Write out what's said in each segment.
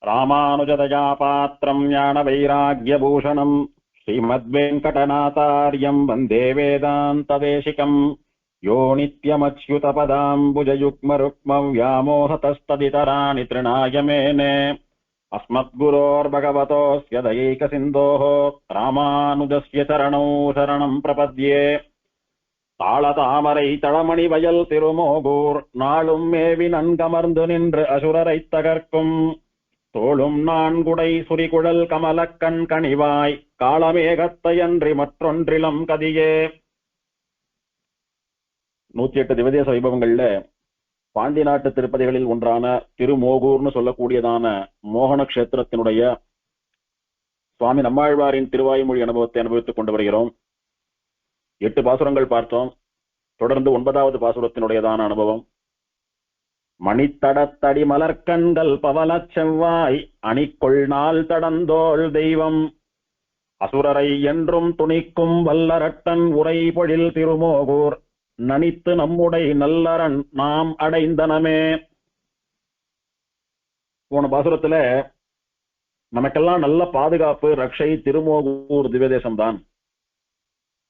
ராமானுஜதயா பாத்திரம் ஞான வைராகியபூஷணம் ஸ்ரீமத்வேங்கடநாதார்யம் வந்தே வேதாந்ததேசிகம் யோ நித்யமச்யுதபதாம்புஜயுக்மருக்ம வியாமோஹதஸ்ததிதராணி த்ரிணாய மேனே அஸ்மத்குரோர்பகவதோஸ்ய தயைகசிந்தோः ராமானுஜஸ்ய சரணௌ சரணம் பிரபத்யே. தாளதாமரை தளமணி வயல் திருமோகூர் நாளும் மேவி நன்கமர்ந்து நின்று அசுரரைத் தகர்க்கும் தோளும் நான்குடை சுரிகுழல் கமலக்கண் கனிவாய் காளமேகத்தையன்றி மற்றொன்றிலம் கதியே. 108 திவ்யதேச வைபவங்கள்ல பாண்டி நாட்டு திருப்பதிகளில் ஒன்றான திருமோகூர்னு சொல்லக்கூடியதான மோகன கஷேத்திரத்தினுடைய சுவாமி நம்மாழ்வாரின் திருவாய்மொழி அனுபவத்தை அனுபவித்துக் கொண்டு வருகிறோம். 8 பாசுரங்கள் பார்த்தோம். தொடர்ந்து 9வது பாசுரத்தினுடையதான அனுபவம். மணித்தடத்தடி மலர்கண்கள் பவளச் செவ்வாய் அணிக்கொள் நாள் தடந்தோள் தெய்வம் அசுரரை என்றும் துணிக்கும் வல்லரட்டன் உரை பொழில் திருமோகூர் நனித்து நம்முடை நல்லரண் நாம் அடைந்தனமே. போன பாசுரத்துல நமக்கெல்லாம் நல்ல பாதுகாப்பு ரக்ஷை திருமோகூர் திவ்யதேசம்தான்.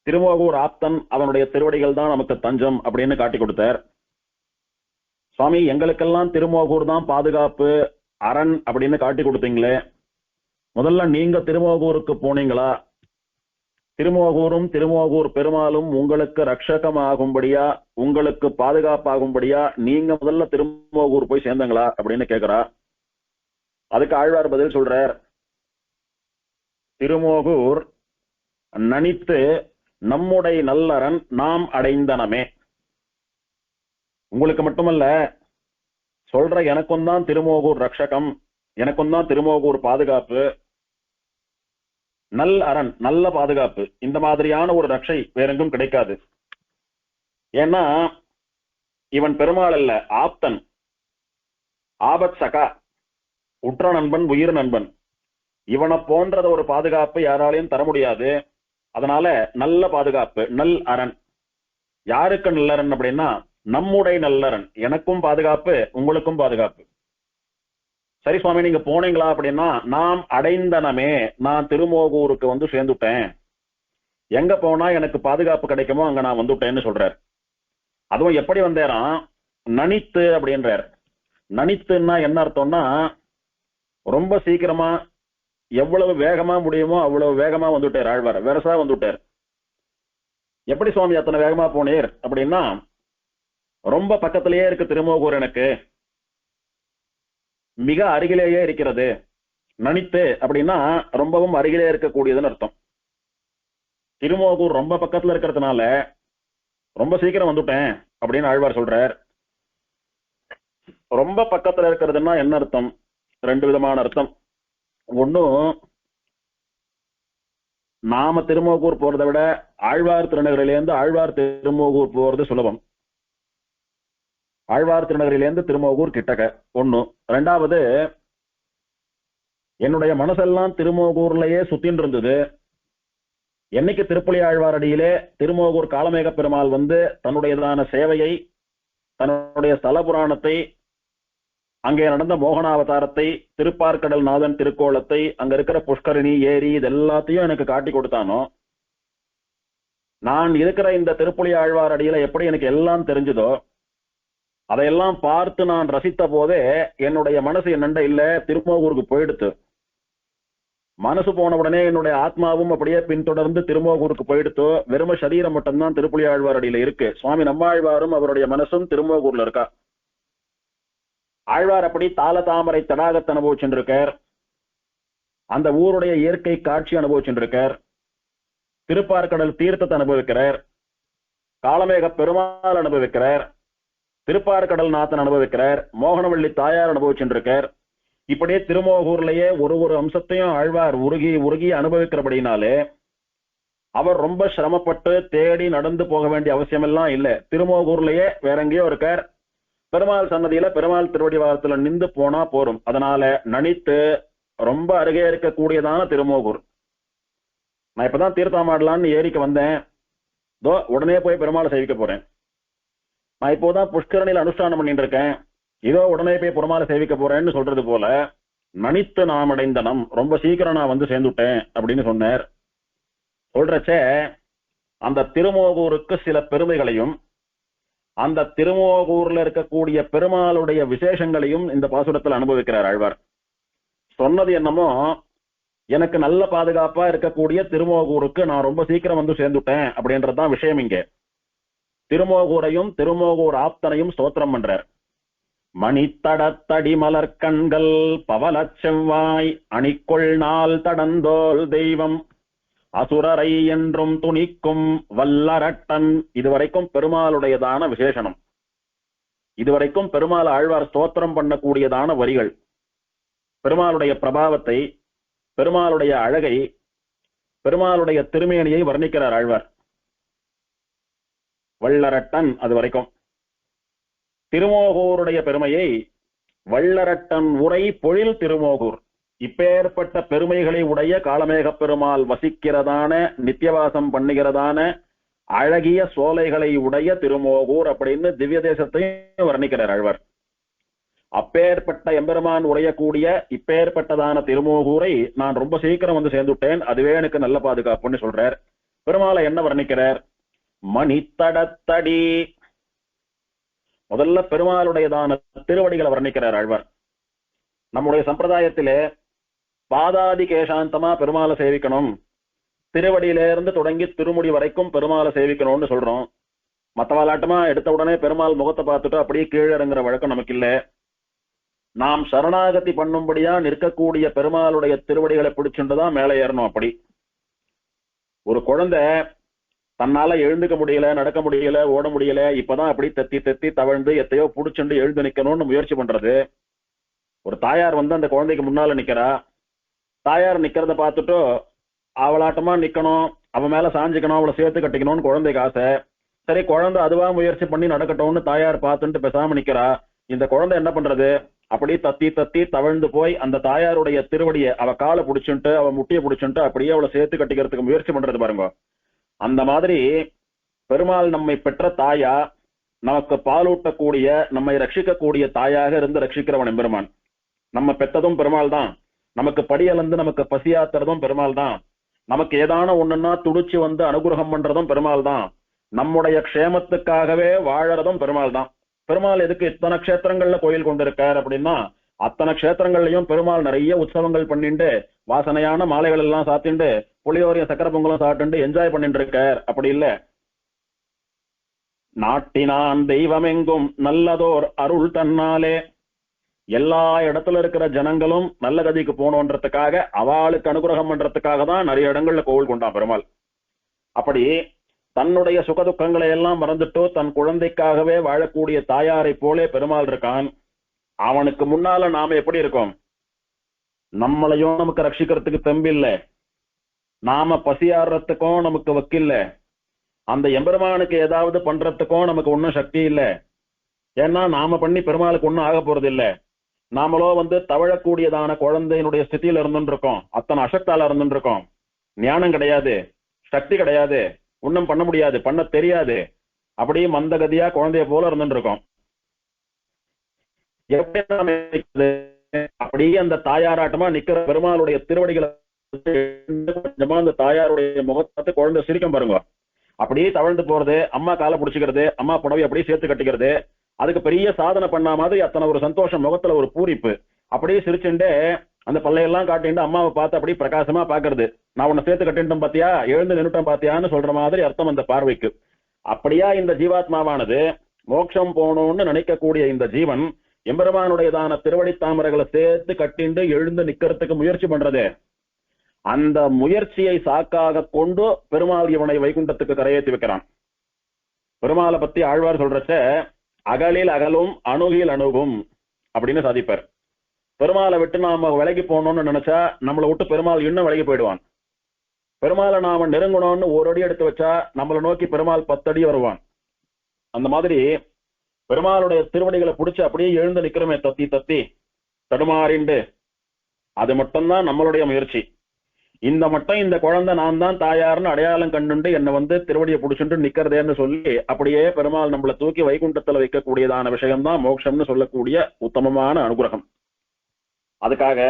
திருமோகூர் ஆப்தன் அவனுடைய திருவடிகள் தான் நமக்கு தஞ்சம் அப்படின்னு காட்டி கொடுத்தார். சுவாமி எங்களுக்கெல்லாம் திருமோகூர் தான் பாதுகாப்பு அரண் அப்படின்னு காட்டி கொடுத்தீங்களே, முதல்ல நீங்க திருமோகூருக்கு போனீங்களா? திருமோகூரும் திருமோகூர் பெருமாளும் உங்களுக்கு ரட்சகமாகும்படியா உங்களுக்கு பாதுகாப்பாகும்படியா நீங்க முதல்ல திருமோகூர் போய் சேர்ந்தங்களா அப்படின்னு கேக்குறா. அதுக்கு ஆழ்வார் பதில் சொல்றார், திருமோகூர் நனித்து நம்முடைய நல்லரண் நாம் அடைந்தனமே. உங்களுக்கு மட்டுமல்ல, சொல்ற எனக்கும் தான் திருமோகூர் ரட்சகம், எனக்கும் தான் திருமோகூர் பாதுகாப்பு, நல் அரண் நல்ல பாதுகாப்பு. இந்த மாதிரியான ஒரு ரட்சை வேறெங்கும் கிடைக்காது. ஏன்னா இவன் பெருமாள் அல்ல, ஆப்தன், ஆபத் சகா, உற்ற நண்பன், உயிர் நண்பன். இவனை போன்றத ஒரு பாதுகாப்பு யாராலையும் தர முடியாது. அதனால நல்ல பாதுகாப்பு, நல் அரண். யாருக்கு நல்லரண் அப்படின்னா நம்முடைய நல்லரண், எனக்கும் பாதுகாப்பு உங்களுக்கும் பாதுகாப்பு. சரி சுவாமி நீங்க போனீங்களா அப்படின்னா, நாம் அடைந்தனமே, நான் திருமோகூருக்கு வந்து சேர்ந்துட்டேன், எங்க போனா எனக்கு பாதுகாப்பு கிடைக்குமோ அங்க நான் வந்துட்டேன்னு சொல்றார். அதுவும் எப்படி வந்தேராம், நனித்து அப்படின்றார். நனித்துன்னா என்ன அர்த்தம்னா ரொம்ப சீக்கிரமா எவ்வளவு வேகமா முடியுமோ அவ்வளவு வேகமா வந்துட்டார் ஆழ்வார், வெரசா வந்துட்டார். எப்படி சுவாமி அத்தனை வேகமா போனீர் அப்படின்னா, ரொம்ப பக்கத்திலேயே இருக்கு திருமோகூர், எனக்கு மிக அருகிலேயே இருக்கிறது. நனித்து அப்படின்னா ரொம்பவும் அருகிலே இருக்கக்கூடியதுன்னு அர்த்தம். திருமோகூர் ரொம்ப பக்கத்துல இருக்கிறதுனால ரொம்ப சீக்கிரம் வந்துட்டேன் அப்படின்னு ஆழ்வார் சொல்றார். ரொம்ப பக்கத்துல இருக்கிறதுன்னா என்ன அர்த்தம்? 2 விதமான அர்த்தம். ஒன்னும் நாம திருமோகூர் போறதை விட ஆழ்வார் திருநகரிலேருந்து ஆழ்வார் திருமோகூர் போறது சுலபம். ஆழ்வார் திருநகரிலேருந்து திருமோகூர் கிட்டக்க ஒண்ணு. 2வது, என்னுடைய மனசெல்லாம் திருமோகூர்லயே சுத்தின்னு இருந்தது. என்னைக்கு திருப்புலி ஆழ்வார் அடியிலே திருமோகூர் காளமேக பெருமாள் வந்து தன்னுடையதான சேவையை, தன்னுடைய ஸ்தல புராணத்தை, அங்கே நடந்த மோகனாவதாரத்தை, திருப்பார்கடல் நாதன் திருக்கோலத்தை, அங்க இருக்கிற புஷ்கரணி ஏரி, இது எல்லாத்தையும் எனக்கு காட்டி கொடுத்தானோ, நான் இருக்கிற இந்த திருப்புலி ஆழ்வார் அடியில எப்படி எனக்கு எல்லாம் தெரிஞ்சதோ அதையெல்லாம் பார்த்து நான் ரசித்த போதே என்னுடைய மனசு என்னண்ட இல்ல, திருமோகூருக்கு போயிடுத்து. மனசு போன உடனே என்னுடைய ஆத்மாவும் அப்படியே பின்தொடர்ந்து திருமோகூருக்கு போயிடுத்தோ. வெறும சரீரம் மட்டும்தான் திருப்புலி ஆழ்வார் அடியில இருக்கு. சுவாமி நம்மாழ்வாரும் அவருடைய மனசும் திருமோகூர்ல இருக்கா. ஆழ்வார் அப்படி தாள தாமரை தடாகத்தை அனுபவிச்சுருக்கார், அந்த ஊருடைய இயற்கை காட்சி அனுபவிச்சுருக்கார், திருப்பார்கடல் தீர்த்தத்தை அனுபவிக்கிறார், காளமேக பெருமாள் அனுபவிக்கிறார், திருப்பார்கடல் நாதன் அனுபவிக்கிறார், மோகனவள்ளி தாயார் அனுபவிச்சுருக்கார். இப்படியே திருமோகூர்லயே ஒரு அம்சத்தையும் ஆழ்வார் உருகி உருகி அனுபவிக்கிறபடினாலே அவர் ரொம்ப சிரமப்பட்டு தேடி நடந்து போக வேண்டிய அவசியம் எல்லாம் இல்லை. திருமோகூர்லயே வேற எங்கேயோ இருக்கார், பெருமாள் சன்னதியில பெருமாள் திருவடிவாரத்துல நின்று போனா போரும். அதனால நனித்து ரொம்ப அருகே இருக்கக்கூடியதான திருமோகூர். நான் இப்பதான் தீர்த்தமாடலான்னு ஏரிக்கு வந்தேன், உடனே போய் பெருமாளை சேவிக்க போறேன். நான் இப்போதான் புஷ்கரணியில் அனுஷ்டானம் பண்ணிட்டு இருக்கேன், இதோ உடனே போய் பெருமாளை சேவிக்க போறேன்னு சொல்றது போல நனித்து நாம் அடைந்தனம், ரொம்ப சீக்கிரம் நான் வந்து சேர்ந்துட்டேன் அப்படின்னு சொன்னார். சொல்றச்சே அந்த திருமோகூருக்கு சில பெருமைகளையும் அந்த திருமோகூர்ல இருக்கக்கூடிய பெருமாளுடைய விசேஷங்களையும் இந்த பாசுரத்தில் அனுபவிக்கிறார் ஆழ்வார். சொன்னது என்னமோ, எனக்கு நல்ல பாதுகாப்பா இருக்கக்கூடிய திருமோகூருக்கு நான் ரொம்ப சீக்கிரம் வந்து சேர்ந்துட்டேன் அப்படின்றதுதான் விஷயம். இங்கே திருமோகூரையும் திருமோகூர் ஆப்தனையும் ஸ்தோத்திரம் பண்றார். மணித்தடத்தடி மலர்கண்கள் பவலச் செவ்வாய் அணிக்கொள் நாள் தடந்தோல் தெய்வம் அசுரரை என்றும் துணிக்கும் வல்லரட்டன். இதுவரைக்கும் பெருமாளுடையதான விசேஷனம், இதுவரைக்கும் பெருமாள் ஆழ்வார் ஸ்தோத்திரம் பண்ணக்கூடியதான வரிகள், பெருமாளுடைய பிரபாவத்தை, பெருமாளுடைய அழகை, பெருமாளுடைய திருமேனியை வர்ணிக்கிறார் ஆழ்வார். வல்லரட்டன் அது வரைக்கும். திருமோகூருடைய பெருமையை வல்லரட்டன் உரை பொழில் திருமோகூர், இப்பேற்பட்ட பெருமைகளை உடைய காலமேக பெருமாள் வசிக்கிறதான நித்தியவாசம் பண்ணுகிறதான அழகிய சோலைகளை உடைய திருமோகூர் அப்படின்னு திவ்ய தேசத்தையும் வர்ணிக்கிறார் ஆழ்வார். அப்பேற்பட்ட எம்பெருமான் உரையக்கூடிய இப்பேற்பட்டதான திருமோகூரை நான் ரொம்ப சீக்கிரம் வந்து சேர்ந்துட்டேன், அதுவே எனக்கு நல்ல பாதுகாப்புன்னு சொல்றார். பெருமாளை என்ன வர்ணிக்கிறார்? மணித்தடத்தடி. முதல்ல பெருமாளுடையதான திருவடிகளை வர்ணிக்கிறார் ஆழ்வார். நம்முடைய சம்பிரதாயத்திலே பாதாதி கேசாந்தமா பெருமாளை சேவிக்கணும், திருவடியிலிருந்து தொடங்கி திருமுடி வரைக்கும் பெருமாளை சேவிக்கணும்னு சொல்றோம். மற்றவாளாட்டமா எடுத்த உடனே பெருமாள் முகத்தை பார்த்துட்டு அப்படியே கீழே இறங்குற வழக்கம் நமக்கு இல்லை. நாம் சரணாகதி பண்ணும்படியா நிற்கக்கூடிய பெருமாளுடைய திருவடிகளை பிடிச்சுட்டுதான் மேலே ஏறணும். அப்படி ஒரு குழந்தை தன்னால எழுந்துக்க முடியல, நடக்க முடியல, ஓட முடியல, இப்பதான் அப்படி தத்தி தத்தி தவழ்ந்து எத்தையோ புடிச்சுண்டு எழுந்து நிக்கணும்னு முயற்சி பண்றது. ஒரு தாயார் வந்து அந்த குழந்தைக்கு முன்னால நிக்கிறா, தாயார் நிக்கிறத பார்த்துட்டு அவளாட்டமா நிக்கணும், அவன் மேல சாஞ்சிக்கணும், அவளை சேர்த்து கட்டிக்கணும்னு குழந்தைக்கு ஆசை. சரி, குழந்தை அதுவா முயற்சி பண்ணி நடக்கட்டும்னு தாயார் பார்த்துட்டு பேசாம நிக்கிறா. இந்த குழந்தை என்ன பண்றது? அப்படி தத்தி தத்தி தவழ்ந்து போய் அந்த தாயாருடைய திருவடியை அவ காலை பிடிச்சுட்டு அவ முட்டியை பிடிச்சுட்டு அப்படியே அவளை சேர்த்து கட்டிக்கிறதுக்கு முயற்சி பண்றது பாருங்க. அந்த மாதிரி பெருமாள் நம்மை பெற்ற தாயா, நமக்கு பாலூட்டக்கூடிய, நம்மை ரட்சிக்கக்கூடிய தாயாக இருந்து ரட்சிக்கிறவன் எம்பெருமான். நம்ம பெற்றதும் பெருமாள் தான், நமக்கு படியலந்து நமக்கு பசியாத்துறதும் பெருமாள் தான், நமக்கு ஏதான ஒண்ணுன்னா துடிச்சு வந்து அனுகிரகம் பண்றதும் பெருமாள் தான், நம்முடைய க்ஷேமத்துக்காகவே வாழறதும் பெருமாள் தான். பெருமாள் எதுக்கு இத்தனை க்ஷேத்திரங்கள்ல கோயில் கொண்டிருக்கார் அப்படின்னா, அத்தனை க்ஷேத்திரங்கள்லயும் பெருமாள் நிறைய உற்சவங்கள் பண்ணிட்டு வாசனையான மாலைகள் எல்லாம் சாத்திண்டு புளியோரையும் சக்கர பொங்கலும் சாப்பிட்டு என்ஜாய் பண்ணிட்டு இருக்கார். அப்படி இல்ல, நாட்டினான் தெய்வமெங்கும் நல்லதோர் அருள் தன்னாலே, எல்லா இடத்துல இருக்கிற ஜனங்களும் நல்ல கதிக்கு போகணுன்றதுக்காக அவளுக்கு அனுகிரகம் பண்றதுக்காக தான் நிறைய இடங்கள்ல கோவில் கொண்டான் பெருமாள். அப்படி தன்னுடைய சுகதுக்கங்களை எல்லாம் மறந்துட்டோ தன் குழந்தைக்காகவே வாழக்கூடிய தாயாரை போலே பெருமாள் இருக்கான். அவனுக்கு முன்னால நாம எப்படி இருக்கோம்? நம்மளையும் நமக்கு ரட்சிக்கிறதுக்கு தெம்பில்ல, நாம பசியாடுறதுக்கும் நமக்கு வக்கில்ல, அந்த எம்பெருமானுக்கு ஏதாவது பண்றதுக்கும் நமக்கு ஒன்னும் சக்தி இல்லை. ஏன்னா நாம பண்ணி பெருமாளுக்கு ஒன்னும் ஆக போறது இல்ல. நாமளோ வந்து தவழக்கூடியதான குழந்தையினுடைய ஸ்திதியில இருந்துட்டு இருக்கோம், அத்தனை அசக்தால இருந்துட்டு இருக்கோம். ஞானம் கிடையாது, சக்தி கிடையாது, ஒன்னும் பண்ண முடியாது, பண்ண தெரியாது. அப்படியே மந்தகதியா குழந்தைய போல இருந்துட்டு இருக்கோம். அப்படியே அந்த தாயாராட்டமா நிக்கிற பெருமாளுடைய திருவடிகளை கொஞ்சமா அந்த தாயாருடைய முகத்தை குழந்தை சிரிக்கும் பாருங்க. அப்படியே தவழ்ந்து போறது, அம்மா காலை பிடிச்சிக்கிறது, அம்மா புடவை அப்படியே சேர்த்து கட்டிக்கிறது, அதுக்கு பெரிய சாதனை பண்ண மாதிரி அத்தனை ஒரு சந்தோஷம், முகத்துல ஒரு பூரிப்பு. அப்படியே சிரிச்சுட்டே அந்த பல்லையெல்லாம் காட்டிட்டு அம்மாவை பார்த்து அப்படியே பிரகாசமா பாக்குறது. நான் உன்னை சேர்த்து கட்டிட்டோம் பாத்தியா, எழுந்து நின்றுட்டோம் பாத்தியான்னு சொல்ற மாதிரி அர்த்தம் அந்த பார்வைக்கு. அப்படியா இந்த ஜீவாத்மாவானது மோட்சம் போகணும்னு நினைக்கக்கூடிய இந்த ஜீவன் எம்பெருமானுடையதான திருவடி தாமரைகளை சேர்த்து கட்டிண்டு எழுந்து நிக்கிறதுக்கு முயற்சி பண்றது. அந்த முயற்சியை சாக்காக கொண்டு பெருமாள் இவனை வைகுண்டத்துக்கு கரையேற்றி வைக்கிறான். பெருமாளை பத்தி ஆழ்வார் சொல்றச்ச அகலில் அகலும் அணுகில் அணுகும் அப்படின்னு சாதிப்பார். பெருமாளை விட்டு நாம விலகி போகணும்னு நினைச்சா நம்மளை விட்டு பெருமாள் இன்னும் விலகி போயிடுவான். பெருமாளை நாம நெருங்கணும்னு ஒரு அடி எடுத்து வச்சா நம்மளை நோக்கி பெருமாள் 10 அடி வருவான். அந்த மாதிரி பெருமாளுடைய திருவடிகளை பிடிச்சு அப்படியே எழுந்து நிக்கிறோமே தத்தி தத்தி தடுமாறிண்டு, அது மட்டும்தான் நம்மளுடைய முயற்சி. இந்த மட்டும் இந்த குழந்தை நான் தான் தாயார்னு அடையாளம் கண்டுண்டு என்னை வந்து திருவடியை பிடிச்சுட்டு நிக்கிறதேன்னு சொல்லி அப்படியே பெருமாள் நம்மளை தூக்கி வைகுண்டத்துல வைக்கக்கூடியதான விஷயம்தான் மோட்சம்னு சொல்லக்கூடிய உத்தமமான அனுகிரகம். அதுக்காக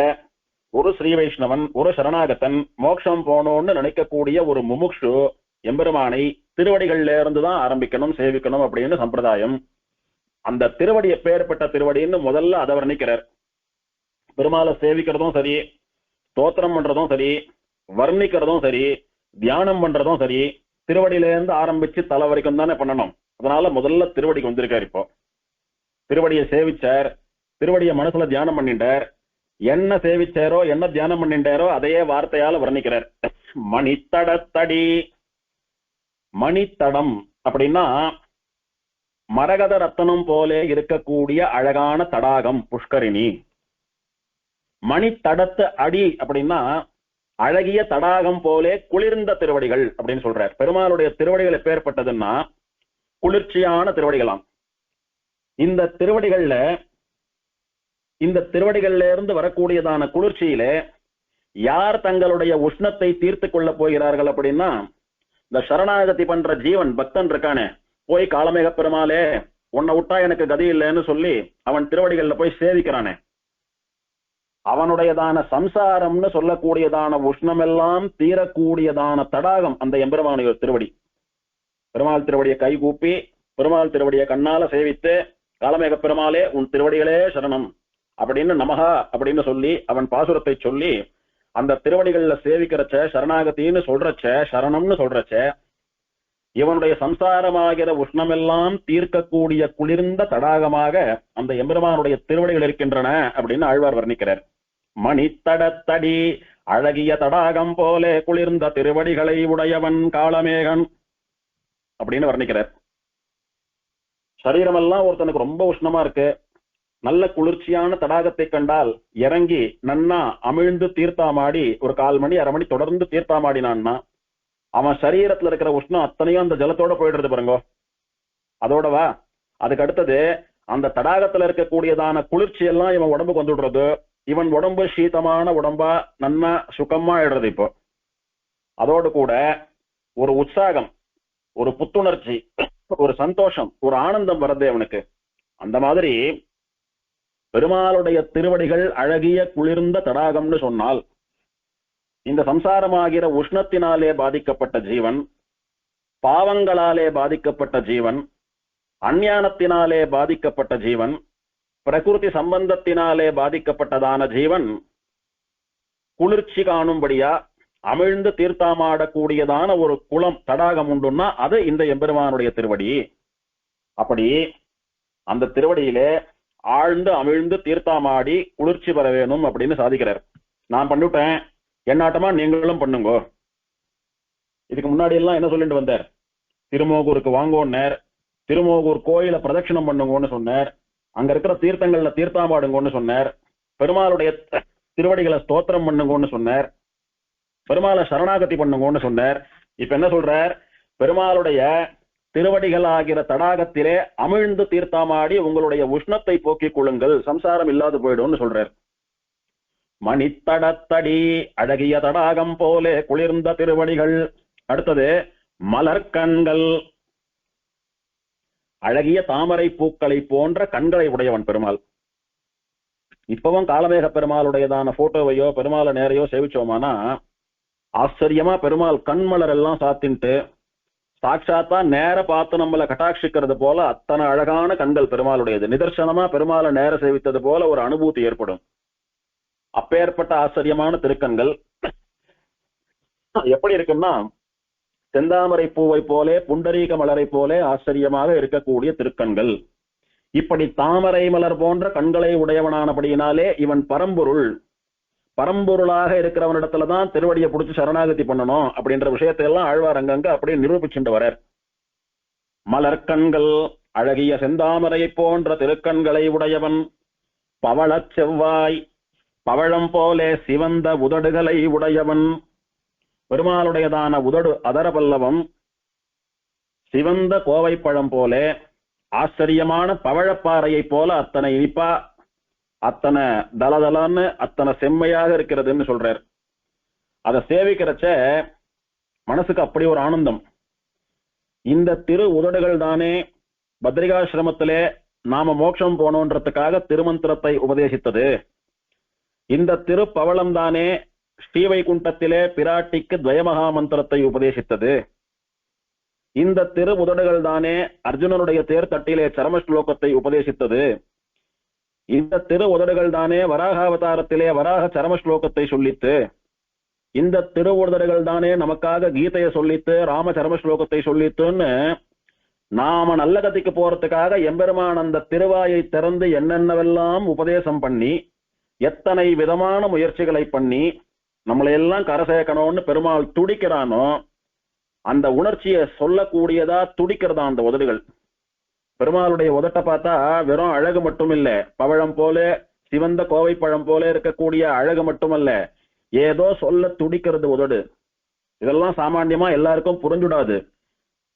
ஒரு ஸ்ரீ வைஷ்ணவன், ஒரு சரணாகத்தன் மோட்சம் போனோம்னு நினைக்கக்கூடிய ஒரு முமுக்ஷு எம்பெருமானை திருவடிகள்ல இருந்து தான் ஆரம்பிக்கணும், சேவிக்கணும் அப்படின்னு சம்பிரதாயம். அந்த திருவடி எப்பேற்பட்ட திருவடின்னு முதல்ல அதை வர்ணிக்கிறார். பெருமாளை சேவிக்கிறதும் சரி, ஸ்தோத்திரம் பண்றதும் சரி, வர்ணிக்கிறதும் சரி, தியானம் பண்றதும் சரி, திருவடியில இருந்து ஆரம்பிச்சு தலை வரைக்கும் தானே பண்ணணும். அதனால முதல்ல திருவடிக்கு வந்திருக்காரு. இப்போ திருவடியை சேவிச்சார், திருவடியை மனசுல தியானம் பண்ணிட்டார். என்ன சேவிச்சாரோ, என்ன தியானம் பண்ணிட்டாரோ அதையே வார்த்தையால வர்ணிக்கிறார். மணித்தடத்தடி. மணித்தடம் அப்படின்னா மரகத ரத்தனம் போலே இருக்கக்கூடிய அழகான தடாகம் புஷ்கரிணி. மணித்தடத்து அடி அப்படின்னா அழகிய தடாகம் போலே குளிர்ந்த திருவடிகள் அப்படின்னு சொல்றார். பெருமாளுடைய திருவடிகள் எப்பேற்பட்டதுன்னா குளிர்ச்சியான திருவடிகளாம். இந்த திருவடிகள்ல இருந்து வரக்கூடியதான குளிர்ச்சியில யார் தங்களுடைய உஷ்ணத்தை தீர்த்து கொள்ள போகிறார்கள் அப்படின்னா, இந்த சரணாகதி பண்ற ஜீவன் பக்தன் இருக்கானே, போய் காலமேக பெருமாளே உன்னை விட்டா எனக்கு கதி இல்லைன்னு சொல்லி அவன் திருவடிகள்ல போய் சேவிக்கிறானே, அவனுடையதான சம்சாரம்னு சொல்லக்கூடியதான உஷ்ணமெல்லாம் தீரக்கூடியதான தடாகம் அந்த எம்பெருமானுடைய திருவடி. பெருமாள் திருவடியை கை கூப்பி, பெருமாள் திருவடியை கண்ணால சேவித்து, காலமேக பெருமாளே உன் திருவடிகளே சரணம் அப்படின்னு நமகா அப்படின்னு சொல்லி அவன் பாசுரத்தை சொல்லி அந்த திருவடிகள்ல சேவிக்கிறச்ச, சரணாகத்தின்னு சொல்றச்ச, சரணம்னு சொல்றச்ச, இவனுடைய சம்சாரமாகிற உஷ்ணமெல்லாம் தீர்க்கக்கூடிய குளிர்ந்த தடாகமாக அந்த எம்பெருமானுடைய திருவடிகள் இருக்கின்றன அப்படின்னு ஆழ்வார் வர்ணிக்கிறார். மணித்தடத்தடி அழகிய தடாகம் போலே குளிர்ந்த திருவடிகளை உடையவன் காலமேகன் அப்படின்னு வர்ணிக்கிறார். சரீரமெல்லாம் ஒருத்தனுக்கு ரொம்ப உஷ்ணமா இருக்கு, நல்ல குளிர்ச்சியான தடாகத்தை கண்டால் இறங்கி நன்னா அமிழ்ந்து தீர்த்தாமாடி ஒரு 1/4 மணி 1/2 மணி தொடர்ந்து தீர்த்தாமாடினான்னா அவன் சரீரத்துல இருக்கிற உஷ்ணம் அத்தனையும் அந்த ஜலத்தோட போயிடுறது பாருங்க. அதோடவா அதுக்கு அடுத்தது அந்த தடாகத்துல இருக்கக்கூடியதான குளிர்ச்சி எல்லாம் இவன் உடம்புக்கு வந்துடுறது. இவன் உடம்பு சீதமான உடம்பா நன்னா சுகமா ஆயிடுறது. இப்போ அதோடு கூட ஒரு உற்சாகம், ஒரு புத்துணர்ச்சி, ஒரு சந்தோஷம், ஒரு ஆனந்தம் வருது அவனுக்கு. அந்த மாதிரி பெருமாளுடைய திருவடிகள் அழகிய குளிர்ந்த தடாகம்னு சொன்னால், இந்த சம்சாரமாகிற உஷ்ணத்தினாலே பாதிக்கப்பட்ட ஜீவன், பாவங்களாலே பாதிக்கப்பட்ட ஜீவன், அஞ்ஞானத்தினாலே பாதிக்கப்பட்ட ஜீவன், பிரகிருதி சம்பந்தத்தினாலே பாதிக்கப்பட்டதான ஜீவன் குளிர்ச்சி காணும்படியா அமிழ்ந்து தீர்த்தாமாடக்கூடியதான ஒரு குளம் தடாகம் உண்டுன்னா அது இந்த எம்பெருமானுடைய திருவடி. அப்படி அந்த திருவடியிலே ஆழ்ந்து அமிழ்ந்து தீர்த்தாமாடி குளிர்ச்சி பெற வேணும் அப்படின்னு சாதிக்கிறார். நான் பண்ணிவிட்டேன், என்னாட்டமா நீங்களும் பண்ணுங்கோ. இதுக்கு முன்னாடி எல்லாம் என்ன சொல்லிட்டு வந்தார்? திருமோகூருக்கு வாங்கோன்னார், திருமோகூர் கோயில பிரதட்சிணம் பண்ணுங்கன்னு சொன்னார், அங்க இருக்கிற தீர்த்தங்கள்ல தீர்த்தாமாடுங்கன்னு சொன்னார், பெருமாளுடைய திருவடிகளை ஸ்தோத்திரம் பண்ணுங்கன்னு சொன்னார், பெருமாளை சரணாகதி பண்ணுங்கன்னு சொன்னார். இப்ப என்ன சொல்றார்? பெருமாளுடைய திருவடிகள் ஆகிற தடாகத்திலே அமிழ்ந்து தீர்த்தாமாடி உங்களுடைய உஷ்ணத்தை போக்கிக் கொள்ளுங்கள், சம்சாரம் இல்லாது போயிடும்னு சொல்றார். மணித்தடத்தடி அழகிய தடாகம் போலே குளிர்ந்த திருவடிகள். அடுத்தது மலர்கண்கள். அழகிய தாமரை பூக்களை போன்ற கண்களை உடையவன் பெருமாள். இப்பவும் காலமேக பெருமாளுடையதான போட்டோவையோ பெருமாளை நேரையோ சேவிச்சோமானா ஆச்சரியமா பெருமாள் கண்மலர் எல்லாம் சாத்தின்ட்டு சாட்சாத்தா நேர பார்த்து நம்மளை கட்டாட்சிக்கிறது போல அத்தனை அழகான கண்கள் பெருமாளுடையது. நிதர்சனமா பெருமாளை நேர சேவித்தது போல ஒரு அனுபூதி ஏற்படும். அப்பேற்பட்ட ஆச்சரியமான திருக்கண்கள் எப்படி இருக்குன்னா, செந்தாமரை பூவை போலே புண்டரீக மலரை போலே ஆச்சரியமாக இருக்கக்கூடிய திருக்கண்கள். இப்படி தாமரை மலர் போன்ற கண்களை உடையவனானபடியினாலே இவன் பரம்பொருள். பரம்பொருளாக இருக்கிறவனிடத்துலதான் திருவடியை பிடிச்சு சரணாகதி பண்ணணும் அப்படின்ற விஷயத்தை எல்லாம் ஆழ்வார் அங்கங்க அப்படியே நிரூபிச்சுட்டு வரார். மலர்கண்கள் அழகிய செந்தாமரை போன்ற திருக்கண்களை உடையவன், பவளச் செவ்வாய் பவழம் போலே சிவந்த உதடுகளை உடையவன். பெருமாளுடையதான உதடு அதர பல்லவம் சிவந்த கோவைப்பழம் போலே ஆச்சரியமான பவழப்பாறையை போல அத்தனை இனிப்பா அத்தனை தலதலன்னு அத்தனை செம்மையாக இருக்கிறதுன்னு சொல்றார். அதை சேவிக்கிறச்ச மனசுக்கு அப்படி ஒரு ஆனந்தம். இந்த திரு உதடுகள் தானே பத்ரிகாசிரமத்திலே நாம மோட்சம் போனோன்றதுக்காக திருமந்திரத்தை உபதேசித்தது. இந்த திருப்பவளம் தானே ஸ்ரீவைகுண்டத்திலே பிராட்டிக்கு துவயமகா மந்திரத்தை உபதேசித்தது. இந்த திரு உதடுகள் தானே அர்ஜுனனுடைய தேர் தட்டிலே சரம ஸ்லோகத்தை உபதேசித்தது. இந்த திரு உதடுகள் தானே வராகாவதாரத்திலே வராக சரம ஸ்லோகத்தை சொல்லித்து. இந்த திரு உதடுகள் தானே நமக்காக கீதையை சொல்லித்து ராம சரம ஸ்லோகத்தை சொல்லித்துன்னு நாம நல்ல கதிக்கு போறதுக்காக எம்பெருமான் அந்த திருவாயை திறந்து என்னென்னவெல்லாம் உபதேசம் பண்ணி எத்தனை விதமான முயற்சிகளை பண்ணி நம்மளையெல்லாம் கரை சேர்க்கணும்னு பெருமாள் துடிக்கிறானோ அந்த உணர்ச்சியை சொல்லக்கூடியதா துடிக்கிறதா அந்த உதடுகள். பெருமாளுடைய உதட்டை பார்த்தா வெறும் அழகு மட்டும் இல்ல, பவழம் போல சிவந்த கோவை பழம் போல இருக்கக்கூடிய அழகு மட்டுமல்ல, ஏதோ சொல்ல துடிக்கிறது உதடு. இதெல்லாம் சாமான்யமா எல்லாருக்கும் புரிஞ்சுடாது.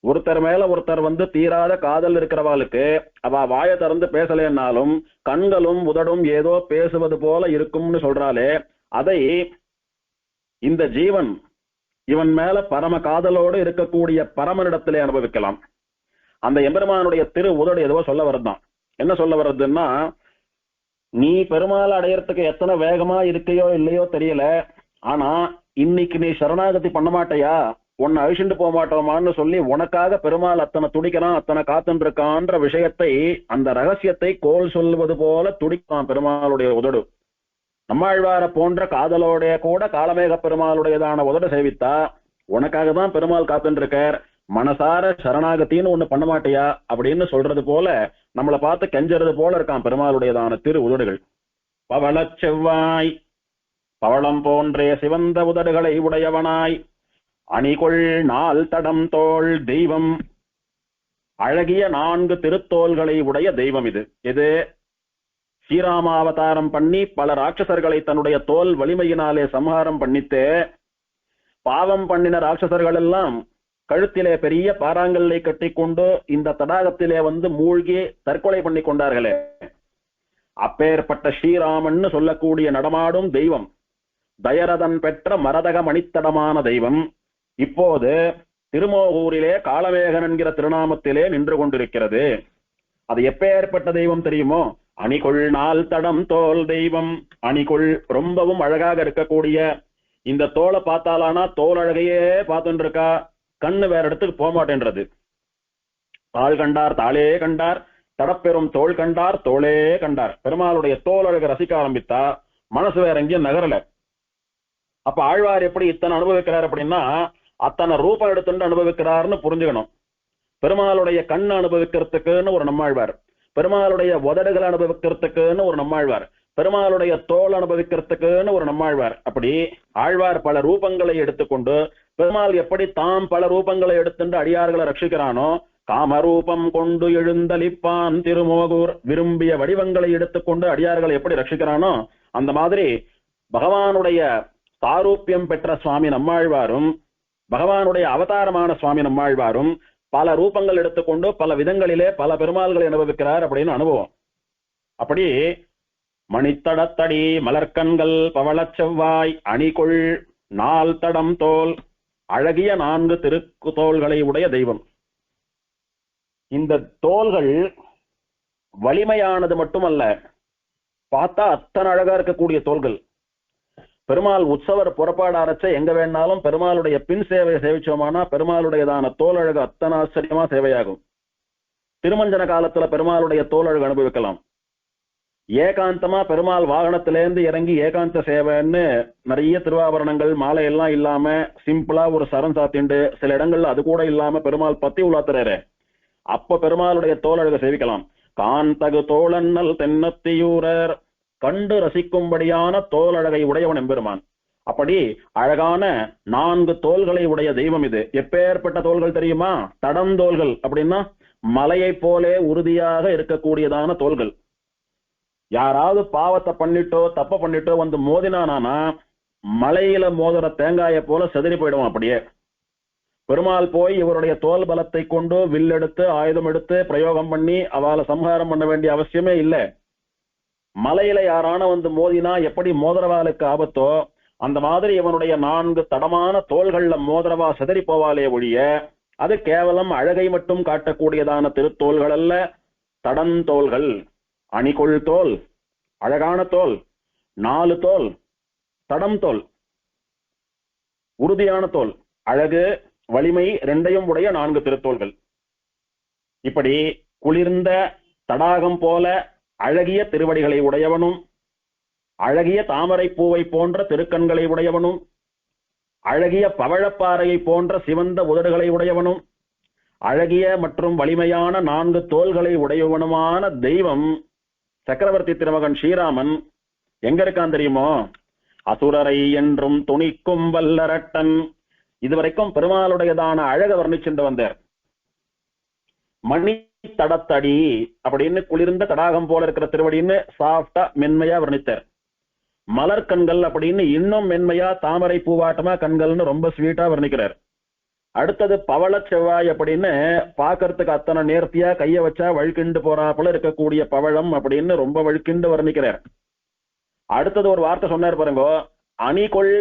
ஒருத்தர் மேல ஒருத்தர் தீராத காதல் இருக்கிறவாளுக்கு அவ வாயை திறந்து பேசலன்னாலும் கண்களும் உதடும் ஏதோ பேசுவது போல இருக்கும்னு சொல்றாளே, அதை இந்த ஜீவன் இவன் மேல பரம காதலோடு இருக்கக்கூடிய பரமனிடத்திலே அனுபவிக்கலாம். அந்த எம்பெருமானுடைய திரு உதடு ஏதோ சொல்ல வருதான். என்ன சொல்ல வர்றதுன்னா, நீ பெருமாள் அடையறதுக்கு எத்தனை வேகமா இருக்கையோ இல்லையோ தெரியல, ஆனா இன்னைக்கு நீ சரணாகதி பண்ண மாட்டையா, உன்னை அழிச்சுட்டு போக மாட்டோமான்னு சொல்லி உனக்காக பெருமாள் அத்தனை துடிக்கிறான், அத்தனை காத்துட்டு இருக்கான்ற விஷயத்தை, அந்த ரகசியத்தை கோல் சொல்வது போல துடிக்கான் பெருமாளுடைய உதடு. நம்மாழ்வார போன்ற காதலோடைய கூட காலமேக பெருமாளுடையதான உதடு சேவித்தா உனக்காக தான் பெருமாள் காத்துட்டு இருக்கார், மனசார சரணாகத்தின்னு ஒண்ணு பண்ண மாட்டியா அப்படின்னு சொல்றது போல நம்மளை பார்த்து கெஞ்சறது போல இருக்கான் பெருமாளுடையதான திரு உதடுகள். பவள செவ்வாய் பவளம் போன்றே சிவந்த உதடுகளை உடையவனாய் அணிகொள் நாள் தடம் தோள் தெய்வம், அழகிய 4 திருத்தோள்களை உடைய தெய்வம் இது. இது ஸ்ரீராமாவதாரம் பண்ணி பல ராட்சசர்களை தன்னுடைய தோல் வலிமையினாலே சம்ஹாரம் பண்ணித்து பாவம் பண்ணின ராட்சசர்கள் எல்லாம் கழுத்திலே பெரிய பாறாங்கல்லை கட்டி கொண்டு இந்த தடாகத்திலே மூழ்கி தற்கொலை பண்ணி கொண்டார்களே, அப்பேற்பட்ட ஸ்ரீராமன் சொல்லக்கூடிய நடமாடும் தெய்வம், தயரதன் பெற்ற மரதக மணித்தடமான தெய்வம் இப்போது திருமோகூரிலே காலமேகன் என்கிற திருநாமத்திலே நின்று கொண்டிருக்கிறது. அது எப்பேற்பட்ட தெய்வம் தெரியுமோ? அணிகொள் நாள் தடம் தோல் தெய்வம். அணிகொள் ரொம்பவும் அழகாக இருக்கக்கூடிய இந்த தோலை பார்த்தாலானா தோல் அழகையே பார்த்துட்டு இருக்கா, கண்ணு வேற இடத்துக்கு போக மாட்டேன்றது. தாள் கண்டார் தாளே கண்டார், தடப்பெரும் தோல் கண்டார் தோளே கண்டார். பெருமாளுடைய தோல் அழகை ரசிக்க ஆரம்பித்தா மனசு வேற எங்கேயும் நகரல. அப்ப ஆழ்வார் எப்படி இத்தனை அனுபவிக்கிறார் அப்படின்னா, அத்தனை ரூபம் எடுத்துட்டு அனுபவிக்கிறார்னு புரிஞ்சுக்கணும். பெருமாளுடைய கண்ணு அனுபவிக்கிறதுக்குன்னு ஒரு நம்மாழ்வார், பெருமாளுடைய உதடுகளை அனுபவிக்கிறதுக்குன்னு ஒரு நம்மாழ்வார், பெருமாளுடைய தோல் அனுபவிக்கிறதுக்குன்னு ஒரு நம்மாழ்வார். அப்படி ஆழ்வார் பல ரூபங்களை எடுத்துக்கொண்டு பெருமாள் எப்படி தாம் பல ரூபங்களை எடுத்துட்டு அடியார்களை ரட்சிக்கிறானோ, காமரூபம் கொண்டு எழுந்தளிப்பான் திருமோகூர், விரும்பிய வடிவங்களை எடுத்துக்கொண்டு அடியார்களை எப்படி ரட்சிக்கிறானோ அந்த மாதிரி பகவானுடைய சாரூபியம் பெற்ற சுவாமி நம்மாழ்வாரும் பகவானுடைய அவதாரமான சுவாமி நம்மாழ்வாரும் பல ரூபங்கள் எடுத்துக்கொண்டு பல விதங்களிலே பல பெருமாள்களை அனுபவிக்கிறார் அப்படின்னு அனுபவம். அப்படி மணித்தடத்தடி மலர்கண்கள் பவள செவ்வாய் அணிகொள் நாள் தடம் தோல், அழகிய 4 திருத்தோள்களை உடைய தெய்வம். இந்த தோள்கள் வலிமையானது மட்டுமல்ல, பார்த்தா அத்தனை அழகா இருக்கக்கூடிய தோள்கள். பெருமாள் உற்சவர் புறப்பாடு அரைச்ச எங்க வேணாலும் பெருமாளுடைய பின் சேவையை சேவிச்சோமானா பெருமாளுடையதான தோல் அழகு அத்தனை ஆச்சரியமா சேவையாகும். திருமஞ்சன காலத்துல பெருமாளுடைய தோல் அழகு அனுபவிக்கலாம். ஏகாந்தமா பெருமாள் வாகனத்திலேருந்து இறங்கி ஏகாந்த சேவைன்னு நிறைய திருவாபரணங்கள் மாலை எல்லாம் இல்லாம சிம்பிளா ஒரு சரம் சாத்திண்டு சில இடங்கள்ல அது கூட இல்லாம பெருமாள் பத்தி உலாத்துறாரு, அப்ப பெருமாளுடைய தோல் அழகு சேவிக்கலாம். காந்தகு தோழன்னல் தென்னத்தியூரர், கண்டு ரசிக்கும்படியான தோல் அழகை உடையவன் எம்பெருமான். அப்படி அழகான 4 தோள்களை உடைய தெய்வம் இது. எப்பேற்பட்ட தோள்கள் தெரியுமா? தடந்தோள்கள் அப்படின்னா மலையை போலே உறுதியாக இருக்கக்கூடியதான தோள்கள். யாராவது பாவத்தை பண்ணிட்டோ தப்ப பண்ணிட்டோ மோதினானா மலையில மோதுற தேங்காயை போல செதறி போயிடுவான். அப்படியே பெருமாள் போய் இவருடைய தோல் பலத்தை கொண்டு வில்லெடுத்து ஆயுதம் எடுத்து பிரயோகம் பண்ணி அவளை சம்ஹாரம் பண்ண வேண்டிய அவசியமே இல்லை. மலையில யாரான மோதினா எப்படி மோதிரவாளுக்கு ஆபத்தோ அந்த மாதிரி இவனுடைய 4 தடமான தோள்கள்ல மோதிரவா செதறி போவாலே ஒழிய அது கேவலம் அழகை மட்டும் காட்டக்கூடியதான திருத்தோள்கள் அல்ல, தடந்தோள்கள். அணிகொள் தோல், அழகான தோல். 4 தோல், தடம் தோல், உறுதியான தோல், அழகு வலிமை ரெண்டையும் உடைய 4 திருத்தோள்கள். இப்படி குளிர்ந்த தடாகம் போல அழகிய திருவடிகளை உடையவனும், அழகிய தாமரை பூவை போன்ற திருக்கண்களை உடையவனும், அழகிய பவழப்பாறையை போன்ற சிவந்த உதடுகளை உடையவனும், அழகிய மற்றும் வலிமையான 4 தோள்களை உடையவனுமான தெய்வம் சக்கரவர்த்தி திருமகன் ஸ்ரீராமன் எங்க இருக்கான் தெரியுமோ? அசுரரை என்றும் துணிக்கும் வல்லரட்டன். இதுவரைக்கும் பெருமாளுடையதான அழக வர்ணிச்சுட்டு வந்தார். மணி தடத்தடி அப்படின்னு குளிர்ந்த தடாகம் போல இருக்கிற திருவடின்னு சாஃப்டா மென்மையா வர்ணித்தார். மலர் கண்கள் அப்படின்னு இன்னும் மென்மையா தாமரை பூவாட்டமா கண்கள்னு ரொம்ப ஸ்வீட்டா வர்ணிக்கிறார். அடுத்தது பவள செவ்வாய் அப்படின்னு பாக்கிறதுக்கு அத்தனை நேர்த்தியா கைய வச்சா வழுக்கிண்டு போறாப்புல இருக்கக்கூடிய பவழம் அப்படின்னு ரொம்ப வழுக்கிண்டு வர்ணிக்கிறார். அடுத்தது ஒரு வார்த்தை சொன்னார் பாருங்க, அணிகொள்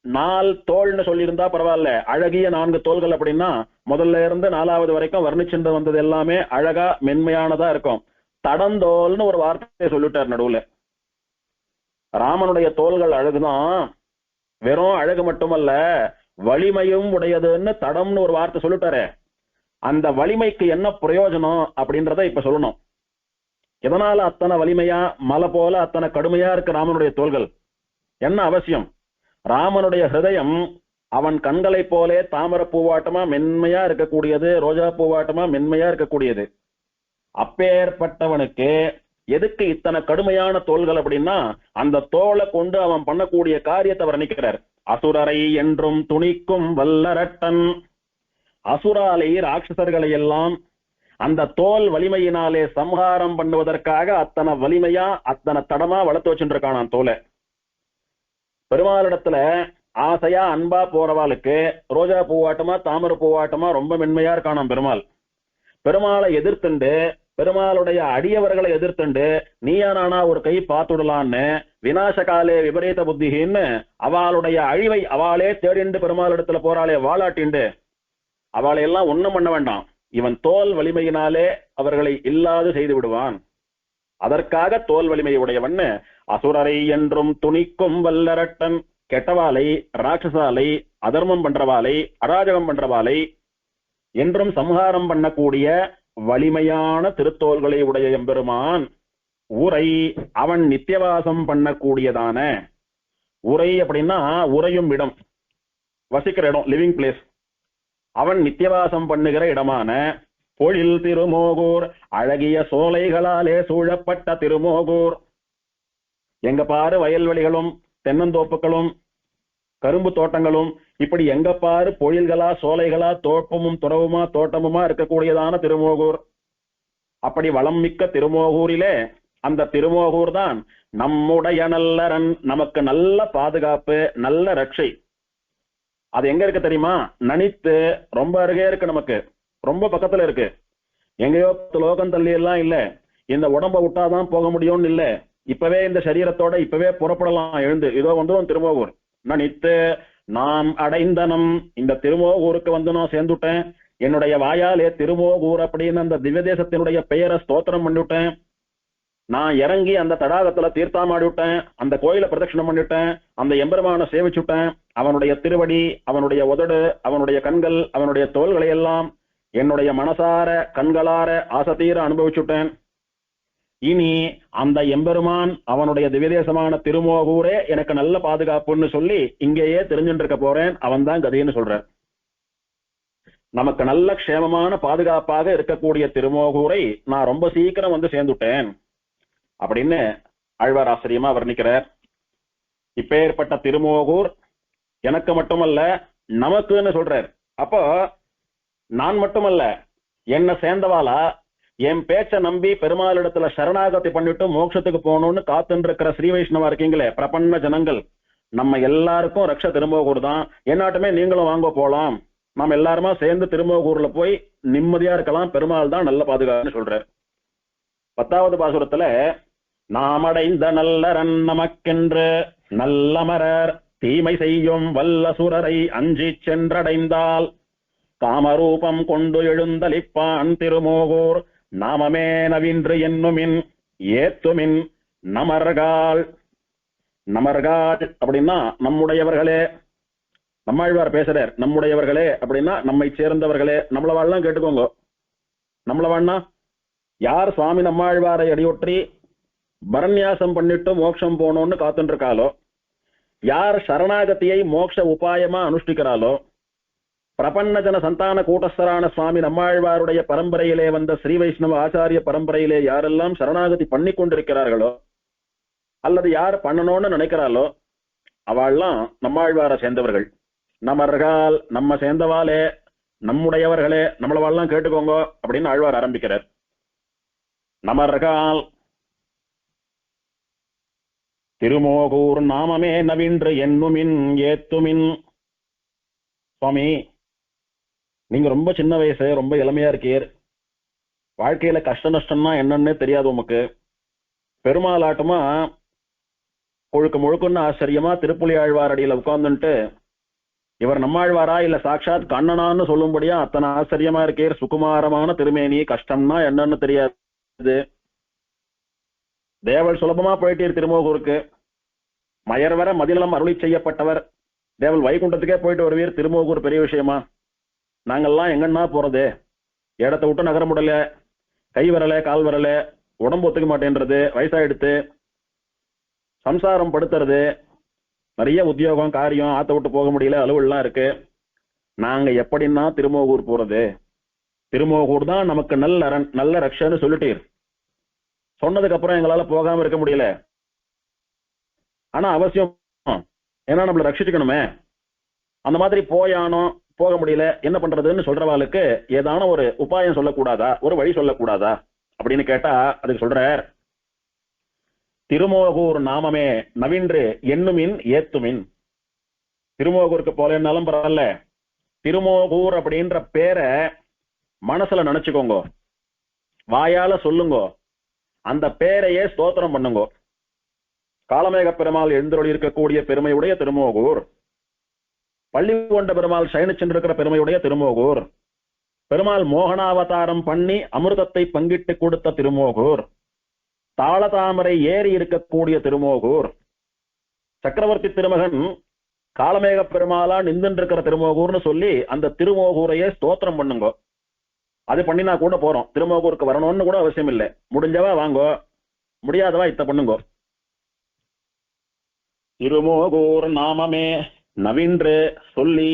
4 தோல்னு சொல்லியிருந்தா பரவாயில்ல, அழகிய 4 தோள்கள் அப்படின்னா முதல்ல இருந்து 4வது வரைக்கும் வர்ணிச்சுட்டு வந்தது எல்லாமே அழகா மென்மையானதா இருக்கும். தடந்தோல்னு ஒரு வார்த்தையை சொல்லிட்டார் நடுவுல. ராமனுடைய தோள்கள் அழகுதான், வெறும் அழகு மட்டுமல்ல வலிமையும் உடையதுன்னு தடம்னு ஒரு வார்த்தை சொல்லிட்டாரு. அந்த வலிமைக்கு என்ன பிரயோஜனம் அப்படின்றத இப்ப சொல்லணும். எதனால அத்தனை வலிமையா மலை போல அத்தனை கடுமையா இருக்கு ராமனுடைய தோள்கள்? என்ன அவசியம்? ராமனுடைய ஹிருதயம் அவன் கண்களை போலே தாமரை பூவாட்டமா மென்மையா இருக்கக்கூடியது, ரோஜா பூவாட்டமா மென்மையா இருக்கக்கூடியது. அப்பேற்பட்டவனுக்கு எதுக்கு இத்தனை கடுமையான தோள்கள் அப்படின்னா, அந்த தோலை கொண்டு அவன் பண்ணக்கூடிய காரியத்தை வர்ணிக்கிறார். அசுரரை என்றும் துணிக்கும் வல்லரட்டன். அசுராலை ராட்சசர்களை எல்லாம் அந்த தோல் வலிமையினாலே சம்ஹாரம் பண்ணுவதற்காக அத்தனை வலிமையா அத்தனை தடமா வளர்த்து வச்சுட்டு இருக்கான் தோலை. பெருமாளிடத்துல ஆசையா அன்பா போறவாளுக்கு ரோஜா பூவாட்டமா தாமரை பூவாட்டமா ரொம்ப மென்மையா இருக்கானாம் பெருமாள். பெருமாளை எதிர்த்துண்டு, பெருமாளுடைய அடியவர்களை எதிர்த்துண்டு நீயா நானா ஒரு கை பார்த்துடலான்னு விநாசகாலே விபரீத புத்தின்னு அவளுடைய அழிவை அவளே தேடிண்டு பெருமாளிடத்துல போறாளே வாளாட்டிண்டு, அவளை எல்லாம் ஒண்ணும் பண்ண வேண்டாம், இவன் தோல் வலிமையினாலே அவர்களை இல்லாது செய்து விடுவான். அதற்காக தோல் வலிமை உடையவன் அசுரரை என்றும் துணிக்கும் வல்லரட்டன். கெட்டவாளை, ராட்சசாலை, அதர்மம் பண்றவாளை, அராஜகம் பண்றவாளை என்றும் சம்ஹாரம் பண்ணக்கூடிய வலிமையான திருத்தோள்களை உடைய எம்பெருமான். உரை அவன் நித்தியவாசம் பண்ணக்கூடியதான, உரை அப்படின்னா உறையும் இடம், வசிக்கிற இடம், லிவிங் பிளேஸ். அவன் நித்தியவாசம் பண்ணுகிற இடமான பொழில் திருமோகூர், அழகிய சோலைகளாலே சூழப்பட்ட திருமோகூர். எங்க பாரு வயல்வெளிகளும் தென்னந்தோப்புகளும் கரும்பு தோட்டங்களும், இப்படி எங்க பாரு பொழில்களா சோலைகளா தோட்டமும் துறவுமா தோட்டமுமா இருக்கக்கூடியதான திருமோகூர். அப்படி வளம் மிக்க திருமோகூரிலே அந்த திருமோகூர் தான் நம்முடைய நல்லரன், நமக்கு நல்ல பாதுகாப்பு, நல்ல ரட்சை. அது எங்க இருக்கு தெரியுமா? நனித்து ரொம்ப அருகே இருக்கு, நமக்கு ரொம்ப பக்கத்துல இருக்கு. எங்கேயோ லோகம் தள்ளி எல்லாம் இல்ல, இந்த உடம்ப விட்டாதான் போக முடியும்னு இல்ல, இப்பவே இந்த சரீரத்தோட இப்பவே புறப்படலாம் எழுந்து. இதோ வந்துடும் திருமோகூர். நனித்து நாம் அடைந்தனம், இந்த திருமோகூருக்கு வந்து நான் சேர்ந்துட்டேன். என்னுடைய வாயாலே திருமோகூர் அப்படின்னு அந்த திவ்ய தேசத்தினுடைய பெயரை ஸ்தோத்திரம் பண்ணிவிட்டேன். நான் இறங்கி அந்த தடாகத்துல தீர்த்தாமாடி விட்டேன், அந்த கோயிலை பிரதட்சணம் பண்ணிவிட்டேன், அந்த எம்பெருமான சேவிச்சுட்டேன். அவனுடைய திருவடி, அவனுடைய உதடு, அவனுடைய கண்கள், அவனுடைய தோள்களை எல்லாம் என்னுடைய மனசார கண்களார ஆசத்தீர அனுபவிச்சுட்டேன். இனி அந்த எம்பெருமான் அவனுடைய திவ்யதேசமான திருமோகூரே எனக்கு நல்ல பாதுகாப்புன்னு சொல்லி இங்கேயே தெரிஞ்சுட்டு இருக்க போறேன், அவன் தான் கதின்னு சொல்ற. நமக்கு நல்ல க்ஷேமமான பாதுகாப்பாக இருக்கக்கூடிய திருமோகூரை நான் ரொம்ப சீக்கிரம் வந்து சேர்ந்துட்டேன் அப்படின்னு ஆழ்வார் ஆச்சரியமா வர்ணிக்கிறார். இப்பேற்பட்ட திருமோகூர் எனக்கு மட்டுமல்ல நமக்குன்னு சொல்றார். அப்போ நான் மட்டுமல்ல, என்ன சேர்ந்தவாளா என் பேச்ச நம்பி பெருமாளிடத்துல சரணாகதி பண்ணிட்டு மோட்சத்துக்கு போகணும்னு காத்துன்னு இருக்கிற ஸ்ரீ வைஷ்ணவா இருக்கீங்களே பிரபன்ன ஜனங்கள், நம்ம எல்லாருக்கும் ரக்ஷ திருமோகூர் தான். என்னாட்டுமே நீங்களும் வாங்க போலாம், நம்ம எல்லாருமா சேர்ந்து திருமோகூர்ல போய் நிம்மதியா இருக்கலாம், பெருமாள் தான் நல்ல பாதுகாப்புன்னு சொல்றார். 10வது பாசுரத்துல நாம் அடைந்த நல்லரன் நமக்கென்று நல்லமரர் தீமை செய்யும் வல்லசுரரை அஞ்சி சென்றடைந்தால் காமரூபம் கொண்டு எழுந்தளிப்பான் திருமோகூர் நாமமே நவின்று என்னுமின் ஏத்துமின் நமர்கள். நமர்கள் அப்படின்னா நம்முடையவர்களே. நம்மாழ்வார் பேசுறார், நம்முடையவர்களே அப்படின்னா நம்மை சேர்ந்தவர்களே. நம்மளவாழ்லாம் கேட்டுக்கோங்க. நம்மளவாழ்னா யார் சுவாமி நம்மாழ்வாரை அடியொற்றி பரநியாசம் பண்ணிட்டு மோட்சம் போனோம்னு காத்துட்டு இருக்காளோ, யார் சரணாகதியை மோட்ச உபாயமா அனுஷ்டிக்கிறாளோ, பிரபன்னஜன சந்தான கூட்டஸ்தரான சுவாமி நம்மாழ்வாருடைய பரம்பரையிலே வந்த ஸ்ரீ வைஷ்ணவ ஆச்சாரிய பரம்பரையிலே யாரெல்லாம் சரணாகதி பண்ணி கொண்டிருக்கிறார்களோ அல்லது யார் பண்ணணும்னு நினைக்கிறாளோ அவள்லாம் நம்மாழ்வாரை சேர்ந்தவர்கள். நமர்கள் நம்ம சேர்ந்தவாளே, நம்முடையவர்களே, நம்மளவாள்லாம் கேட்டுக்கோங்க அப்படின்னு ஆழ்வார் ஆரம்பிக்கிறார். நமர்கள் திருமோகூர் நாமமே நவின்று என்னுமின் ஏத்துமின். சுவாமி, நீங்க ரொம்ப சின்ன வயசு, ரொம்ப இளமையா இருக்கீர். வாழ்க்கையில கஷ்ட நஷ்டம்னா என்னன்னு தெரியாது உமக்கு. பெருமாளாட்டமா முழுக்க முழுக்குன்னு ஆச்சரியமா திருப்புலி ஆழ்வார் அடியில உட்கார்ந்துட்டு இவர் நம்மாழ்வாரா இல்ல சாட்சாத் கண்ணனான்னு சொல்லும்படியா அத்தனை ஆச்சரியமா இருக்கீர். சுகுமாரமான திருமேனி, கஷ்டம்னா என்னன்னு தெரியாது. தேவல் சுலபமா போயிட்டீர் திருமோகூருக்கு. மயர் வர மதிலம் அருளி செய்யப்பட்டவர். தேவல் வைகுண்டத்துக்கே போயிட்டு வருவீர். திருமோகூர் பெரிய விஷயமா? நாங்கெல்லாம் எங்கன்னா போறது? இடத்தை விட்டு நகர முடியல, கை வரல, கால் வரல, உடம்பு ஒத்துக்க மாட்டேன்றது, வயசாயிடுத்து, சம்சாரம் படுத்துறது, நிறைய உத்தியோகம் காரியம், ஆத்த விட்டு போக முடியல, அலுவலாம் இருக்கு. நாங்க எப்படின்னா திருமோகூர் போறது? திருமோகூர் தான் நமக்கு நல்ல ரக்ஷன்னு சொல்லிட்டீர். சொன்னதுக்கு அப்புறம் எங்களால போகாம இருக்க முடியல. ஆனா அவசியம், ஏன்னா நம்மள ரட்சிச்சுக்கணுமே. அந்த மாதிரி போயானோ போக முடியல, என்ன பண்றதுன்னு சொல்றவாளுக்கு ஏதான ஒரு உபாயம் சொல்லக்கூடாதா, ஒரு வழி சொல்லக்கூடாதா அப்படின்னு கேட்டா அதுக்கு சொல்றார், திருமோகூர் நாமமே நவின்று எண்ணுமின் ஏத்துமின். திருமோகூருக்கு போலன்னாலும் பரவாயில்ல, திருமோகூர் அப்படின்ற பேரை மனசுல நினைச்சுக்கோங்க, வாயால சொல்லுங்க, அந்த பேரையே ஸ்தோத்திரம் பண்ணுங்க. காலமேக பெருமாள் எழுந்தருளி இருக்கக்கூடிய பெருமையுடைய திருமோகூர், பள்ளி கொண்ட பெருமாள் சயனி சென்றிருக்கிற பெருமையுடைய திருமோகூர், பெருமாள் மோகனாவதாரம் பண்ணி அமிர்தத்தை பங்கிட்டு கொடுத்த திருமோகூர், தாளதாமரை ஏறி இருக்கக்கூடிய திருமோகூர், சக்கரவர்த்தி திருமகன் காலமேக பெருமாளா நின்றுருக்கிற திருமோகூர்னு சொல்லி அந்த திருமோகூரையே ஸ்தோத்திரம் பண்ணுங்க. அது பண்ணினா கூட போறோம், திருமோகூருக்கு வரணும்னு கூட அவசியம் இல்லை. முடிஞ்சவா வாங்கோ, முடியாதவா இத்த பண்ணுங்க. திருமோகூர் நாமமே நவின்று சொல்லி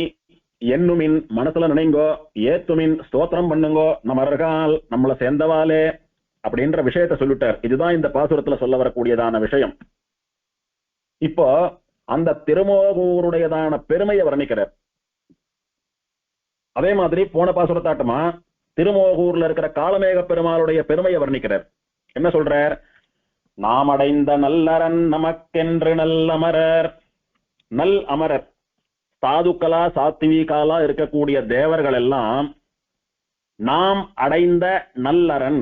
எண்ணுமின் மனசுல நினைங்கோ, ஏத்துமின் ஸ்தோத்திரம் பண்ணுங்கோ, நமர்கள் நம்மளை சேர்ந்தவாலே அப்படின்ற விஷயத்த சொல்லிட்டார். இதுதான் இந்த பாசுரத்துல சொல்ல வரக்கூடியதான விஷயம். இப்போ அந்த திருமோகூருடையதான பெருமையை வர்ணிக்கிறார். அதே மாதிரி போன பாசுரத்தாட்டமா திருமோகூர்ல இருக்கிற காலமேக பெருமாளுடைய பெருமையை வர்ணிக்கிறார். என்ன சொல்றார்? நாம் அடைந்த நல்லரன் நமக்கென்று நல்லமரர். நல் அமரர், சாதுக்களா சாத்விகாலா இருக்கக்கூடிய தேவர்கள் எல்லாம் நாம் அடைந்த நல்லரன்.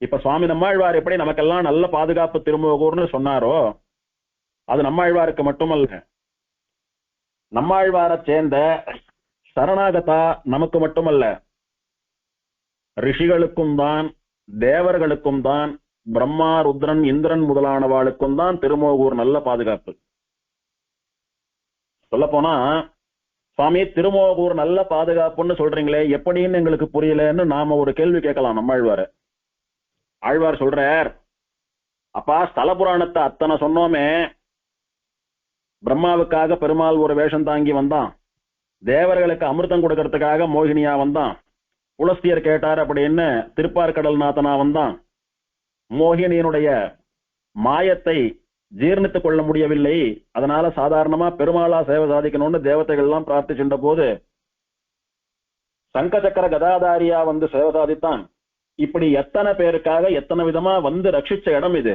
இப்ப சுவாமி நம்மாழ்வார் எப்படி நமக்கெல்லாம் நல்ல பாதுகாப்பு திருமோகூர்னு சொன்னாரோ, அது நம்மாழ்வாருக்கு மட்டுமல்ல, நம்மாழ்வாரை சேர்ந்த சரணாகதா நமக்கு மட்டுமல்ல, ரிஷிகளுக்கும் தான், தேவர்களுக்கும் தான், பிரம்மா ருத்ரன் இந்திரன் முதலானவாளுக்கும் தான் திருமோகூர் நல்ல பாதுகாப்பு. சொல்ல போனா, சுவாமி திருமோகூர் நல்ல பாதுகாப்புன்னு சொல்றீங்களே, எப்படின்னு எங்களுக்கு புரியலன்னு நாம ஒரு கேள்வி கேட்கலாம் நம்மாழ்வார. ஆழ்வார் சொல்றார், அப்பா ஸ்தல புராணத்தை அத்தனை சொன்னோமே, பிரம்மாவுக்காக பெருமாள் ஒரு வேஷம் தாங்கி வந்தான், தேவர்களுக்கு அமிர்தம் கொடுக்கறதுக்காக மோகினியா வந்தான், புலஸ்தியர் கேட்டார் அப்படின்னு திருப்பார்கடல் நாதனா வந்தான், மோகினியினுடைய மாயத்தை ஜீர்ணித்துக் கொள்ள முடியவில்லை, அதனால சாதாரணமா பெருமாளா சேவை சாதிக்கணும்னு தேவதைகள் எல்லாம் பிரார்த்திச்சுட்ட போது சங்க சக்கர கதாதாரியா வந்து சேவை சாதித்தான். இப்படி எத்தனை பேருக்காக எத்தனை விதமா வந்து ரட்சிச்ச இடம் இது.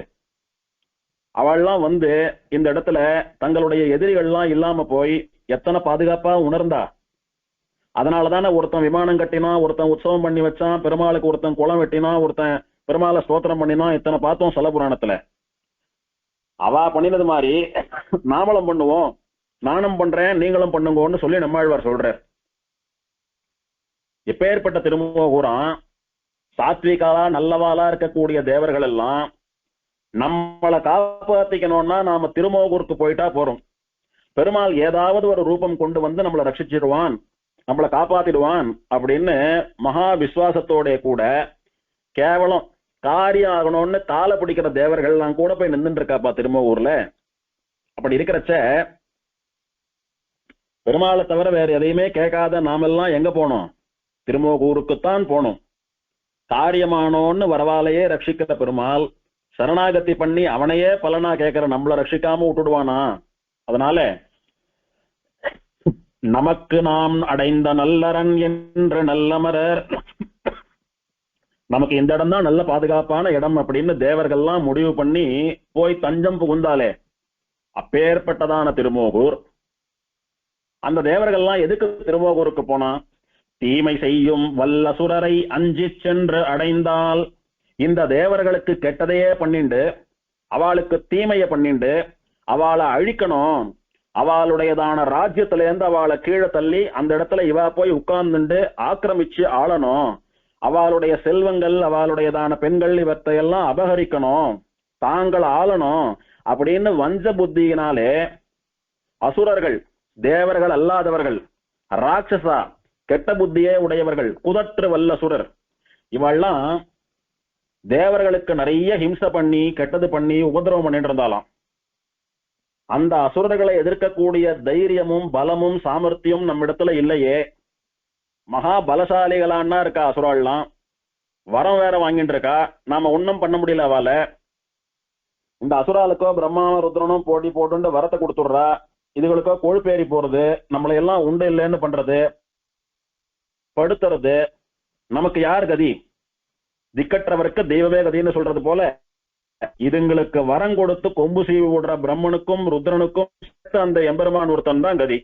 அவள்லாம் வந்து இந்த இடத்துல தங்களுடைய எதிரிகள்லாம் இல்லாம போய் எத்தனை பாதுகாப்பா உணர்ந்தா. அதனாலதானே ஒருத்தன் விமானம் கட்டினான், ஒருத்தன் உற்சவம் பண்ணி வச்சான், பெருமாளுக்கு ஒருத்தன் குளம் வெட்டினான், ஒருத்தன் பெருமாளை ஸ்தோத்திரம் பண்ணினான். இத்தனை பார்த்தோம் ஸ்தல புராணத்துல. அவா பண்ணினது மாதிரி நாமளும் பண்ணுவோம், நானும் பண்றேன் நீங்களும் பண்ணுங்கன்னு சொல்லி நம்மாழ்வார் சொல்றார். எப்பேற்பட்ட திருமோகூரம், சாத்விகாலா நல்லவாளா இருக்கக்கூடிய தேவர்கள் எல்லாம் நம்மளை காப்பாத்திக்கணும்னா நாம திருமோகூருக்கு போயிட்டா போறோம். பெருமாள் ஏதாவது ஒரு ரூபம் கொண்டு வந்து நம்மளை ரட்சிச்சிடுவான், நம்மளை காப்பாத்திடுவான் அப்படின்னு மகா விசுவாசத்தோட கூட கேவலம் காரியம் ஆகணும்னு காலை பிடிக்கிற தேவர்கள்லாம் கூட போய் நின்றுட்டு இருக்காப்பா திருமோகூர்ல. அப்படி இருக்கிறச்ச பெருமாளை தவிர வேற எதையுமே கேட்காத நாமெல்லாம் எங்க போனோம்? திருமோகூருக்குத்தான் போனோம். காரியமானோன்னு வரவாலையே ரட்சிக்கிற பெருமாள் சரணாகதி பண்ணி அவனையே பலனா கேட்கிற நம்மள ரட்சிக்காம விட்டுடுவானா? அதனால நமக்கு நாம் அடைந்த நல்லரன் என்ற நல்லமரர், நமக்கு இந்த இடம் தான் நல்ல பாதுகாப்பான இடம் அப்படின்னு தேவர்கள்லாம் முடிவு பண்ணி போய் தஞ்சம் புகுந்தாலே அப்பேற்பட்டதான திருமோகூர். அந்த தேவர்கள்லாம் எதுக்கு திருமோகூருக்கு போனா? தீமை செய்யும் வல்லசுரரை அஞ்சி சென்று அடைந்தால், இந்த தேவர்களுக்கு கெட்டதையே பண்ணிண்டு அவளுக்கு தீமைய பண்ணிண்டு அவளை அழிக்கணும், அவளுடையதான ராஜ்யத்துல இருந்து அவளை கீழே தள்ளி அந்த இடத்துல இவ போய் உட்கார்ந்துண்டு ஆக்கிரமிச்சு ஆளணும், அவளுடைய செல்வங்கள் அவளுடையதான பெண்கள் இவற்றையெல்லாம் அபகரிக்கணும், தாங்கள் ஆளணும் அப்படின்னு வஞ்ச புத்தியினாலே அசுரர்கள், தேவர்கள் அல்லாதவர்கள், ராட்சசா கெட்ட புத்தியே உடையவர்கள், குதற்று வல்லசுரர், இவெல்லாம் தேவர்களுக்கு நிறைய ஹிம்சை பண்ணி கெட்டது பண்ணி உபதிரவம் பண்ணிட்டு இருந்தாலாம். அந்த அசுரர்களை எதிர்க்கக்கூடிய தைரியமும் பலமும் சாமர்த்தியம் நம்ம இடத்துல இல்லையே. மகா பலசாலிகளான்னா இருக்கா அசுராள்லாம், வரம் வேற வாங்கிட்டு இருக்கா, நாம ஒன்னும் பண்ண முடியல அவளை. இந்த அசுராளுக்கோ பிரம்மாவும் ருத்ரனும் போட்டி போட்டு வரத்தை கொடுத்துடுறா, இதுகளுக்கோ கொழுப்பேறி போறது, நம்மளை எல்லாம் உண்டு இல்லைன்னு பண்றது, படுத்துறது. நமக்கு யார் கதி? திக்கற்றவருக்கு தெய்வமே கதின்னு சொல்றது போல இதுங்களுக்கு வரம் கொடுத்து கொம்பு சீவி விடுற பிரம்மனுக்கும் ருத்ரனுக்கும் அந்த எம்பெருமான் ஒருத்தன் தான் கதி.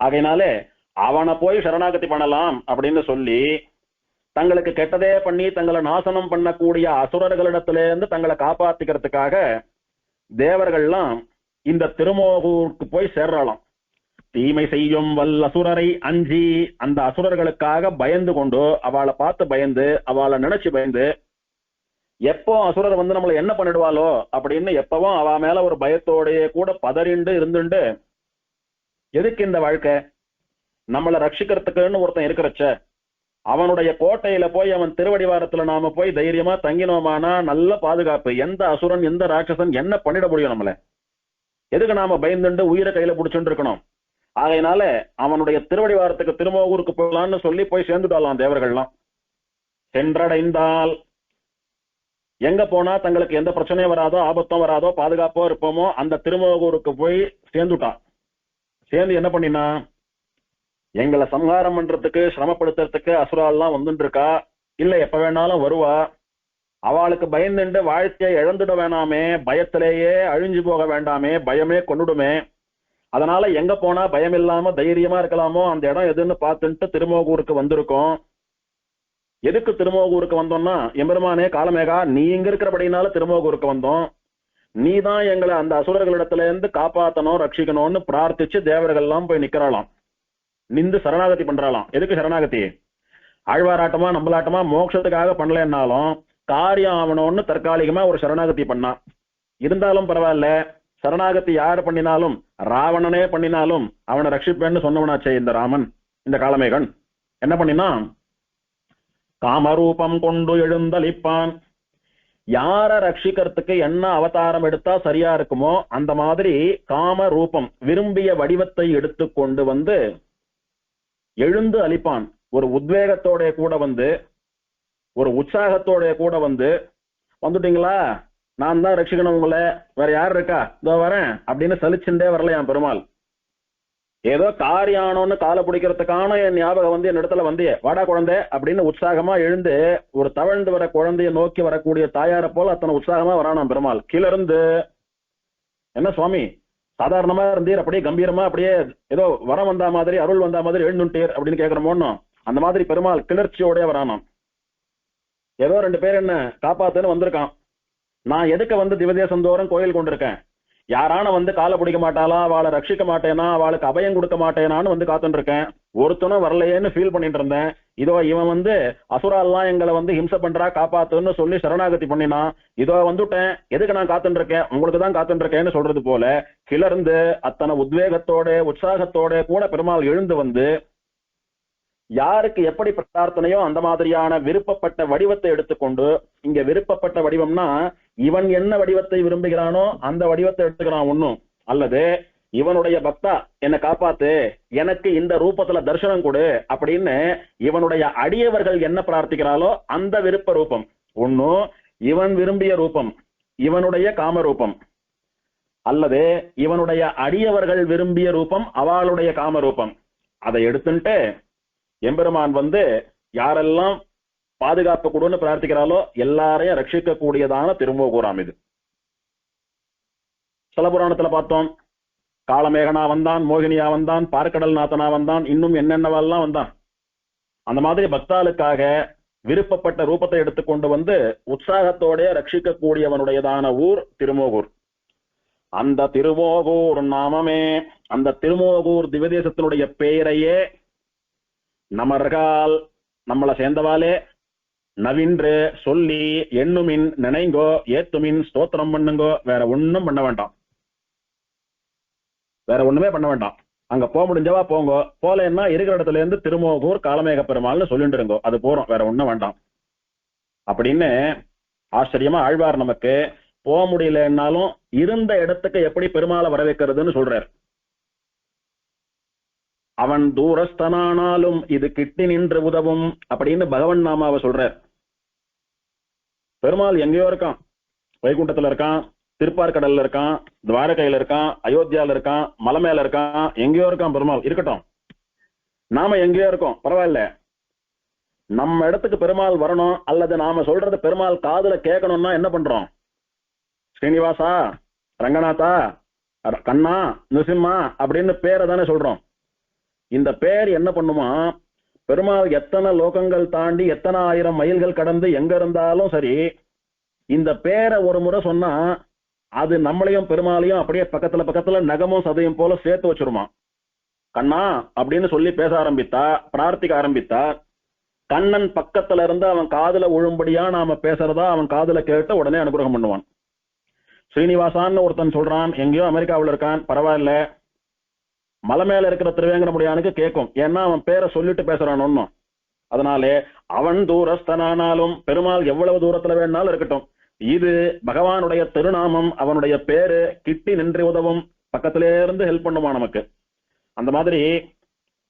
ஆகையினாலே அவனை போய் சரணாகதி பண்ணலாம் அப்படின்னு சொல்லி தங்களுக்கு கெட்டதே பண்ணி தங்களை நாசனம் பண்ணக்கூடிய அசுரர்களிடத்திலிருந்து தங்களை காப்பாத்திக்கிறதுக்காக தேவர்கள்லாம் இந்த திருமோகூருக்கு போய் சேர்றலாம். தீமை செய்யும் வல்லசுரரை அஞ்சி, அந்த அசுரர்களுக்காக பயந்து கொண்டு, அவளை பார்த்து பயந்து, அவளை நினைச்சு பயந்து, எப்போ அசுரர் வந்து நம்மளை என்ன பண்ணிடுவாளோ அப்படின்னு எப்பவும் அவ மேல ஒரு பயத்தோடையே கூட பதறிண்டு இருந்துண்டு, எதுக்கு இந்த வாழ்க்கை? நம்மளை ரட்சிக்கிறதுக்குன்னு ஒருத்தன் இருக்கிறச்ச அவனுடைய கோட்டையில போய் அவன் திருவடிவாரத்துல நாம போய் தைரியமா தங்கினோமானா நல்ல பாதுகாப்பு. எந்த அசுரன் எந்த ராட்சசன் என்ன பண்ணிட முடியும் நம்மள? எதுக்கு நாம பயந்துண்டு உயிரை கையில புடிச்சுட்டு இருக்கணும்? ஆகையினால அவனுடைய திருவடிவாரத்துக்கு திருமோகூருக்கு போகலான்னு சொல்லி போய் சேர்ந்துட்டாலாம் தேவர்கள்லாம். சென்றடைந்தால் எங்க போனா தங்களுக்கு எந்த பிரச்சனையும் வராதோ, ஆபத்தும் வராதோ, பாதுகாப்போ இருப்போமோ அந்த திருமோகூருக்கு போய் சேர்ந்துட்டான். சேர்ந்து என்ன பண்ணினா, எங்களை சம்ஹாரம் பண்றதுக்கு சிரமப்படுத்துறதுக்கு அசுரால்லாம் வந்துட்டு இருக்கா, இல்ல எப்ப வேணாலும் வருவா, அவளுக்கு பயந்துண்டு வாழ்க்கையை இழந்துட வேணாமே, பயத்திலேயே அழிஞ்சு போக வேண்டாமே, பயமே கொண்டுடுமே, அதனால எங்க போனா பயம் இல்லாம தைரியமா இருக்கலாமோ அந்த இடம் எதுன்னு பார்த்துட்டு திருமோகூருக்கு வந்திருக்கோம். எதுக்கு திருமோகூருக்கு வந்தோம்னா, எம்பெருமானே காலமேகா நீ இங்க இருக்கிறபடினால திருமோகூருக்கு வந்தோம், நீ தான் எங்களை அந்த அசுரர்களிடத்துல இருந்து காப்பாத்தணும் ரட்சிக்கணும்னு பிரார்த்திச்சு தேவர்கள் எல்லாம் போய் நிக்கிறாளாம், நின்று சரணாகதி பண்றாளாம். எதுக்கு சரணாகதி? ஆழ்வாராட்டமா நம்மளாட்டமா மோட்சத்துக்காக பண்ணலன்னாலும் காரியம் ஆகணும்னு தற்காலிகமா ஒரு சரணாகதி பண்ணா. இருந்தாலும் பரவாயில்ல, சரணாகதி யாரு பண்ணினாலும், ராவணனே பண்ணினாலும் அவனை ரட்சிப்பேன்னு சொன்னவனாச்சே இந்த ராமன், இந்த காலமேகன். என்ன பண்ணினா, காமரூபம் கொண்டு எழுந்தளிப்பான். யார ரட்சிக்கிறதுக்கு என்ன அவதாரம் எடுத்தா சரியா இருக்குமோ அந்த மாதிரி காம ரூபம், விரும்பிய வடிவத்தை எடுத்து கொண்டு வந்து எழுந்து அளிப்பான். ஒரு உத்வேகத்தோட கூட வந்து, ஒரு உற்சாகத்தோட கூட வந்து, வந்துட்டீங்களா, நான் தான் ரட்சிக்கணும் உங்களை, வேற யார் இருக்கா, இதோ வரேன் அப்படின்னு சலிச்சுட்டே வரலையாம் பெருமாள். ஏதோ காரியானோன்னு காலை பிடிக்கிறதுக்கான என் ஞாபகம் வந்து என் இடத்துல வந்தியே, வாடா குழந்தை அப்படின்னு உற்சாகமா எழுந்து ஒரு தவழ்ந்து வர குழந்தைய நோக்கி வரக்கூடிய தாயார போல அத்தனை உற்சாகமா வரானாம் பெருமாள். கீழ இருந்து, என்ன சுவாமி சாதாரணமா இருந்தீர், அப்படியே கம்பீரமா அப்படியே ஏதோ வரம் வந்தா மாதிரி அருள் வந்தா மாதிரி எழுந்துட்டீர் அப்படின்னு கேட்கிறோமோன்னு அந்த மாதிரி பெருமாள் கிளர்ச்சியோட வரானாம். ஏதோ 2 பேர் என்ன காப்பாத்துன்னு வந்திருக்கான், நான் எதுக்கு வந்து திவதேசம் தோறும் கோயில் கொண்டிருக்கேன், யாரான வந்து காலை பிடிக்க மாட்டாளா, அவளை ரட்சிக்க மாட்டேனா, அவளுக்கு அபயம் கொடுக்க மாட்டேனான்னு வந்து காத்துட்டு இருக்கேன், ஒருத்தனும் வரலையேன்னு ஃபீல் பண்ணிட்டு இருந்தேன். இதோ இவன் வந்து அசுரால்லாம் எங்களை வந்து ஹிம்சை பண்றா காப்பாத்துன்னு சொல்லி சரணாகதி பண்ணினா, இதோ வந்துட்டேன், எதுக்கு நான் காத்துட்டு இருக்கேன், உங்களுக்கு தான் காத்துட்டு இருக்கேன்னு சொல்றது போல கிளர்ந்து அத்தனை உத்வேகத்தோட உற்சாகத்தோட கூட பெருமாள் எழுந்து வந்து யாருக்கு எப்படி பிரார்த்தனையோ அந்த மாதிரியான விருப்பப்பட்ட வடிவத்தை எடுத்துக்கொண்டு, இங்க விருப்பப்பட்ட வடிவம்னா இவன் என்ன வடிவத்தை விரும்புகிறானோ அந்த வடிவத்தை எடுத்துக்கிறான் ஒண்ணும், அல்லது இவனுடைய பக்தா என்னை காப்பாத்து, எனக்கு இந்த ரூபத்துல தரிசனம் கொடு அப்படின்னு இவனுடைய அடியவர்கள் என்ன பிரார்த்திக்கிறாளோ அந்த விருப்ப ரூபம் ஒன்னும், இவன் விரும்பிய ரூபம் இவனுடைய காம ரூபம், அல்லது இவனுடைய அடியவர்கள் விரும்பிய ரூபம் அவளுடைய காம ரூபம். அதை எடுத்துட்டு எம்பெருமான் வந்து யாரெல்லாம் பாதுகாப்பு கொடுன்னு பிரார்த்திக்கிறாளோ எல்லாரையும் ரட்சிக்க கூடியதான திருமோகூராம் இது. ஸ்தலபுராணத்துல பார்த்தோம், காலமேகனா வந்தான், மோகினியா வந்தான், பார்க்கடல் நாதனா வந்தான், இன்னும் என்னென்னவெல்லாம் வந்தான். அந்த மாதிரி பக்தாளுக்காக விருப்பப்பட்ட ரூபத்தை எடுத்துக்கொண்டு வந்து உற்சாகத்தோட ரட்சிக்க கூடியவனுடையதான ஊர் திருமோகூர். அந்த திருமோகூர் நாமமே, அந்த திருமோகூர் திவ்யதேசத்தினுடைய பெயரையே நமர்கள் நம்மளை சேர்ந்தவாலே நவின்று சொல்லி எண்ணுமின் நினைங்கோ ஏத்துமின் ஸ்தோத்திரம் பண்ணுங்கோ, வேற ஒண்ணும் பண்ண வேண்டாம், வேற ஒண்ணுமே பண்ண வேண்டாம். அங்க போக முடிஞ்சவா போங்க, போலன்னா இருக்கிற இடத்துல இருந்து திருமோகூர் காலமேக பெருமாள்னு சொல்லிட்டு இருங்கோ, அது போறோம், வேற ஒண்ணும் வேண்டாம் அப்படின்னு ஆச்சரியமா ஆழ்வார் நமக்கு போக முடியலன்னாலும் இருந்த இடத்துக்கு எப்படி பெருமாளை வரவேற்கிறதுன்னு சொல்றார். அவன் தூரஸ்தனானாலும் இது கிட்டி நின்று உதவும் அப்படின்னு பகவன் நாமாவை சொல்றார். பெருமாள் எங்கேயோ இருக்கான், வைகுண்டத்துல இருக்கான், திருப்பார்கடல்ல இருக்கான், துவாரகையில இருக்கான், அயோத்தியால இருக்கான், மலை மேல இருக்கான், எங்கேயோ இருக்கான் பெருமாள், இருக்கட்டும். நாம எங்கேயோ இருக்கோம், பரவாயில்ல. நம்ம இடத்துக்கு பெருமாள் வரணும் அல்லது நாம சொல்றது பெருமாள் காதுல கேட்கணும்னா என்ன பண்றோம்? ஸ்ரீனிவாசா, ரங்கநாதா, கண்ணா, நிருசிம்மா அப்படின்னு பேரை தானே சொல்றோம். இந்த பேர் என்ன பண்ணுமா, பெருமாள் எத்தனை லோகங்கள் தாண்டி எத்தனை ஆயிரம் மைல்கள் கடந்து எங்க இருந்தாலும் சரி, இந்த பேரை ஒரு முறை சொன்னா அது நம்மளையும் பெருமாளையும் அப்படியே பக்கத்துல பக்கத்துல நகமும் சதையும் போல சேர்த்து வச்சிருமா. கண்ணா அப்படின்னு சொல்லி பேச ஆரம்பித்தா, பிரார்த்திக்க ஆரம்பித்தா, கண்ணன் பக்கத்துல இருந்து அவன் காதுல விழும்படியா நாம பேசுறதா அவன் காதுல கேட்டு உடனே அனுகிரகம் பண்ணுவான். ஸ்ரீனிவாசான்னு ஒருத்தன் சொல்றான், எங்கேயோ அமெரிக்காவில் இருக்கான், பரவாயில்ல. மலை மேல இருக்கிற திருவேங்கடமுடியானுக்கு கேட்கும், ஏன்னா அவன் பேரை சொல்லிட்டு பேசுறான் ஒன்னும். அதனாலே அவன் தூரஸ்தனானாலும் பெருமாள் எவ்வளவு தூரத்துல வேணாலும் இருக்கட்டும், இது பகவானுடைய திருநாமம், அவனுடைய பேரு கிட்டி நின்று உதவும், பக்கத்திலே இருந்து ஹெல்ப் பண்ணுவான் நமக்கு. அந்த மாதிரி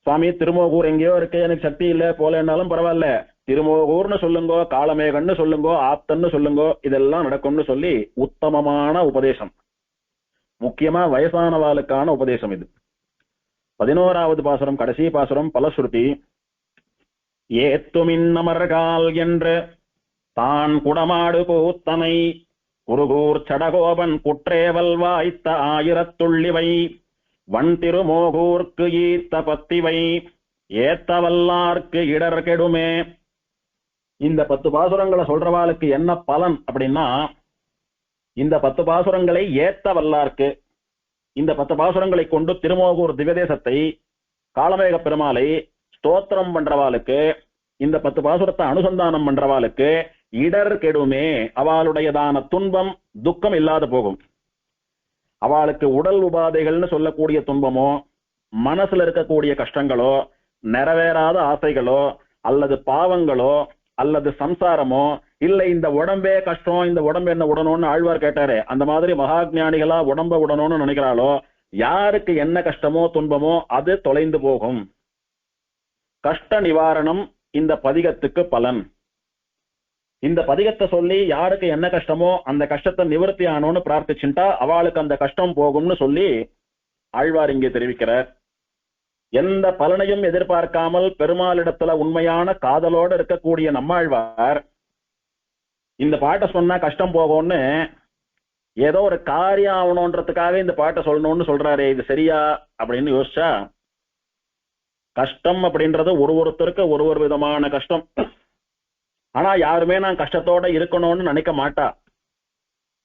சுவாமி திருமோகூர் எங்கேயோ இருக்கு, எனக்கு சக்தி இல்லை போலன்னாலும் பரவாயில்ல, திருமோகூர்னு சொல்லுங்கோ, காலமேகன்னு சொல்லுங்கோ, ஆப்தன்னு சொல்லுங்கோ, இதெல்லாம் நடக்கும்னு சொல்லி உத்தமமான உபதேசம், முக்கியமா வயசானவாளுக்கான உபதேசம் இது. 11வது பாசுரம், கடைசி பாசுரம், பலஸ்ருதி. ஏத்துமின் அமர்கால் என்று தான் குடமாடு பூத்தனை குருகூர் சடகோபன் குற்றேவல் வாய்த்த ஆயிரத்துள்ளிவை வன் திருமோகூர்க்கு ஈத்த பத்திவை ஏத்தவல்லார்க்கு இடர் கெடுமே. இந்த 10 பாசுரங்களை சொல்றவாளுக்கு என்ன பலன் அப்படின்னா, இந்த 10 பாசுரங்களை ஏத்த வல்லார்க்கு, இந்த 10 பாசுரங்களை கொண்டு திருமோகூர் திவ்யதேசத்தை காலமேக பெருமாளை ஸ்தோத்திரம் பண்றவாளுக்கு, இந்த 10 பாசுரத்தை அனுசந்தானம் பண்றவாளுக்கு இடர் கெடுமே, அவளுடையதான துன்பம் துக்கம் இல்லாத போகும். அவளுக்கு உடல் உபாதைகள்னு சொல்லக்கூடிய துன்பமோ, மனசுல இருக்கக்கூடிய கஷ்டங்களோ, நிறைவேறாத ஆசைகளோ, அல்லது பாவங்களோ, அல்லது சம்சாரமோ, இல்ல இந்த உடம்பே கஷ்டம், இந்த உடம்பு என்ன உடணும்னு ஆழ்வார் கேட்டாரு, அந்த மாதிரி மகாஜானிகளா உடம்ப உடணும்னு நினைக்கிறாளோ, யாருக்கு என்ன கஷ்டமோ துன்பமோ அது தொலைந்து போகும். கஷ்ட நிவாரணம் இந்த பதிகத்துக்கு பலன். இந்த பதிகத்தை சொல்லி யாருக்கு என்ன கஷ்டமோ அந்த கஷ்டத்தை நிவர்த்தி ஆனோன்னு பிரார்த்திச்சுட்டா அவளுக்கு அந்த கஷ்டம் போகும்னு சொல்லி ஆழ்வார் இங்கே தெரிவிக்கிறார். எந்த பலனையும் எதிர்பார்க்காமல் பெருமாளிடத்துல உண்மையான காதலோடு இருக்கக்கூடிய நம்மாழ்வார் இந்த பாட்டை சொன்னா கஷ்டம் போகும்னு ஏதோ ஒரு காரியம் ஆகணுன்றதுக்காக இந்த பாட்டை சொல்லணும்னு சொல்றாரு. இது சரியா அப்படின்னு யோசிச்சா, கஷ்டம் அப்படின்றது ஒருத்தருக்கு ஒரு விதமான கஷ்டம். ஆனா யாருமே நான் கஷ்டத்தோட இருக்கணும்னு நினைக்க மாட்டா.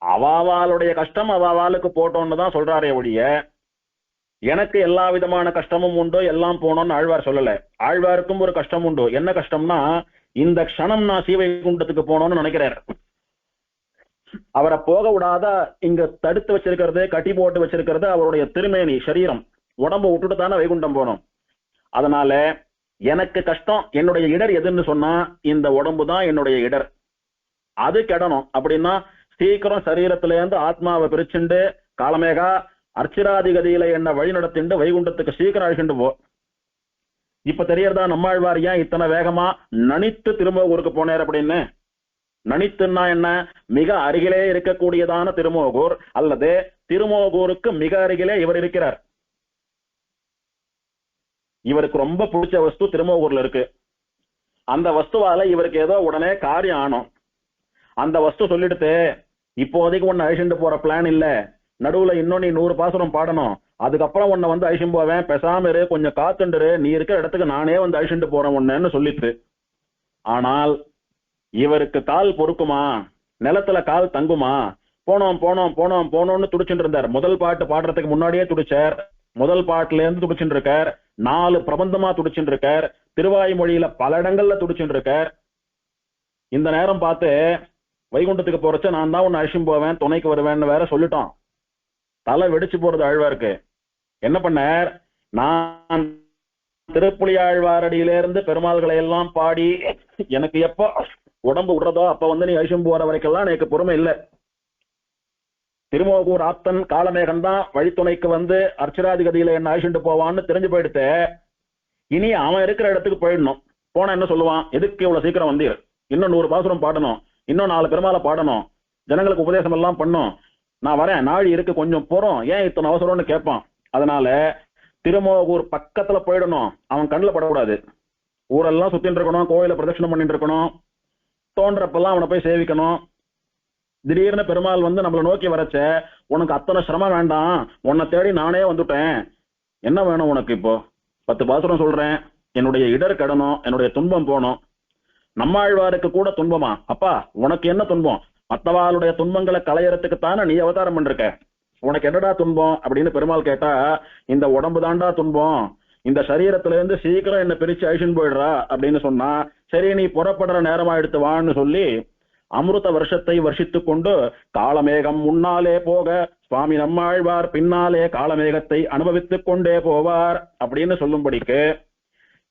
அவாவாளுடைய கஷ்டம் அவாவாளுக்கு போட்டோன்னு தான் சொல்றாரே ஒழிய, எனக்கு எல்லா விதமான கஷ்டமும் உண்டு, எல்லாம் போனோம்னு ஆழ்வார் சொல்லல. ஆழ்வாருக்கும் ஒரு கஷ்டம் உண்டு. என்ன கஷ்டம்னா, இந்த க்ஷணம் நான் சீவைகுண்டத்துக்கு போனோம்னு நினைக்கிறார். அவரை போக விடாத இங்க தடுத்து வச்சிருக்கிறது, கட்டி போட்டு வச்சிருக்கிறது அவருடைய திருமேனி சரீரம். உடம்பு விட்டுட்டு தானே வைகுண்டம் போனோம். அதனால எனக்கு கஷ்டம், என்னுடைய இடர் எதுன்னு சொன்னா இந்த உடம்பு தான் என்னுடைய இடர். அது கெடணும் அப்படின்னா சீக்கிரம் சரீரத்தில இருந்து ஆத்மாவை பிரிச்சுண்டு காலமேகா அர்ச்சிராதிகதியில என்ன வழி நடத்திண்டு வைகுண்டத்துக்கு சீக்கிரம் அழிச்சுண்டு போ. இப்ப தெரியறதா நம்மாழ்வார் ஏன் இத்தனை வேகமா நனித்து திருமோகூருக்கு போனார் அப்படின்னு. நனித்துன்னா என்ன? மிக அருகிலே இருக்கக்கூடியதான திருமோகூர், அல்லது திருமோகூருக்கு மிக அருகிலே இவர் இருக்கிறார். இவருக்கு ரொம்ப பிடிச்ச வஸ்து திருமோகூர்ல இருக்கு. அந்த வஸ்துவால இவருக்கு ஏதோ உடனே காரியம் ஆனோம். அந்த வஸ்து சொல்லிடுத்து, இப்போதைக்கு உன்னை அழிச்சுட்டு போற பிளான் இல்ல, நடுவுல இன்னும் நீ 100 பாசுரம் பாடணும், அதுக்கப்புறம் உன்னை வந்து அழிச்சும் போவேன், பெசாம இரு, கொஞ்சம் காத்துண்டுரு, நீ இருக்கிற இடத்துக்கு நானே வந்து அழிச்சுட்டு போறேன் உன்னுன்னு சொல்லிட்டு. ஆனால் இவருக்கு கால் பொறுக்குமா? நிலத்துல கால் தங்குமா? போனோம் போனோம் போனோம் போனோம்னு துடிச்சுட்டு இருந்தார். முதல் பாட்டு பாடுறதுக்கு முன்னாடியே துடிச்சார். முதல் பாட்டுல இருந்து துடிச்சுட்டு இருக்கார். 4 பிரபந்தமா துடிச்சுட்டு இருக்கார். திருவாய்மொழியில பல இடங்கள்ல துடிச்சுட்டு இருக்கார். இந்த நேரம் பார்த்து வைகுண்டத்துக்கு போறச்ச நான் தான் உன்னை அழிச்சும் போவேன், துணைக்கு வருவேன்னு வேற சொல்லிட்டோம். தலை வெடிச்சு போறது ஆழ்வாருக்கு. என்ன பண்ணார்? நான் திருப்புலியாழ்வாரடியிலிருந்து பெருமாள்களை எல்லாம் பாடி எனக்கு எப்ப உடம்பு விடுறதோ அப்ப வந்து நீ அழிச்சும் போற வரைக்கெல்லாம் எனக்கு பொறுமை இல்லை. திருமோகூர் ஆப்தன் காலமேகன் தான் வழித்துணைக்கு வந்து அர்ச்சராதிகதியில என்ன அழிச்சுட்டு போவான்னு தெரிஞ்சு போயிடுத்து. இனி அவன் இருக்கிற இடத்துக்கு போயிடணும். போனா என்ன சொல்லுவான்? எதுக்கு இவ்வளவு சீக்கிரம் வந்தீர்? இன்னும் 100 பாசுரம் பாடணும், இன்னும் 4 பெருமாளை பாடணும், ஜனங்களுக்கு உபதேசம் எல்லாம் பண்ணும், நான் வரேன், நாழி இருக்கு, கொஞ்சம் போறோம், ஏன் இத்தனை அவசரம்னு கேட்பான். அதனால திருமோகூர் பக்கத்துல போயிடணும், அவன் கண்ணில் படக்கூடாது. ஊரெல்லாம் சுத்தின்னு இருக்கணும், கோயில பிரதட்சணம் பண்ணிட்டு இருக்கணும், தோன்றப்பெல்லாம் அவனை போய் சேவிக்கணும். திடீர்னு பெருமாள் வந்து நம்மளை நோக்கி வரச்ச, உனக்கு அத்தனை சிரமம் வேண்டாம், உன்னை தேடி நானே வந்துட்டேன், என்ன வேணும் உனக்கு? இப்போ 10 பாசுரம் சொல்றேன், என்னுடைய இடர் கடணும், என்னுடைய துன்பம் போனோம். நம்மாழ்வாருக்கு கூட துன்பமா? அப்பா உனக்கு என்ன துன்பம்? மற்றவாளுடைய துன்பங்களை களையறதுக்குத்தானே நீ அவதாரம் பண்ணிருக்க, உனக்கு என்னடா துன்பம் அப்படின்னு பெருமாள் கேட்டா, இந்த உடம்பு தாண்டா துன்பம், இந்த சரீரத்துல இருந்து சீக்கிரம் என்ன பிரிச்சு அழிச்சுன்னு போயிடுறா அப்படின்னு சொன்னா, சரி நீ புறப்படுற நேரமா எடுத்து வான்னு சொல்லி அமிர்த வருஷத்தை வர்ஷித்து கொண்டு காலமேகம் முன்னாலே போக சுவாமி நம்மாழ்வார் பின்னாலே காலமேகத்தை அனுபவித்துக் கொண்டே போவார் அப்படின்னு சொல்லும்படிக்கு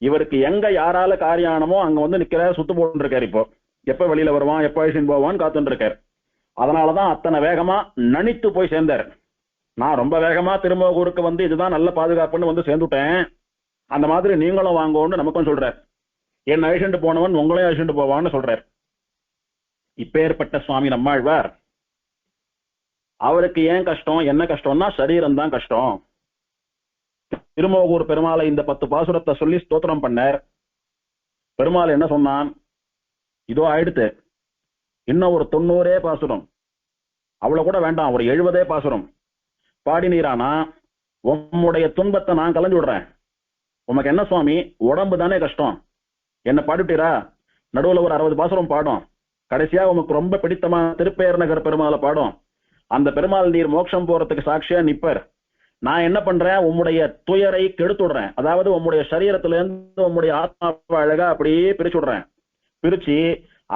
இவருக்கு எங்க யாரால காரியானமோ அங்க வந்து நிக்கிறார், சுத்து போட்டு இருக்காரு. இப்போ எப்ப வெளியில வருவான், எப்ப அழிச்சுன்னு போவான்னு காத்துட்டு இருக்காரு. அதனாலதான் அத்தனை வேகமா நனித்து போய் சேர்ந்தார். நான் ரொம்ப வேகமா திருமோகூருக்கு வந்து இதுதான் நல்ல பாதுகாப்புன்னு வந்து சேர்ந்துட்டேன், அந்த மாதிரி நீங்களும் வாங்கன்னு நமக்கும் சொல்றார். என் அழிச்சுட்டு போனவன் உங்களையும் அழிச்சுட்டு போவான்னு சொல்றார். இப்பேற்பட்ட சுவாமி நம்மாழ்வார், அவருக்கு ஏன் கஷ்டம், என்ன கஷ்டம்னா சரீரம் தான் கஷ்டம். திருமோகூர் பெருமாளை இந்த 10 பாசுரத்தை சொல்லி ஸ்தோத்திரம் பண்ணார். பெருமாள் என்ன சொன்னான்? இதோ ஆயிடுத்து, இன்னும் ஒரு 90 பாசுரம், அவ்வளவு கூட வேண்டாம், ஒரு 70 பாசுரம் பாடினீரானா உம்முடைய துன்பத்தை நான் கலைஞ்சு விடுறேன். உமக்கு என்ன சுவாமி, உடம்பு தானே கஷ்டம், என்ன பாடிட்டீரா? நடுவுல ஒரு 60 பாசுரம் பாடும், கடைசியா உமக்கு ரொம்ப பிடித்தமான திருப்பேர் நகர் பெருமாளை பாடும். அந்த பெருமாள் நீர் மோட்சம் போறதுக்கு சாட்சியா நிப்பர். நான் என்ன பண்றேன், உம்முடைய துயரை கெடுத்துடுறேன், அதாவது உம்முடைய சரீரத்துல இருந்து உம்முடைய ஆத்மாவை அழகா அப்படியே பிரிச்சு விடுறேன். பிரிச்சு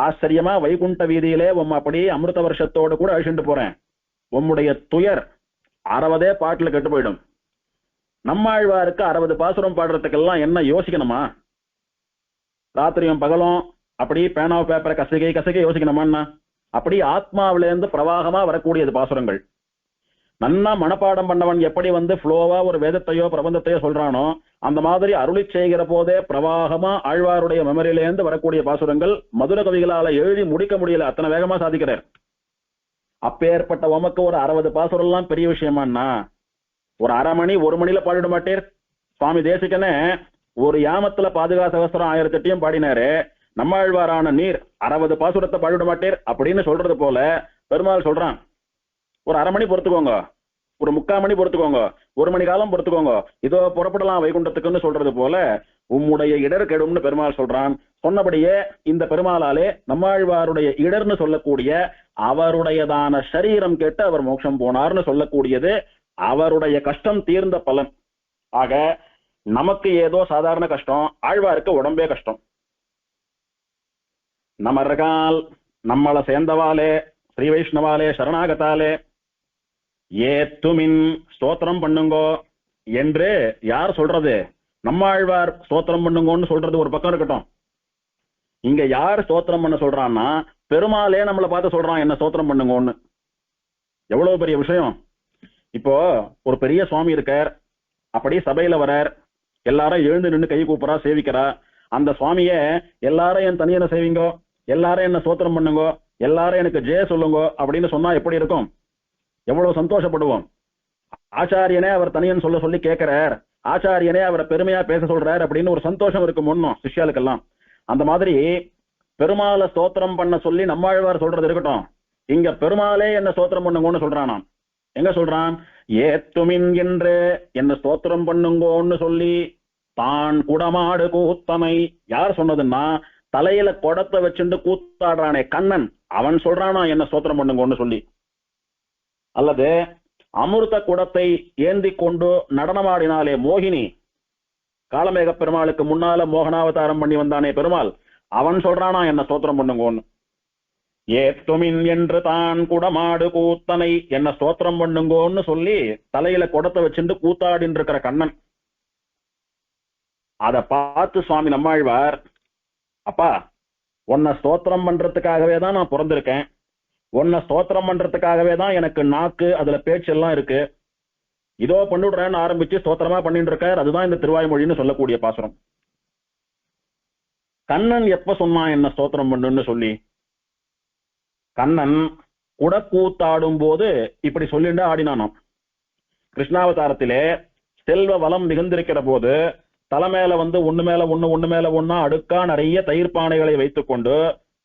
ஆச்சரியமா வைகுண்ட வீதியிலே உம் அப்படியே அமிர்த வருஷத்தோடு கூட அழிச்சுட்டு போறேன். உம்முடைய துயர் 60 பாட்டுல கெட்டு போயிடும். நம்மாழ்வாருக்கு 60 பாசுரம் பாடுறதுக்கெல்லாம் என்ன யோசிக்கணுமா? ராத்திரியும் பகலும் அப்படி பேனாவை பேப்பரை கசகை கசகை யோசிக்கணுமான்னா? அப்படி ஆத்மாவில இருந்து பிரவாகமா வரக்கூடியது பாசுரங்கள். நன்னா மனப்பாடம் பண்ணவன் எப்படி வந்து ஃப்ளோவா ஒரு வேதத்தையோ பிரபந்தத்தையோ சொல்றானோ, அந்த மாதிரி அருளி செய்கிற போதே பிரவாகமா ஆழ்வாருடைய மெமரியிலேருந்து வரக்கூடிய பாசுரங்கள் மதுர கவிகளால எழுதி முடிக்க முடியல, அத்தனை வேகமா சாதிக்கிறார். அப்பேற்பட்ட உமக்கு ஒரு 60 பாசுரம் எல்லாம் பெரிய விஷயமானா? ஒரு அரை மணி 1 மணில பாடிட மாட்டேர். சுவாமி தேசிகனே ஒரு யாமத்துல பாதுகா சகஸ்திரம் 1008 பாடினாரு. நம்மாழ்வாரான நீர் 60 பாசுரத்தை பாடிட மாட்டேர் அப்படின்னு சொல்றது போல பெருமாள் சொல்றான், ஒரு அரை மணி பொறுத்துக்கோங்க, ஒரு 3/4 மணி பொறுத்துக்கோங்க, 1 மணி காலம் பொறுத்துக்கோங்க, இதோ புறப்படலாம் வைகுண்டத்துக்குன்னு சொல்றது போல உம்முடைய இடர் கெடும்னு பெருமாள் சொல்றான். சொன்னபடியே இந்த பெருமாளாலே நம்மாழ்வாருடைய இடர்னு சொல்லக்கூடிய அவருடையதான சரீரம் கேட்டு அவர் மோட்சம் போனார்னு சொல்லக்கூடியது அவருடைய கஷ்டம் தீர்ந்த பலன். ஆக நமக்கு ஏதோ சாதாரண கஷ்டம், ஆழ்வாருக்கு உடம்பே கஷ்டம். நமர்கால் நம்மளை சேர்ந்தவாலே ஸ்ரீ வைஷ்ணவாலே சரணாகத்தாலே ஏத்துமின் ஸ்தோத்திரம் பண்ணுங்கோ என்று யார் சொல்றது? நம்மாழ்வார் ஸ்தோத்திரம் பண்ணுங்கன்னு சொல்றது ஒரு பக்கம் இருக்கட்டும். இங்க யார் ஸ்தோத்திரம் பண்ண சொல்றான்னா பெருமாளே நம்மளை பார்த்து சொல்றான் என்ன ஸ்தோத்திரம் பண்ணுங்கன்னு. எவ்வளவு பெரிய விஷயம். இப்போ ஒரு பெரிய சுவாமி இருக்கார், அப்படி சபையில வரார், எல்லாரும் எழுந்து நின்று கை கூப்புறா சேவிக்கிறா. அந்த சுவாமிய எல்லாரும் என் தனியனை சேவிங்கோ, எல்லாரும் என்ன ஸ்தோத்திரம் பண்ணுங்கோ, எல்லாரும் எனக்கு ஜெய சொல்லுங்கோ அப்படின்னு சொன்னா எப்படி இருக்கும்? எவ்வளவு சந்தோஷப்படுவோம். ஆச்சாரியனே அவர் தனியன் சொல்ல சொல்லி கேட்கிறார், ஆச்சாரியனே அவரை பெருமையா பேச சொல்றார் அப்படின்னு ஒரு சந்தோஷம் இருக்கும் ஒன்னும் சிஷ்யாளுக்கெல்லாம். அந்த மாதிரி பெருமாளை ஸ்தோத்திரம் பண்ண சொல்லி நம்மாழ்வார் சொல்றது இருக்கட்டும், இங்க பெருமாளே என்ன ஸ்தோத்திரம் பண்ணுங்கன்னு சொல்றானாம். எங்க சொல்றான்? ஏத்துமின் என்று என்ன ஸ்தோத்திரம் பண்ணுங்கோன்னு சொல்லி தான் குடமாடு கூத்தனை. யார் சொன்னதுன்னா தலையில குடத்தை வச்சுட்டு கூத்தாடுறானே கண்ணன், அவன் சொல்றானா என்ன ஸ்தோத்திரம் பண்ணுங்கன்னு சொல்லி. அல்லது அமிர்த குடத்தை ஏந்தி கொண்டு நடனமாடினாலே மோகினி, காளமேக பெருமாளுக்கு முன்னால மோகனாவதாரம் பண்ணி வந்தானே பெருமாள், அவன் சொல்றானா என்ன ஸ்தோத்திரம் பண்ணுங்கன்னு. ஏத்துமின் என்று தான் குடமாடு கூத்தனை என்ன ஸ்தோத்திரம் பண்ணுங்கோன்னு சொல்லி தலையில குடத்தை வச்சுட்டு கூத்தாடின்னு இருக்கிற கண்ணன். அத பார்த்து சுவாமி நம்மாழ்வார், அப்பா உன்னை ஸ்தோத்திரம் பண்றதுக்காகவே தான் நான் பிறந்திருக்கேன், உன்னை ஸ்தோத்திரம் பண்றதுக்காகவே தான் எனக்கு நாக்கு அதுல பேச்செல்லாம் இருக்கு, இதோ பண்ணிடுறேன்னு ஆரம்பிச்சு ஸ்தோத்திரமா பண்ணிட்டு இருக்கார். அதுதான் இந்த திருவாய்மொழின்னு சொல்லக்கூடிய பாசுரம். கண்ணன் எப்ப சொன்னான் என்ன ஸ்தோத்திரம் பண்ணுன்னு சொல்லி? கண்ணன் குடக்கூத்தாடும் போது இப்படி சொல்லிட்டு ஆடினானாம். கிருஷ்ணாவதாரத்திலே செல்வ வளம் மிகுந்திருக்கிற போது தலைமையில ஒண்ணு மேல ஒண்ணா அடுக்கா நிறைய தயிர் பானைகளை வைத்துக் கொண்டு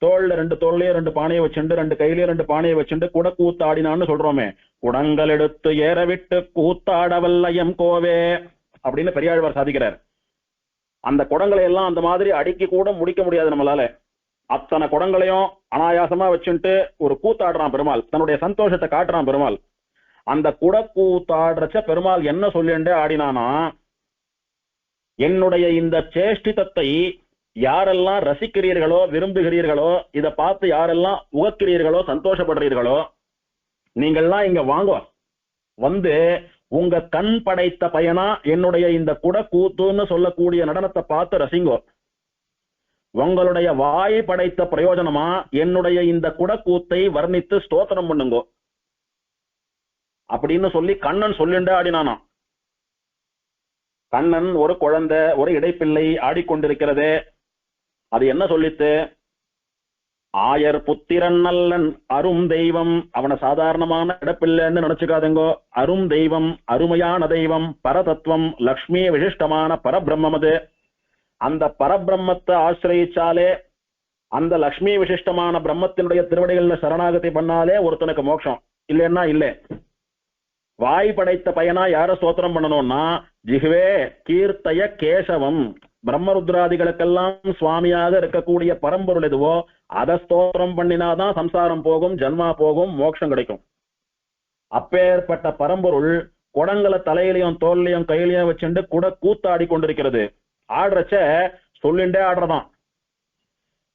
தோல்ல 2 தோல்லையே 2 பானையை வச்சுண்டு 2 கையிலேயே 2 பானையை வச்சுண்டு குடக்கூத்தாடினான்னு சொல்றோமே. குடங்கள் எடுத்து ஏறவிட்டு கூத்தாடவல்லையம் கோவே அப்படின்னு பெரியாழ்வார் சாதிக்கிறார். அந்த குடங்களை எல்லாம் அந்த மாதிரி அடுக்கி கூட முடிக்க முடியாது நம்மளால. அத்தனை குடங்களையும் அனாயாசமா வச்சுட்டு ஒரு கூத்தாடுறான் பெருமாள், தன்னுடைய சந்தோஷத்தை காட்டுறான் பெருமாள். அந்த குடக்கூத்தாடுறச்ச பெருமாள் என்ன சொல்லிண்டே ஆடினானா, என்னுடைய இந்த சேஷ்டிதத்தை யாரெல்லாம் ரசிக்கிறீர்களோ விரும்புகிறீர்களோ, இதை பார்த்து யாரெல்லாம் உகக்கிறீர்களோ சந்தோஷப்படுறீர்களோ, நீங்கள்லாம் இங்க வாங்க, வந்து உங்க கண் படைத்த பயனா என்னுடைய இந்த குடக்கூத்துன்னு சொல்லக்கூடிய நடனத்தை பார்த்து ரசிங்கோ. உங்களுடைய வாய் படைத்த பிரயோஜனமா என்னுடைய இந்த குடக்கூத்தை வர்ணித்து ஸ்தோத்திரம் பண்ணுங்கோ அப்படின்னு சொல்லி கண்ணன் சொல்லிண்டே ஆடினானா. கண்ணன் ஒரு குழந்தை, ஒரு இடைப்பிள்ளை ஆடிக்கொண்டிருக்கிறது. அது என்ன சொல்லித்து? ஆயர் புத்திரன் நல்லன் அரும் தெய்வம். அவனை சாதாரணமான இடப்பிள்ளைன்னு நினைச்சுக்காதுங்கோ. அரும் தெய்வம், அருமையான தெய்வம், பரதத்துவம், லக்ஷ்மி விசிஷ்டமான பரபிரம்மம். அது அந்த பரபிரம்மத்தை ஆசிரியிச்சாலே, அந்த லக்ஷ்மி விசிஷ்டமான பிரம்மத்தினுடைய திருவடிகள்ல சரணாகதி பண்ணாலே ஒருத்தனுக்கு மோட்சம், இல்லைன்னா இல்லை. வாய் படைத்த பயனா யார ஸ்தோத்திரம் பண்ணணும்னா ஜிஹ்வே கீர்த்தய கேசவம், பிரம்மருத்ராதிகளுக்கெல்லாம் சுவாமியாக இருக்கக்கூடிய பரம்பொருள் எதுவோ அதை ஸ்தோத்திரம் பண்ணினாதான் சம்சாரம் போகும், ஜன்மா போகும், மோட்சம் கிடைக்கும். அப்பேற்பட்ட பரம்பொருள் குடங்களை தலையிலையும் தோல்லையும் கையிலையும் வச்சுட்டு கூட கூத்தாடி கொண்டிருக்கிறது. ஆடுறச்ச சொல்லிண்டே ஆடுறதான்.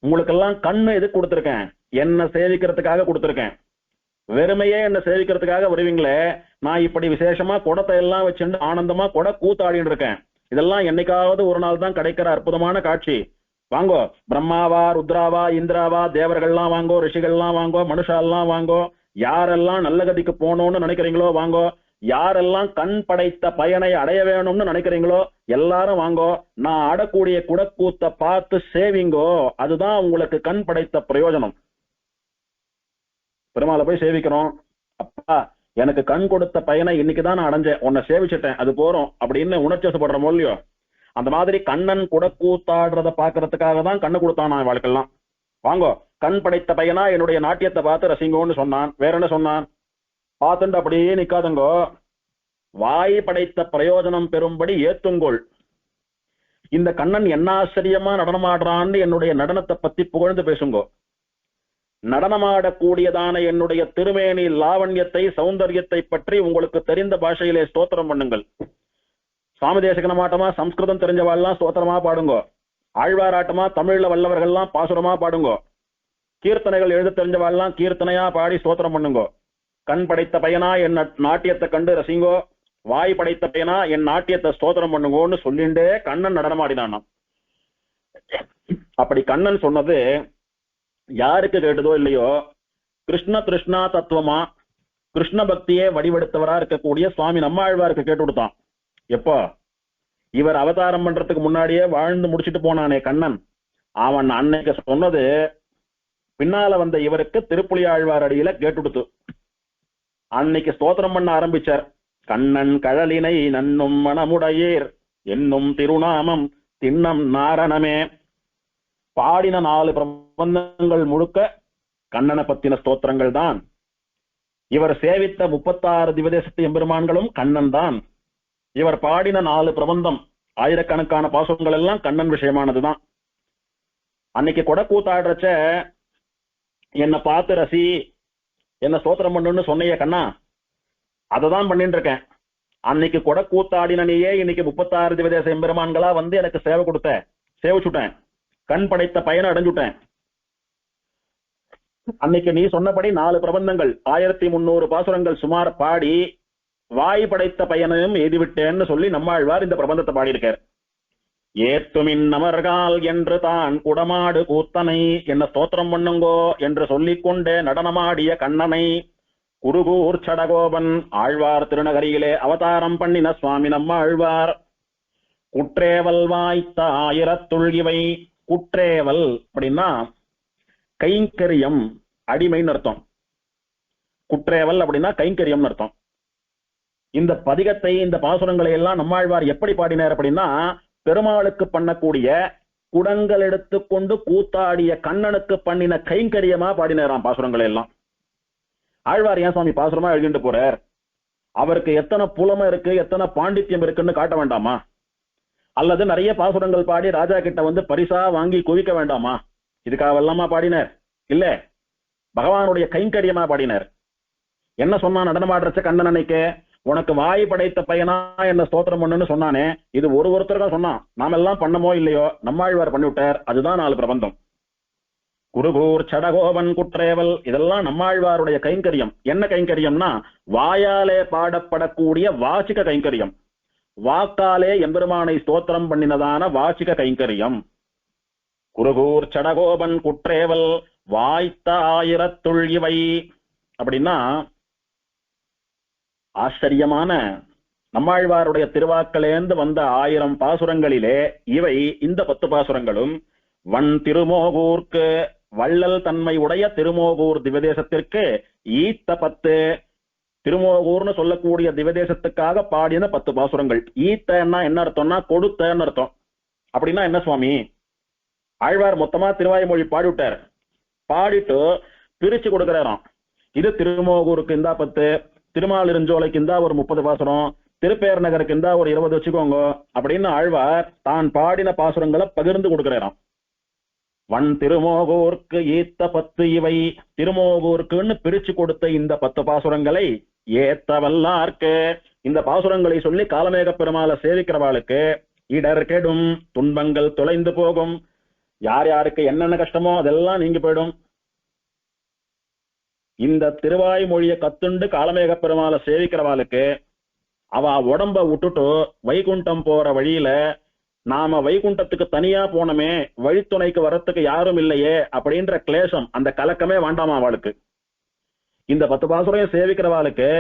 உங்களுக்கெல்லாம் கண்ணு எது கொடுத்திருக்கேன்? என்ன சேவிக்கிறதுக்காக கொடுத்திருக்கேன். வெறுமையே என்ன சேவிக்கிறதுக்காக வருவீங்களே, நான் இப்படி விசேஷமா குடத்தை எல்லாம் வச்சுட்டு ஆனந்தமா குட கூத்தாடின்னு இருக்கேன். இதெல்லாம் என்னைக்காவது ஒரு நாள் தான் கிடைக்கிற அற்புதமான காட்சி. வாங்கோ, பிரம்மாவா, ருத்ராவா, இந்திராவா, தேவர்கள்லாம் வாங்கோ, ரிஷிகள்லாம் வாங்கோ, மனுஷாலாம் வாங்கோ. யாரெல்லாம் நல்ல கதிக்கு போகணும்னு நினைக்கிறீங்களோ வாங்கோ. யாரெல்லாம் கண் படைத்த பயனை அடைய வேணும்னு நினைக்கிறீங்களோ எல்லாரும் வாங்கோ. நான் ஆடக்கூடிய குடக்கூத்தை பார்த்து சேவிங்கோ. அதுதான் உங்களுக்கு கண் படைத்த பிரயோஜனம். பெருமாளை போய் சேவிக்கிறோம், அப்பா எனக்கு கண் கொடுத்த பயனை இன்னைக்குதான் நான் அடைஞ்சேன், உன்னை சேவிச்சிட்டேன், அது போறோம் அப்படின்னு உணர்ச்சிப்படுற மொழியோ. அந்த மாதிரி கண்ணன் குடக்கூத்தாடுறத பாக்குறதுக்காக தான் கண்ணு கொடுத்தான் நான் வாழ்க்கெல்லாம். வாங்கோ, கண் படைத்த பையனா என்னுடைய நாட்டியத்தை பார்த்து ரசிங்கோன்னு சொன்னான். வேற என்ன சொன்னான்? பார்த்துட்டு அப்படியே நிக்காதுங்கோ, வாய் படைத்த பிரயோஜனம் பெறும்படி ஏத்துங்கோள். இந்த கண்ணன் என்ன ஆச்சரியமா நடனமாடுறான்னு என்னுடைய நடனத்தை பத்தி புகழ்ந்து பேசுங்கோ. நடனமாடக்கூடியதான என்னுடைய திருமேனி லாவண்யத்தை, சௌந்தர்யத்தை பற்றி உங்களுக்கு தெரிந்த பாஷையிலே ஸ்தோத்திரம் பண்ணுங்கள். சுவாமி தேசகனமாட்டமா சம்ஸ்கிருதம் தெரிஞ்சவாள்லாம் ஸ்தோத்திரமா பாடுங்கோ. ஆழ்வாராட்டமா தமிழ்ல வல்லவர்கள்லாம் பாசுரமா பாடுங்கோ. கீர்த்தனைகள் எழுத தெரிஞ்சவாள்லாம் கீர்த்தனையா பாடி ஸ்தோத்திரம் பண்ணுங்கோ. கண் படைத்த பையனா என் நாட்டியத்தை கண்டு ரசிங்கோ, வாய் படைத்த பையனா என் நாட்டியத்தை ஸ்தோத்திரம் பண்ணுங்கோன்னு சொல்லிண்டே கண்ணன் நடனமாடினான். அப்படி கண்ணன் சொன்னது யாருக்கு கேட்டதோ இல்லையோ, கிருஷ்ண கிருஷ்ணா தத்துவமா கிருஷ்ண பக்தியே வடிவெடுத்தவரா இருக்கக்கூடிய சுவாமி நம்மாழ்வாருக்கு கேட்டு கொடுத்தான். எப்போ இவர் அவதாரம் பண்றதுக்கு முன்னாடியே வாழ்ந்து முடிச்சுட்டு போனானே கண்ணன், அவன் அன்னைக்கு சொன்னது பின்னால வந்த இவருக்கு திருப்புலி ஆழ்வார் அடியில கேட்டுடுத்து. அன்னைக்கு ஸ்தோத்திரம் பண்ண ஆரம்பிச்சார். கண்ணன் கழலினை நன்னும் மனமுடையீர் என்னும் திருநாமம் திண்ணம் நாரணமே. பாடின 4 பிரபந்தங்கள் முழுக்க கண்ணனை பத்தின ஸ்தோத்திரங்கள் தான். இவர் சேவித்த 36 திவதேசத்து எம்பெருமான்களும் கண்ணன் தான். இவர் பாடின 4 பிரபந்தம் ஆயிரக்கணக்கான பாசுரங்கள் எல்லாம் கண்ணன் விஷயமானதுதான். அன்னைக்கு கொடக்கூத்தாடுறச்ச என்ன பார்த்து ரசி, என்ன ஸ்தோத்திரம் பண்ணுன்னு சொன்னைய கண்ணா, அததான் பண்ணிட்டு இருக்கேன். அன்னைக்கு கொடக்கூத்தாடினே இன்னைக்கு 36 திவதேச எம்பெருமான்களா வந்து எனக்கு சேவை கொடுத்த, சேவிச்சுட்டேன், கண் படைத்த பயனை அடைஞ்சுட்டேன். அன்னைக்கு நீ சொன்னபடி 4 பிரபந்தங்கள் 1300 பாசுரங்கள் சுமார் பாடி வாய் படைத்த பயனையும் எய்துவிட்டேன்னு சொல்லி நம்மாழ்வார் இந்த பிரபந்தத்தை பாடியிருக்கார். ஏத்துமின் நமர்கால் என்று தான் குடமாடு கூத்தனை என்ன ஸ்தோத்திரம் பண்ணுங்கோ என்று சொல்லிக்கொண்டே நடனமாடிய கண்ணனை குருகூர் சடகோபன் ஆழ்வார் திருநகரியிலே அவதாரம் பண்ணின சுவாமி நம்மாழ்வார். குற்றேவல் வாய்த்த 1000 இவை. குற்றேவல் அப்படின்னா கைங்கரியம், அடிமைன்னு அர்த்தம். குற்றேவல் அப்படின்னா கைங்கரியம்னு அர்த்தம். இந்த பதிகத்தை, இந்த பாசுரங்களை எல்லாம் நம்மாழ்வார் எப்படி பாடினார் அப்படின்னா, பெருமாளுக்கு பண்ணக்கூடிய குடங்கள் எடுத்துக்கொண்டு கூத்தாடிய கண்ணனுக்கு பண்ணின கைங்கரியமா பாடினாராம் பாசுரங்களை எல்லாம். ஆழ்வார் ஏன் சுவாமி பாசுரமா எழுதிட்டு போறார்? அவருக்கு எத்தனை புலமை இருக்கு, எத்தனை பாண்டித்யம் இருக்குன்னு காட்ட வேண்டாமா? அல்லது நிறைய பாசுரங்கள் பாடி ராஜா கிட்ட வந்து பரிசா வாங்கி குவிக்க வேண்டாமா? இதுக்காக எல்லாமா பாடினார்? இல்ல, பகவானுடைய கைங்கரியமா பாடினார். என்ன சொன்னா நடனமாடுறச்ச கண்ணன் அன்னைக்கு, உனக்கு வாய் படைத்த பையனா என்ன ஸ்தோத்திரம் பண்ணுன்னு சொன்னானே, இது ஒருத்தர் தான் சொன்னான், நாம எல்லாம் பண்ணமோ இல்லையோ, நம்மாழ்வார் பண்ணிவிட்டார். அதுதான் 4 பிரபந்தம். குருகூர் சடகோபன் குற்றேவல் இதெல்லாம் நம்மாழ்வாருடைய கைங்கரியம். என்ன கைங்கரியம்னா, வாயாலே பாடப்படக்கூடிய வாச்சிக கைங்கரியம், வாக்காலே எம்பெருமானை ஸ்தோத்திரம் பண்ணினதான வாச்சிக கைங்கரியம். குருகூர் சடகோபன் குற்றேவல் வாய்த்த 1000 இவை அப்படின்னா, ஆச்சரியமான நம்மாழ்வாருடைய திருவாக்களேந்து வந்த 1000 பாசுரங்களிலே இவை இந்த 10 பாசுரங்களும் வன் திருமோகூர்க்கு, வள்ளல் தன்மை உடைய திருமோகூர் திவதேசத்திற்கு ஈத்த 10, திருமோகூர்னு சொல்லக்கூடிய திவதேசத்துக்காக பாடின 10 பாசுரங்கள். ஈத்தன்னா என்ன அர்த்தம்னா கொடுத்தன்னு அர்த்தம். அப்படின்னா என்ன சுவாமி? ஆழ்வார் மொத்தமா திருவாய்மொழி பாடிவிட்டார். பாடிட்டு பிரிச்சு கொடுக்கிறாராம். இது திருமோகூருக்கு இந்தா 10, திருமாலிருஞ்சோலைக்கு இந்தா ஒரு 30 பாசுரம், திருப்பேர் நகருக்கு இந்தா ஒரு 20 வச்சுக்கோங்க அப்படின்னு ஆழ்வார் தான் பாடின பாசுரங்களை பகிர்ந்து கொடுக்கிறாராம். வன் திருமோகூர்க்கு ஈத்த 10 இவை. திருமோகூர்க்குன்னு பிரிச்சு கொடுத்த இந்த 10 பாசுரங்களை ஏத்த வல்லார்க்கு, இந்த பாசுரங்களை சொல்லி காலமேக பெருமாளை சேவிக்கிறவாளுக்கு இடர் கெடும், துன்பங்கள் தொலைந்து போகும், யார் யாருக்கு என்னென்ன கஷ்டமோ அதெல்லாம் நீங்கி போயிடும். இந்த திருவாய்மொழியை கத்துண்டு காலமேக பெருமாளை சேவிக்கிறவாளுக்கு அவ உடம்ப விட்டுட்டு வைகுண்டம் போற வழியில, நாம வைகுண்டத்துக்கு தனியா போனமே, வழித்துணைக்கு வரத்துக்கு யாரும் இல்லையே அப்படின்ற கிளேசம், அந்த கலக்கமே வேண்டாமா அவளுக்கு. இந்த 10 பாசுரையும் சேவிக்கிறவாளுக்கு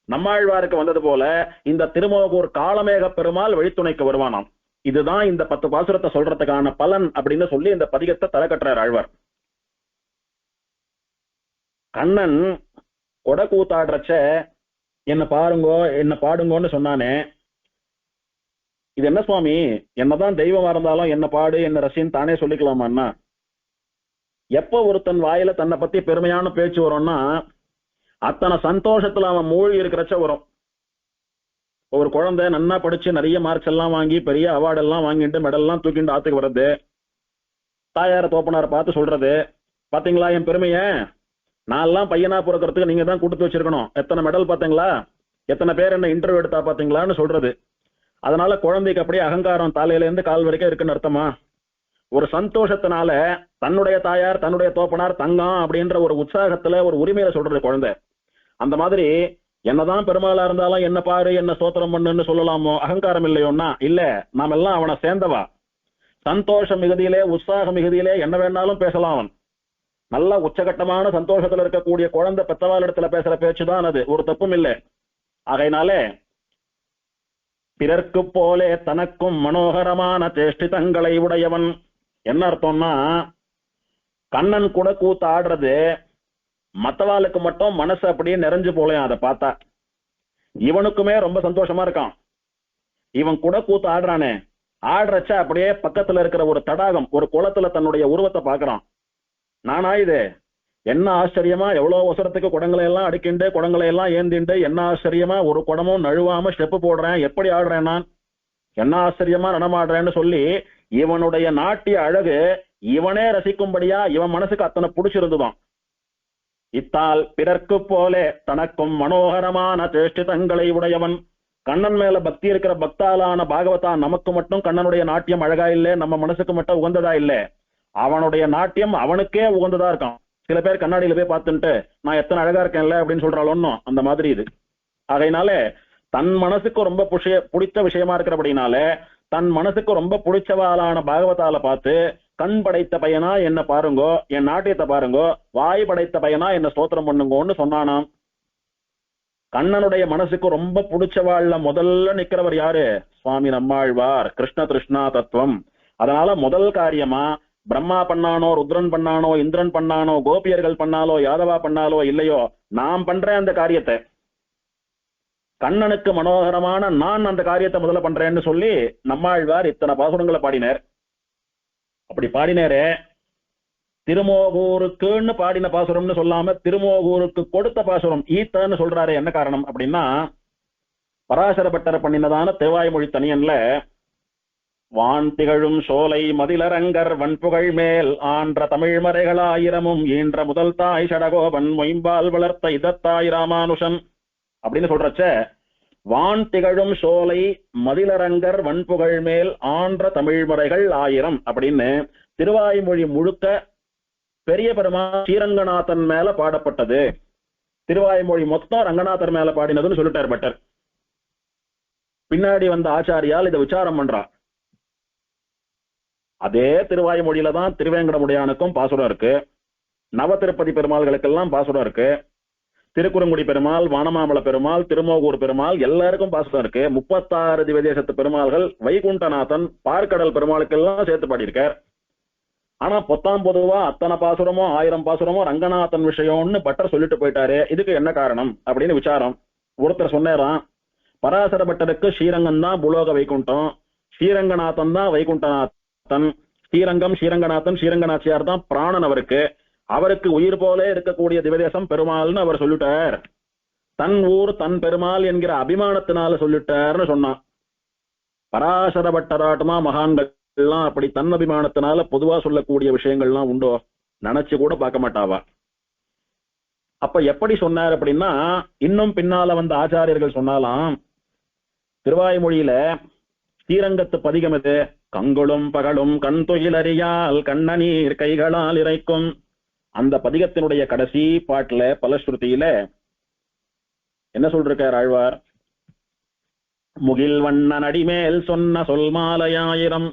நம்மாழ்வாருக்கு வந்தது போல இந்த திருமோகூர் காலமேக பெருமாள் வழித்துணைக்கு வருவானாம். இதுதான் இந்த 10 பாசுரத்தை சொல்றதுக்கான பலன் அப்படின்னு சொல்லி இந்த பதிகத்தை தலை கட்டுறார் ஆழ்வார். கண்ணன் கொடை கூத்தாடுறச்ச என்ன பாருங்கோ, என்ன பாடுங்கோன்னு சொன்னானே, இது என்ன சுவாமி, என்னதான் தெய்வமா இருந்தாலும் என்ன பாடு, என்ன ரசின்னு தானே சொல்லிக்கலாமான்னா? எப்ப ஒருத்தன் வாயில தன்னை பத்தி பெருமையான பேச்சு வரும்னா, அத்தனை சந்தோஷத்துல அவன் மூழ்கி இருக்கிறச்ச வரும். ஒரு குழந்தை நன்னா படிச்சு நிறைய மார்க்ஸ் எல்லாம் வாங்கி பெரிய அவார்டு எல்லாம் வாங்கிட்டு மெடல் எல்லாம் தூக்கிட்டு ஆத்துக்கு வர்றது, தாயார தோப்பனார பார்த்து சொல்றது, பாத்தீங்களா என் பெருமைய, நான் எல்லாம் பையனா பிறக்கிறதுக்கு நீங்க தான் கொடுத்து வச்சிருக்கணும், எத்தனை மெடல் பாத்தீங்களா, எத்தனை பேர் என்ன இன்டர்வியூ எடுத்தா பாத்தீங்களான்னு சொல்றது. அதனால குழந்தைக்கு அப்படியே அகங்காரம் தலையில இருந்து கால் வரைக்கும் இருக்குன்னு அர்த்தமா? ஒரு சந்தோஷத்தினால தன்னுடைய தாயார் தன்னுடைய தோப்பனார் தங்கம் அப்படின்ற ஒரு உற்சாகத்துல ஒரு உரிமையில சொல்றது குழந்தை. அந்த மாதிரி என்னதான் பெருமாளா இருந்தாலும் என்ன பாரு என்ன ஸ்தோத்திரம் பண்ணுன்னு சொல்லலாமோ, அகங்காரம் இல்லையோன்னா இல்ல, நாம எல்லாம் அவனை சேர்ந்தவா. சந்தோஷ மிகுதியிலே உற்சாக மிகுதியிலே என்ன வேணாலும் பேசலாம். அவன் நல்ல உச்சகட்டமான சந்தோஷத்துல இருக்கக்கூடிய குழந்தை பெத்தவாள் இடத்துல பேசுற பேச்சுதான் அது, ஒரு தப்பும் இல்லை. ஆகையினாலே பிறர்க்கு போலே தனக்கும் மனோகரமான சேஷ்டிதங்களை உடையவன். என்ன அர்த்தம்னா, கண்ணன் கூட கூத்து ஆடுறது மத்தவாளுக்கு மட்டும் மனசு அப்படியே நிறைஞ்சு போலையும். அதை பார்த்தா இவனுக்குமே ரொம்ப சந்தோஷமா இருக்கான். இவன் கூட கூத்து ஆடுறானே, ஆடுறச்ச அப்படியே பக்கத்துல இருக்கிற ஒரு தடாகம், ஒரு குளத்துல தன்னுடைய உருவத்தை பாக்குறான். நானா இது என்ன ஆச்சரியமா, எவ்வளவு அவசரத்துக்கு குடங்களை எல்லாம் அடிக்கிண்டு குடங்களை எல்லாம் ஏந்திண்டு என்ன ஆச்சரியமா ஒரு குடமும் நழுவாம ஸ்டெப்பு போடுறேன், எப்படி ஆடுறேன் நான், என்ன ஆச்சரியமா நடமாடுறேன்னு சொல்லி இவனுடைய நாட்டிய அழகு இவனே ரசிக்கும்படியா இவன் மனசுக்கு அத்தனை பிடிச்சிருந்துதான். இத்தால் பிறர்க்கு போலே தனக்கும் மனோகரமான சேஷ்டிதங்களை உடையவன். கண்ணன் மேல பக்தி இருக்கிற பக்தாலான பாகவதா நமக்கு மட்டும் கண்ணனுடைய நாட்டியம் அழகா இல்லை, நம்ம மனசுக்கு மட்டும் உகந்ததா இல்லை, அவனுடைய நாட்டியம் அவனுக்கே உகந்ததா இருக்கான். சில பேர் கண்ணாடியில போய் பார்த்துட்டு நான் எத்தனை அழகா இருக்கேன்ல அப்படின்னு சொல்றாள் ஒன்னும் அந்த மாதிரி இது. ஆகையினால தன் மனசுக்கு ரொம்ப பிடிச்ச விஷயமா இருக்கிறபடினால தன் மனசுக்கு ரொம்ப பிடிச்சவாளான பாகவதால பார்த்து கண் படைத்த பையனா என்ன பாருங்கோ, என் நாட்டியத்தை பாருங்கோ, வாய் படைத்த பையனா என்ன ஸ்தோத்திரம் பண்ணுங்கோன்னு சொன்னானாம். கண்ணனுடைய மனசுக்கு ரொம்ப பிடிச்சவாழ்ல முதல்ல நிக்கிறவர் யாரு? சுவாமி நம்மாழ்வார், கிருஷ்ண கிருஷ்ணா தத்துவம். அதனால முதல் காரியமா பிரம்மா பண்ணானோ, ருத்ரன் பண்ணானோ, இந்திரன் பண்ணானோ, கோபியர்கள் பண்ணாலோ, யாதவா பண்ணாலோ இல்லையோ, நான் பண்றேன் அந்த காரியத்தை, கண்ணனுக்கு மனோகரமான நான் அந்த காரியத்தை முதல்ல பண்றேன்னு சொல்லி நம்மாழ்வார் இத்தனை பாசுரங்களை பாடினார். அப்படி பாடினாரே, திருமோகூருக்குன்னு பாடின பாசுரம்னு சொல்லாம திருமோகூருக்கு கொடுத்த பாசுரம் ஈத்தன்னு சொல்றாரு. என்ன காரணம் அப்படின்னா, பராசர பட்டர் பண்ணினதான திருவாய்மொழி தனியன்ல வான் திகழும் சோலை மதிலரங்கர் வன்புகழ் மேல் ஆன்ற தமிழ் மறைகளாயிரமும் ஈன்ற முதல் தாய் சடகோபன் மொயம்பால் வளர்த்த இதத்தாய் ராமானுஷன் அப்படின்னு சொல்றச்ச, வான் திகழும் சோலை மதிலரங்கர் வன்புகழ் மேல் ஆன்ற தமிழ் மறைகள் 1000 அப்படின்னு திருவாய்மொழி முழுக்க பெரிய பெருமாள் ஸ்ரீரங்கநாதன் மேல பாடப்பட்டது. திருவாய்மொழி மொத்தம் ரங்கநாதர் மேல பாடினதுன்னு சொல்லிட்டார் பட்டர். பின்னாடி வந்த ஆச்சாரியால் இதை விசாரம் பண்றா. அதே திருவாய்மொழியில தான் திருவேங்கடமுடையானுக்கும் பாசுரம் இருக்கு, நவ திருப்பதி பெருமாள்களுக்கெல்லாம் பாசுரம் இருக்கு, திருக்குறுங்குடி பெருமாள், வானமாமல பெருமாள், திருமோகூர் பெருமாள் எல்லாருக்கும் பாசுரம் இருக்கு. 36 திவ்யதேசத்து பெருமாள்கள், வைகுண்டநாதன், பார்க்கடல் பெருமாளுக்கெல்லாம் சேர்த்து பாடியிருக்கார். ஆனா பொத்தாம் பொதுவா அத்தனை பாசுரமோ 1000 பாசுரமோ ரங்கநாதன் விஷயம்னு பட்டர் சொல்லிட்டு போயிட்டாரு. இதுக்கு என்ன காரணம் அப்படின்னு விசாரம். ஒருத்தர் சொன்னாராம், பராசர பட்டருக்கு ஸ்ரீரங்கம் தான் புலோக வைகுண்டம், ஸ்ரீரங்கநாதன் தான் வைகுண்டநாதன், ஸ்ரீரங்கம் ஸ்ரீரங்கநாதன் ஸ்ரீரங்கநாச்சியார் தான் பிராணன் அவருக்கு, அவருக்கு உயிர் போல இருக்கக்கூடிய திவதேசம் பெருமாள்னு அவர் சொல்லிட்டார். தன் ஊர் தன் பெருமாள் என்கிற அபிமானத்தினால சொல்லிட்டார்னு சொன்னான். பராசர பட்டராட்டமா மகான்கள் எல்லாம் அப்படி தன் அபிமானத்தினால பொதுவா சொல்லக்கூடிய விஷயங்கள்லாம் உண்டோ? நினைச்சு கூட பார்க்க மாட்டாவா. அப்ப எப்படி சொன்னார் அப்படின்னா, இன்னும் பின்னால வந்த ஆச்சாரியர்கள் சொன்னாலாம், திருவாய்மொழியில ஸ்ரீரங்கத்து பதிகம் இது, கங்குளும் பகலும் கண் துயிலறியால் கண்ணநீர் கைகளால் இறைக்கும். அந்த பதிகத்தினுடைய கடைசி பாட்டுல பலஸ்ருதியில என்ன சொல்றார் ஆழ்வார்? முகில் வண்ணன் அடிமேல் சொன்ன சொல் மாலை 1000.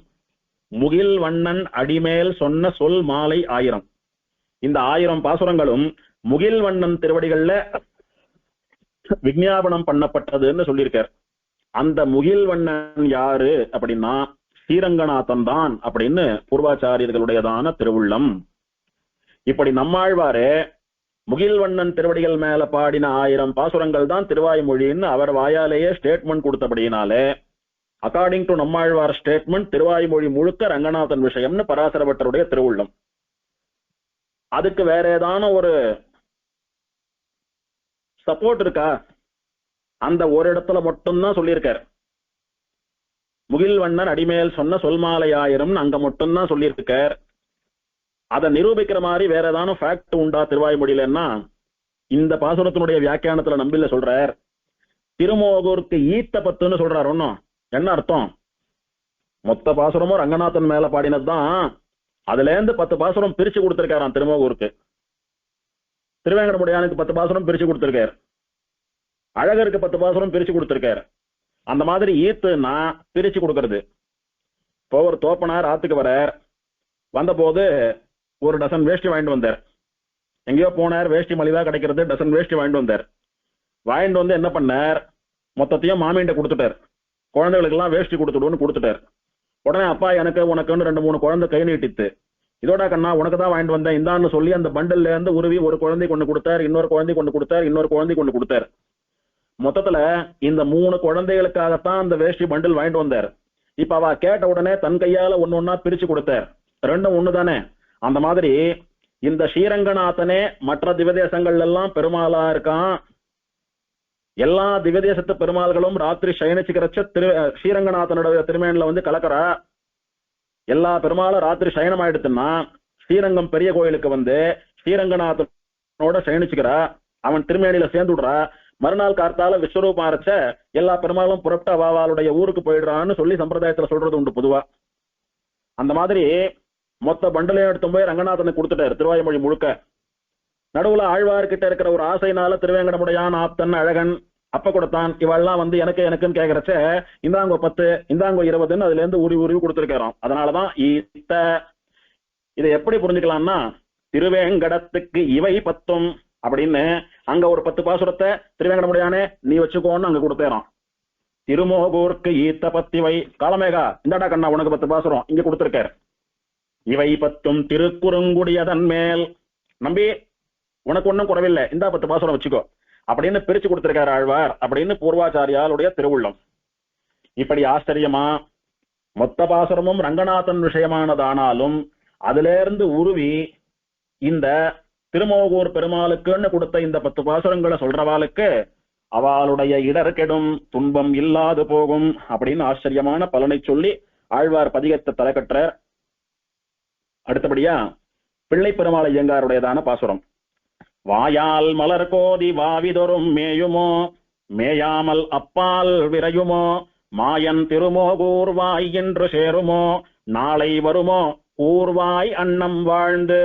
முகில் வண்ணன் அடிமேல் சொன்ன சொல் மாலை 1000. இந்த 1000 பாசுரங்களும் முகில் வண்ணன் திருவடிகள்ல விஞ்ஞாபனம் பண்ணப்பட்டதுன்னு சொல்லியிருக்கார். அந்த முகில் வண்ணன் யாரு அப்படின்னா ஸ்ரீரங்கநாதன் தான் அப்படின்னு பூர்வாச்சாரியர்களுடையதான திருவுள்ளம். இப்படி நம்மாழ்வாரே முகில்வண்ணன் திருவடிகள் மேல பாடின 1000 பாசுரங்கள் தான் திருவாய்மொழின்னு அவர் வாயாலேயே ஸ்டேட்மெண்ட் கொடுத்தபடியினாலே, according to Nammalvar statement, Thiruvaimozhi முழுக்க ரங்கநாதன் விஷயம்னு பராசர பட்டருடைய திருவுள்ளம். அதுக்கு வேற ஏதான ஒரு சப்போர்ட் இருக்கா? அந்த ஒரு இடத்துல மட்டும்தான் சொல்லியிருக்கார். முகில்வண்ணன் அடிமேல் சொன்ன சொல்மாலை 1000 அங்க மட்டும்தான் சொல்லியிருக்கார். அதை நிரூபிக்கிற மாதிரி வேற ஏதான ஃபேக்ட் உண்டா திருவாய்மொழியிலன்னா, இந்த பாசுரத்தினுடைய வியாக்கியானத்துல நம்பில சொல்றார், திருமோகூருக்கு ஈத்த பத்துன்னு சொல்றாரு. ஒன்னும் என்ன அர்த்தம்? மொத்த பாசுரமும் ரங்கநாதன் மேல பாடினதுதான். அதுல இருந்து 10 பாசுரம் பிரிச்சு கொடுத்திருக்காராம் திருமோகூருக்கு. திருவேங்கடமுடியானுக்கு 10 பாசுரம் பிரிச்சு கொடுத்திருக்காரு, அழகருக்கு 10 பாசுரம் பிரிச்சு கொடுத்திருக்காரு. அந்த மாதிரி ஈத்துனா பிரிச்சு கொடுக்கறது. இப்போ ஒரு தோப்பனார் ஆத்துக்கு வரார், வந்த போது ஒரு டசன் வேஷ்டி வாங்கிட்டு வந்தார். எங்கேயோ போனார், வேஷ்டி மலிவா கிடைக்கிறது, டசன் வேஷ்டி வாங்கிட்டு வந்தார். வாங்கிட்டு வந்து என்ன பண்ணார், மொத்தத்தையும் மாமியிட்ட கொடுத்துட்டார். குழந்தைகளுக்கு எல்லாம் வேஷ்டி கொடுத்துடுன்னு கொடுத்துட்டார். உடனே அப்பா எனக்கு உனக்குன்னு 2-3 குழந்தை கை நீட்டித்து, இதோட கண்ணா உனக்கு தான் வாங்கிட்டு வந்தேன் இந்தான்னு சொல்லி அந்த பண்டல்ல இருந்து உருவி ஒரு குழந்தை கொண்டு கொடுத்தார், இன்னொரு குழந்தை கொண்டு கொடுத்தார், இன்னொரு குழந்தை கொண்டு கொடுத்தார். மொத்தத்துல இந்த 3 குழந்தைகளுக்காகத்தான் அந்த வேஷ்டி பண்டில் வாங்கிட்டு வந்தார். இப்ப அவ கேட்ட உடனே தன் கையால ஒண்ணு பிரிச்சு கொடுத்தார். ரெண்டும் ஒண்ணுதானே. அந்த மாதிரி இந்த ஸ்ரீரங்கநாதனே மற்ற திவதேசங்கள்ல எல்லாம் பெருமாளா இருக்கான். எல்லா திவதேசத்து பெருமாள்களும் ராத்திரி சயனிச்சுக்கிறச்ச ஸ்ரீரங்கநாதனுடைய திருமேனில வந்து கலக்கிறா. எல்லா பெருமாளும் ராத்திரி சயனம் ஆயிடுத்துன்னா ஸ்ரீரங்கம் பெரிய கோயிலுக்கு வந்து ஸ்ரீரங்கநாதனோட சயனிச்சுக்கிறா, அவன் திருமேனில சேர்ந்துடுறா. மறுநாள் கார்த்தால விஸ்வரூபம் அரைச்ச எல்லா பெருமாளும் புறப்பட்டு அவாவாளுடைய ஊருக்கு போயிடுறான்னு சொல்லி சம்பிரதாயத்துல சொல்றது உண்டு பொதுவா. அந்த மாதிரி மொத்த பண்டலையும் எடுத்து போய் ரங்கநாதனுக்கு கொடுத்துட்டாரு திருவாய்மொழி முழுக்க. நடுவுல ஆழ்வார்கிட்ட இருக்கிற ஒரு ஆசைனால திருவேங்கடமுடையான், ஆப்தன், அழகன், அப்ப கொடுத்தான் இவெல்லாம் வந்து எனக்கு எனக்குன்னு கேட்கறச்ச இந்தாங்க 10 இந்தாங்க 20ன்னு அதுல இருந்து உருவி கொடுத்துருக்கிறோம். அதனாலதான் இதை எப்படி புரிஞ்சுக்கலாம்னா, திருவேங்கடத்துக்கு இவை 10 அப்படின்னு அங்க ஒரு 10 பாசுரத்தை திருவேங்கடமுடையானே நீ வச்சுக்கோன்னு அங்க கொடுத்தேறான். திருமோகூருக்கு ஈத்த 10 இவை. காலமேகா இந்தாடா கண்ணா உனக்கு 10 பாசுரம் இங்க கொடுத்திருக்காரு. இவை 10 திருக்குறுங்குடியதன் மேல் நம்பி உனக்கு ஒன்னும் குறைவில்லை, இந்த 10 பாசுரம் வச்சுக்கோ அப்படின்னு பிரிச்சு கொடுத்திருக்காரு ஆழ்வார் அப்படின்னு பூர்வாச்சாரியாளுடைய திருவுள்ளம். இப்படி ஆச்சரியமா மொத்த பாசுரமும் ரங்கநாதன் விஷயமானதானாலும் அதுல இருந்து உருவி இந்த திருமோகூர் பெருமாளுக்குன்னு கொடுத்த இந்த 10 பாசுரங்களை சொல்றவாளுக்கு அவளுடைய இடர் கெடும், துன்பம் இல்லாது போகும் அப்படின்னு ஆச்சரியமான பலனை சொல்லி ஆழ்வார் பதிகத்தை தலைக்கற்ற. அடுத்தபடியா பிள்ளை பெருமாள் ஐயங்காருடையதான பாசுரம். வாயால் மலர் கோதி வாவிதொரும் மேயுமோ, மேயாமல் அப்பால் விரையுமோ, மாயன் திருமோகூர் வாய் என்று சேருமோ, நாளை வருமோ ஊர்வாய் அன்னம் வாழ்ந்து.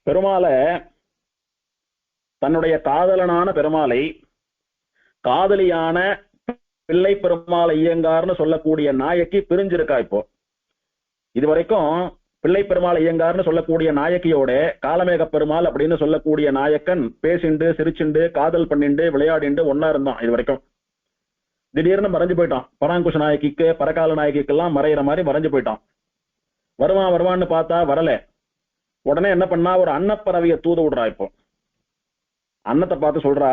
பெருமாளை தன்னுடைய காதலனான பெருமாளை காதலியான பிள்ளை பெருமாள் ஐயங்கார்னு சொல்லக்கூடிய நாயக்கி பிரிஞ்சிருக்கா. இப்போ இதுவரைக்கும் பிள்ளை பெருமாள் ஐயங்கார்னு சொல்லக்கூடிய நாயக்கியோட காலமேக பெருமாள் அப்படின்னு சொல்லக்கூடிய நாயக்கன் பேசிண்டு சிரிச்சுண்டு காதல் பண்ணிண்டு விளையாடிண்டு ஒன்னா இருந்தான். இது வரைக்கும் திடீர்னு மறைஞ்சு போயிட்டான். பராங்குஷ நாயக்கிக்கு பரகால நாயக்கிக்கெல்லாம் மறைகிற மாதிரி மறைஞ்சு போயிட்டான். வருவான்னு பார்த்தா வரல. உடனே என்ன பண்ணா, ஒரு அன்னப்பறவைய தூது விடுறா. இப்போ அன்னத்தை பார்த்து சொல்றா,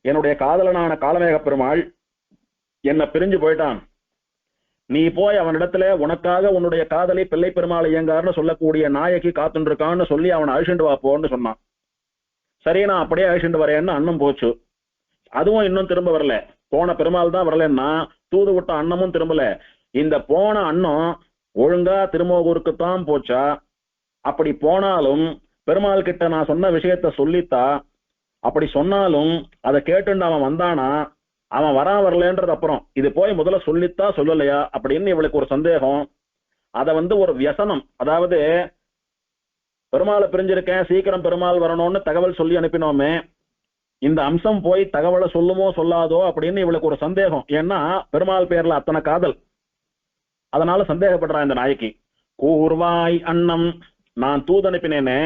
என்னுடைய காதலனான காலமேக பெருமாள் என்ன பிரிஞ்சு போயிட்டான், நீ போய் அவனிடத்துல உனக்காக உன்னுடைய காதலி பிள்ளை பெருமாள் ஐயங்கார்னு சொல்லக்கூடிய நாயக்கி காத்துட்டு இருக்கான்னு சொல்லி அவனை அழிச்சுண்டு வா போன்னு சொன்னான். சரி நான் அப்படியே அழிச்சுண்டு வரேன்னு அன்னம் போச்சு. அதுவும் இன்னும் திரும்ப வரல. போன பெருமாள் தான் வரலன்னா தூது விட்ட அன்னமும் திரும்பல. இந்த போன அன்னம் ஒழுங்கா திருமோகூருக்குத்தான் போச்சா? அப்படி போனாலும் பெருமாள் கிட்ட நான் சொன்ன விஷயத்த சொல்லித்தா, அப்படி சொன்னாலும் அதை கேட்டுண்டு அவன் வந்தானா, அவன் வரலன்றது அப்புறம் இது போய் முதல்ல சொல்லித்தா சொல்லலையா அப்படின்னு இவளுக்கு ஒரு சந்தேகம். அத ஒரு வியசனம், அதாவது பெருமாளை பிரிஞ்சிருக்கேன் சீக்கிரம் பெருமாள் வரணும்னு தகவல் சொல்லி அனுப்பினோமே, இந்த அம்சம் போய் தகவலை சொல்லுமோ சொல்லாதோ அப்படின்னு இவளுக்கு ஒரு சந்தேகம். ஏன்னா பெருமாள் பேர்ல அத்தனை காதல், அதனால சந்தேகப்படுறா இந்த நாயக்கி. கூர்வாய் அன்னம், நான் தூதனுப்பினேனே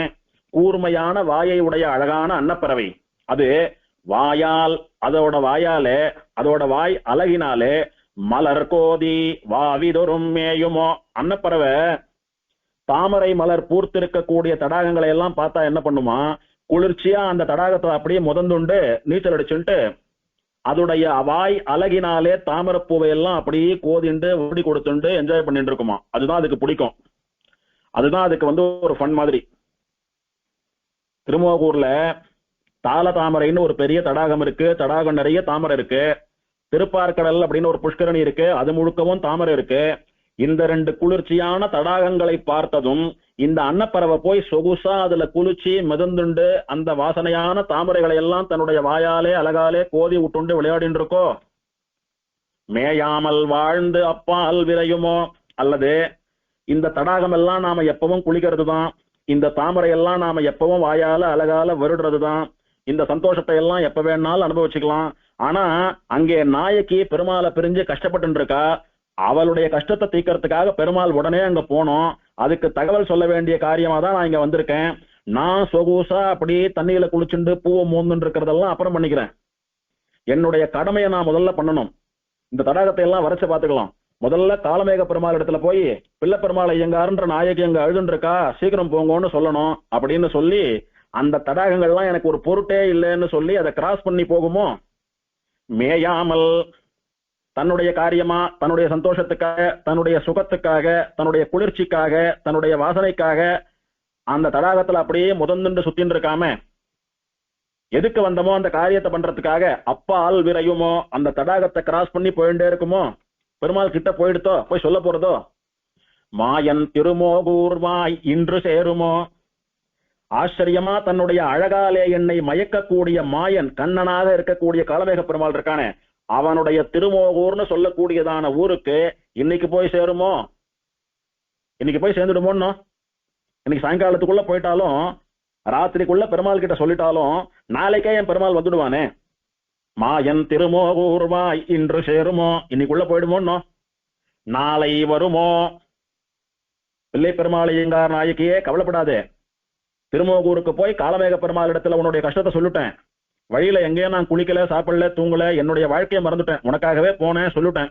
கூர்மையான வாயை உடைய அழகான அன்னப்பறவை, அது வாயால் அதோட வாயாலே அதோட வாய் அழகினாலே மலர் கோதி வாவிதொரும் மேயுமோ. அன்னப்பறவை தாமரை மலர் பூர்த்திருக்கக்கூடிய தடாகங்களை எல்லாம் பார்த்தா என்ன பண்ணுமா, குளிர்ச்சியா அந்த தடாகத்தை அப்படியே முதந்துண்டு நீச்சல் அடிச்சுட்டு அதோடைய வாய் அழகினாலே தாமரைப்பூவை எல்லாம் அப்படியே கோதிண்டு ஓடி கொடுத்துண்டு என்ஜாய் பண்ணிட்டு இருக்குமா. அதுதான் அதுக்கு பிடிக்கும். அதுதான் அதுக்கு ஒரு ஃபன் மாதிரி. திருமோகூர்ல தாள தாமரைன்னு ஒரு பெரிய தடாகம் இருக்கு. தடாகம் நிறைய தாமரை இருக்கு. திருப்பார்கடல் அப்படின்னு ஒரு புஷ்கரணி இருக்கு, அது முழுக்கவும் தாமரை இருக்கு. இந்த 2 குளிர்ச்சியான தடாகங்களை பார்த்ததும் இந்த அன்னப்பறவை போய் சொகுசா அதுல குளிச்சு மிதந்துண்டு அந்த வாசனையான தாமரைகளை எல்லாம் தன்னுடைய வாயாலே அழகாலே கோதி விட்டுண்டு விளையாடின்னு இருக்கோ? மேயாமல் வாழ்ந்து அப்பால் விரையுமோ? அல்லது இந்த தடாகம் எல்லாம் நாம எப்பவும் குளிக்கிறது தான், இந்த தாமரை எல்லாம் நாம எப்பவும் வாயால அழகால வருடுறது தான், இந்த சந்தோஷத்தை எல்லாம் எப்ப வேணாலும் அனுபவிச்சுக்கலாம். ஆனா அங்கே நாயகி பெருமாளை பிரிஞ்சு கஷ்டப்பட்டு இருக்கா. அவளுடைய கஷ்டத்தை தீர்க்கறதுக்காக பெருமாள் உடனே அங்க போனோம். அதுக்கு தகவல் சொல்ல வேண்டிய காரியமா தான் நான் இங்க வந்திருக்கேன். நான் சொகுசா அப்படி தண்ணியில குளிச்சுண்டு பூவை மோந்துன்னு இருக்கிறதெல்லாம் அப்புறம் பண்ணிக்கிறேன். என்னுடைய கடமையை நான் முதல்ல பண்ணணும். இந்த தடாகத்தை எல்லாம் வரைச்சு பாத்துக்கலாம். முதல்ல காலமேக பெருமாள் இடத்துல போய் பிள்ளை பெருமாள் ஐயங்காருன்ற நாயகி அங்க அழுதுன்னு இருக்கா, சீக்கிரம் போங்கன்னு சொல்லணும் அப்படின்னு சொல்லி, அந்த தடாகங்கள்லாம் எனக்கு ஒரு பொருட்டே இல்லைன்னு சொல்லி அதை கிராஸ் பண்ணி போகுமோ? மேயாமல் தன்னுடைய காரியமா, தன்னுடைய சந்தோஷத்துக்காக, தன்னுடைய சுகத்துக்காக, தன்னுடைய குளிர்ச்சிக்காக, தன்னுடைய வாசனைக்காக அந்த தடாகத்துல அப்படியே முதந்துண்டு சுத்தின்னு இருக்காம, எதுக்கு வந்தமோ அந்த காரியத்தை பண்றதுக்காக அப்பால் விரையுமோ? அந்த தடாகத்தை கிராஸ் பண்ணி போயிட்டே இருக்குமோ? பெருமாள் கிட்ட போயிடுத்தோ, போய் சொல்ல போறதோ? மாயன் திருமோகூர்வாய் இன்று சேருமோ? ஆச்சரியமா தன்னுடைய அழகாலே என்னை மயக்கக்கூடிய மாயன் கண்ணனாக இருக்கக்கூடிய காலமேக பெருமாள் இருக்கானே, அவனுடைய திருமோகூர்னு சொல்லக்கூடியதான ஊருக்கு இன்னைக்கு போய் சேருமோ? இன்னைக்கு போய் சேர்ந்துடுமோன்னு, இன்னைக்கு சாயங்காலத்துக்குள்ள போயிட்டாலும் ராத்திரிக்குள்ள பெருமாள் கிட்ட சொல்லிட்டாலும் நாளைக்கே என் பெருமாள் வந்துடுவானே. மாயன் திருமோகூர்வாய் இன்று சேருமோ? இன்னைக்குள்ள போயிடுமோன்னோ, நாளை வருமோ? பிள்ளை பெருமாள் ஐயங்கார் நாயகியே கவலைப்படாதே, திருமோகூருக்கு போய் காலமேக பெருமாள் இடத்துல உன்னுடைய கஷ்டத்தை சொல்லிட்டேன். வழியில எங்கேயும் நான் குளிக்கல, சாப்பிடல, தூங்கல, என்னுடைய வாழ்க்கையை மறந்துட்டேன், உனக்காகவே போனேன் சொல்லிட்டேன்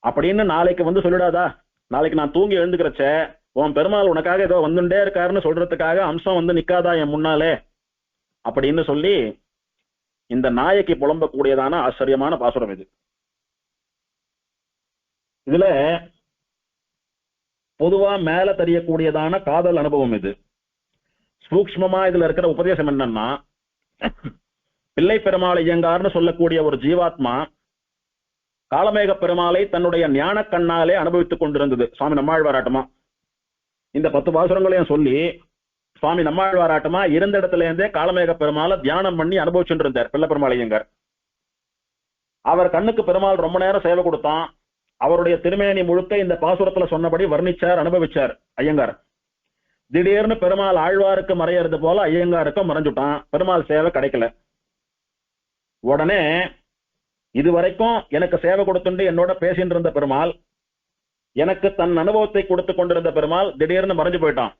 அப்படின்னு நாளைக்கு வந்து சொல்லிடாதா? நாளைக்கு நான் தூங்கி எழுந்துக்கிறச்ச உன் பெருமாள் உனக்காக ஏதோ வந்துட்டே இருக்காருன்னு சொல்றதுக்காக அம்சம் வந்து நிக்காதா என் முன்னாலே அப்படின்னு சொல்லி இந்த நாயகி புலம்பக்கூடியதான ஆச்சரியமான பாசுரம் இது. இதுல பொதுவா மேல தெரியக்கூடியதான காதல் அனுபவம் இது. சூக்ஷ்மமா இதுல இருக்கிற உபதேசம் என்னன்னா, பிள்ளை பெருமாள் ஐயங்கார்னு சொல்லக்கூடிய ஒரு ஜீவாத்மா காலமேக பெருமாளை தன்னுடைய ஞான கண்ணாலே அனுபவித்துக் கொண்டிருந்தது. சுவாமி நம்மாழ்வாராட்டமா இந்த 10 பாசுரங்களையும் சொல்லி சுவாமி நம்மாழ்வாராட்டமா இருந்த இடத்துல இருந்தே காலமேக பெருமாளை தியானம் பண்ணி அனுபவிச்சுட்டு இருந்தார் பிள்ளை பெருமாள் ஐயங்கார். அவர் கண்ணுக்கு பெருமாள் ரொம்ப நேரம் சேவை கொடுத்தான். அவருடைய திருமேனி முழுக்க இந்த பாசுரத்துல சொன்னபடி வர்ணிச்சார், அனுபவிச்சார் ஐயங்கார். திடீர்னு பெருமாள் ஆழ்வாருக்கு மறையறது போல ஐயங்காருக்கும் மறைஞ்சுட்டான். பெருமாள் சேவை கிடைக்கல. உடனே இதுவரைக்கும் எனக்கு சேவை கொடுத்துட்டு என்னோட பேசிட்டு இருந்த பெருமாள், எனக்கு தன் அனுபவத்தை கொடுத்து கொண்டிருந்த பெருமாள் திடீர்னு மறைஞ்சு போயிட்டான்.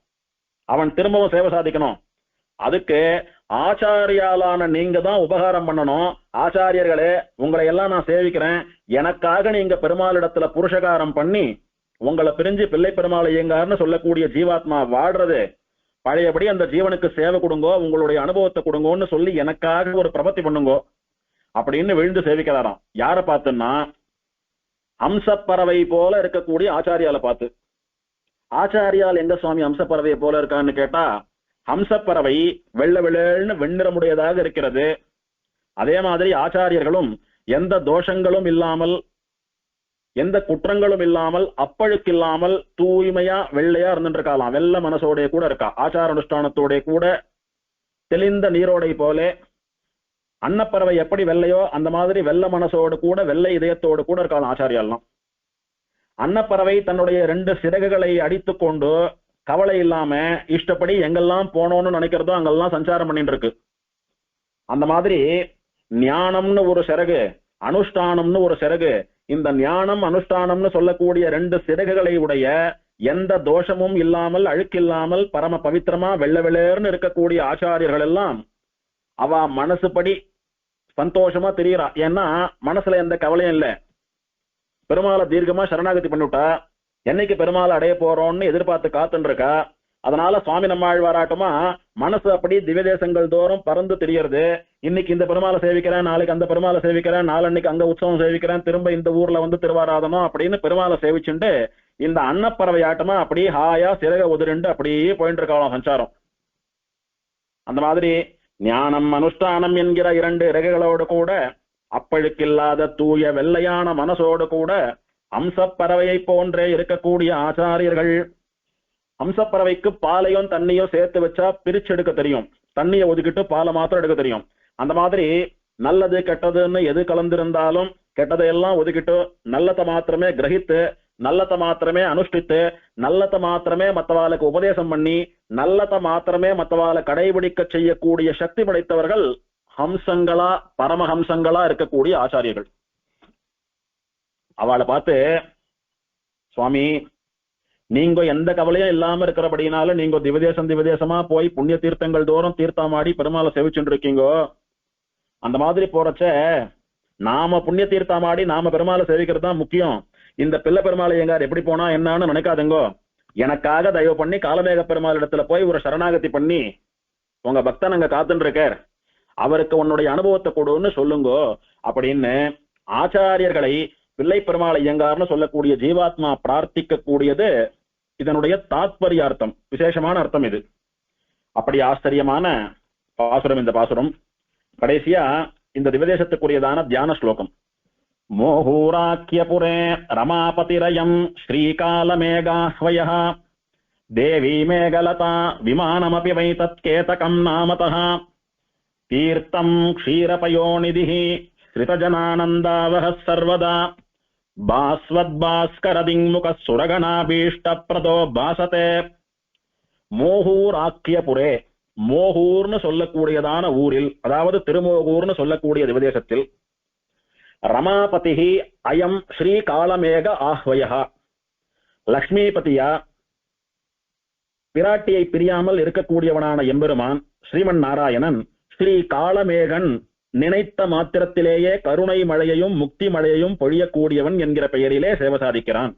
அவன் திரும்பவும் சேவை சாதிக்கணும். அதுக்கு ஆச்சாரியாலான நீங்க தான் உபகாரம் பண்ணணும். ஆச்சாரியர்களே, உங்களை எல்லாம் நான் சேவிக்கிறேன், எனக்காக நீங்க பெருமாள் இடத்துல புருஷகாரம் பண்ணி உங்களை பிரிஞ்சு பிள்ளை பெருமாள் ஐயங்கார்னு சொல்லக்கூடிய ஜீவாத்மா வாடுறது, பழையபடி அந்த ஜீவனுக்கு சேவை கொடுங்கோ, உங்களுடைய அனுபவத்தை கொடுங்கோன்னு சொல்லி எனக்காக ஒரு பிரபத்தி பண்ணுங்கோ அப்படின்னு விழுந்து சேவிக்கிறாராம். யாரை பார்த்துன்னா, அம்சப்பறவை போல இருக்கக்கூடிய ஆச்சாரியால பார்த்து. ஆச்சாரியால் எங்க சுவாமி அம்சப்பறவையை போல இருக்கான்னு கேட்டா, ஹம்சப்பறவை வெள்ள வெள்ளன்னு வெண்ணிறமுடையதாக இருக்கிறது. அதே மாதிரி ஆச்சாரியர்களும் எந்த தோஷங்களும் இல்லாமல், எந்த குற்றங்களும் இல்லாமல், அப்பழுக்கில்லாமல் தூய்மையா வெள்ளையா இருந்துட்டு இருக்கலாம். வெள்ள மனசோடைய கூட இருக்கா. ஆச்சார அனுஷ்டானத்தோட கூட தெளிந்த நீரோடை போல அன்னப்பறவை எப்படி வெள்ளையோ அந்த மாதிரி வெள்ள மனசோடு கூட வெள்ளை இதயத்தோடு கூட இருக்கலாம் ஆச்சாரியாலாம். அன்னப்பறவை தன்னுடைய 2 சிறகுகளை அடித்து கொண்டு கவலை இல்லாம இஷ்டப்படி எங்கெல்லாம் போனோம்னு நினைக்கிறதோ அங்கெல்லாம் சஞ்சாரம் பண்ணிட்டு இருக்கு. அந்த மாதிரி ஞானம்னு ஒரு சிறகு, அனுஷ்டானம்னு ஒரு சிறகு. இந்த ஞானம் அனுஷ்டானம்னு சொல்லக்கூடிய 2 சிறகுகளை உடைய, எந்த தோஷமும் இல்லாமல் அழுக்கில்லாமல் பரம பவித்திரமா வெள்ள வெளேர்னு இருக்கக்கூடிய ஆச்சாரியர்கள் எல்லாம் அவ மனசுப்படி சந்தோஷமா தெரியறா. ஏன்னா மனசுல எந்த கவலையும் இல்லை. பெருமாளை தீர்க்கமா சரணாகதி பண்ணிவிட்டா, என்னைக்கு பெருமாளை அடைய போறோம்னு எதிர்பார்த்து காத்துன்னு இருக்கா. அதனால சுவாமி நம்மாழ்வாராட்டமா மனசு அப்படி திவ்ய தேசங்கள் தோறும் பறந்து தெரியறது. இன்னைக்கு இந்த பெருமாளை சேவிக்கிறேன், நாளைக்கு அந்த பெருமாளை சேவிக்கிறேன், நாளன்னைக்கு அங்க உற்சவம் சேவிக்கிறேன், திரும்ப இந்த ஊர்ல வந்து திருவாராதனம் அப்படின்னு பெருமாளை சேவிச்சுட்டு இந்த அன்னப்பறவை ஆட்டமா அப்படியே ஹாயா சிறக உதிரிண்டு அப்படியே போயிட்டு இருக்கலாம் சஞ்சாரம். அந்த மாதிரி ஞானம் அனுஷ்டானம் என்கிற 2 இறகுகளோடு கூட அப்பழுக்கில்லாத தூய வெள்ளையான மனசோடு கூட அம்சப்பறவையை போன்றே இருக்கக்கூடிய ஆச்சாரியர்கள் ஹம்சப்பறவைக்கு பாலையும் தண்ணியும் சேர்த்து வச்சா பிரிச்சு எடுக்க தெரியும், தண்ணியை ஒதுக்கிட்டு பாலை மாத்திரம் எடுக்க தெரியும். அந்த மாதிரி நல்லது கெட்டதுன்னு எது கலந்திருந்தாலும் கெட்டதையெல்லாம் ஒதுக்கிட்டு நல்லத்தை மாத்திரமே கிரகித்து நல்லத்தை மாத்திரமே அனுஷ்டித்து நல்லத்தை மாத்திரமே மற்றவாளுக்கு உபதேசம் பண்ணி நல்லத்தை மாத்திரமே மற்றவாளை கடைபிடிக்க செய்யக்கூடிய சக்தி படைத்தவர்கள் ஹம்சங்களா பரமஹம்சங்களா இருக்கக்கூடிய ஆச்சாரியர்கள். அவளை பார்த்து, சுவாமி நீங்க எந்த கவலையும் இல்லாம இருக்கிறபடினால நீங்க திவதேசமா போய் புண்ணிய தீர்த்தங்கள் தோறும் தீர்த்தமாடி பெருமாளை சேவிச்சுட்டு இருக்கீங்கோ. அந்த மாதிரி போறச்ச நாம புண்ணிய தீர்த்தமாடி நாம பெருமாளை சேவிக்கிறது தான் முக்கியம். இந்த பிள்ளை பெருமாளை எங்கார் எப்படி போனா என்னன்னு நினைக்காதுங்கோ. எனக்காக தயவு பண்ணி காலமேக பெருமாள் இடத்துல போய் ஒரு சரணாகதி பண்ணி உங்க பக்தன் அங்க காத்துட்டு இருக்கார், அவருக்கு உன்னுடைய அனுபவத்தை கொடுன்னு சொல்லுங்கோ அப்படின்னு ஆச்சாரியர்களை பிள்ளை பெருமாள் ஐயங்கார்னு சொல்லக்கூடிய ஜீவாத்மா பிரார்த்திக்க கூடியது இதனுடைய தாத்பரியார்த்தம், விசேஷமான அர்த்தம் இது. அப்படி ஆச்சரியமான பாசுரம் இந்த பாசுரம். கடைசியா இந்த திவதேசத்துக்குரியதான தியான ஸ்லோகம். மோகூராக்கியபுரே ரமாபதிரயம் ஸ்ரீகாலமேகாஹ்வயः தேவி மேகலதா விமானமபி வை தத்கேதகம் நாமதः தீர்த்தம் க்ஷீரபயோநிதிः ஸ்ரிதஜனானந்தாவஹ சர்வதா பாஸ்வத்பாஸ்கரதிங்முக சுரகணாபீஷ்டப்ரதோ பாசதே. மோகூராக்கியபுரே, மோகூர்னு சொல்லக்கூடியதான ஊரில், அதாவது திருமோகூர்னு சொல்லக்கூடிய திவதேசத்தில், ரமாபதிஹி அயம் ஸ்ரீ காலமேக ஆஹ்வயா, லக்ஷ்மிபதியா பிராட்டியை பிரியாமல் இருக்கக்கூடியவனான எம்பெருமான் ஸ்ரீமன் நாராயணன் ஸ்ரீ காலமேகன் நினைத்த மாத்திரத்திலேயே கருணை மழையையும் முக்தி மழையையும் பொழியக்கூடியவன் என்கிற பெயரிலே சேவை சாதிக்கிறான்.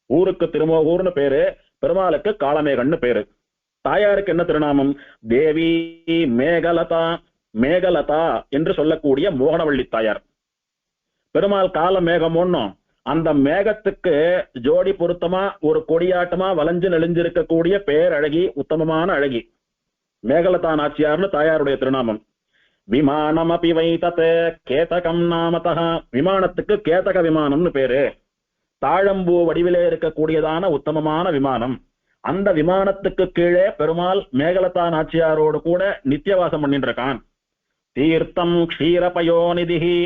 ஊருக்கு திருமோகூர்னு பேரு, பெருமாளுக்கு காலமேகன்னு பேரு. தாயாருக்கு என்ன திருநாமம்? தேவி மேகலதா, மேகலதா என்று சொல்லக்கூடிய மோகனவள்ளி தாயார். பெருமாள் கால மேகம் ஒன்னும், அந்த மேகத்துக்கு ஜோடி பொருத்தமா ஒரு கொடியாட்டமா வளைஞ்சு நெளிஞ்சிருக்கக்கூடிய பேரழகி, உத்தமமான அழகி மேகலதா நாச்சியார்னு தாயாருடைய திருநாமம். விமானம் அபி வைதத் கேதகம் நாமதः, விமானத்துக்கு கேதக விமானம்னு பேரு. தாழம்பூ வடிவிலே இருக்கக்கூடியதான உத்தமமான விமானம். அந்த விமானத்துக்கு கீழே பெருமாள் மேகலதா நாச்சியாரோடு கூட நித்தியவாசம் பண்ணிட்டு இருக்கான். தீர்த்தம் க்ஷீரபயோநிதிஹி,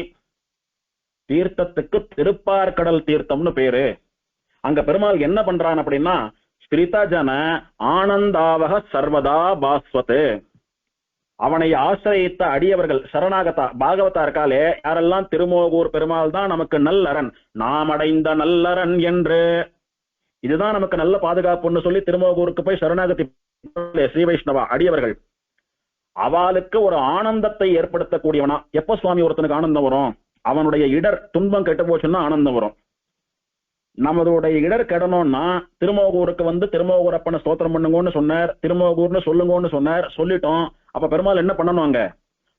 தீர்த்தத்துக்கு திருப்பார்கடல் தீர்த்தம்னு பேரு. அங்க பெருமாள் என்ன பண்றான் அப்படின்னா, ஸ்ரிதஜன ஆனந்தாவக சர்வதா பாஸ்வத், அவனை ஆசிரியத்த அடியவர்கள் சரணாகதா பாகவதா இருக்காலே, யாரெல்லாம் திருமோகூர் பெருமாள் தான் நமக்கு நல்லரன், நாம் அடைந்த நல்லரன் என்று, இதுதான் நமக்கு நல்ல பாதுகாப்புன்னு சொல்லி திருமோகூருக்கு போய் சரணாகதி ஸ்ரீ வைஷ்ணவா அடியவர்கள், அவளுக்கு ஒரு ஆனந்தத்தை ஏற்படுத்தக்கூடியவனா. எப்ப சுவாமி ஒருத்தனுக்கு ஆனந்தம் வரும்? அவனுடைய இடர் துன்பம் கெட்டு போச்சுன்னா ஆனந்தம் வரும். நம்மளுடைய இடர் கெடணும்னா திருமோகூருக்கு வந்து திருமோகூரப்பனை ஸ்தோத்திரம் பண்ணுங்கன்னு சொன்னார், திருமோகூர்னு சொல்லுங்கன்னு சொன்னார், சொல்லிட்டோம். அப்ப பெருமாள் என்ன பண்ணணும்? அங்க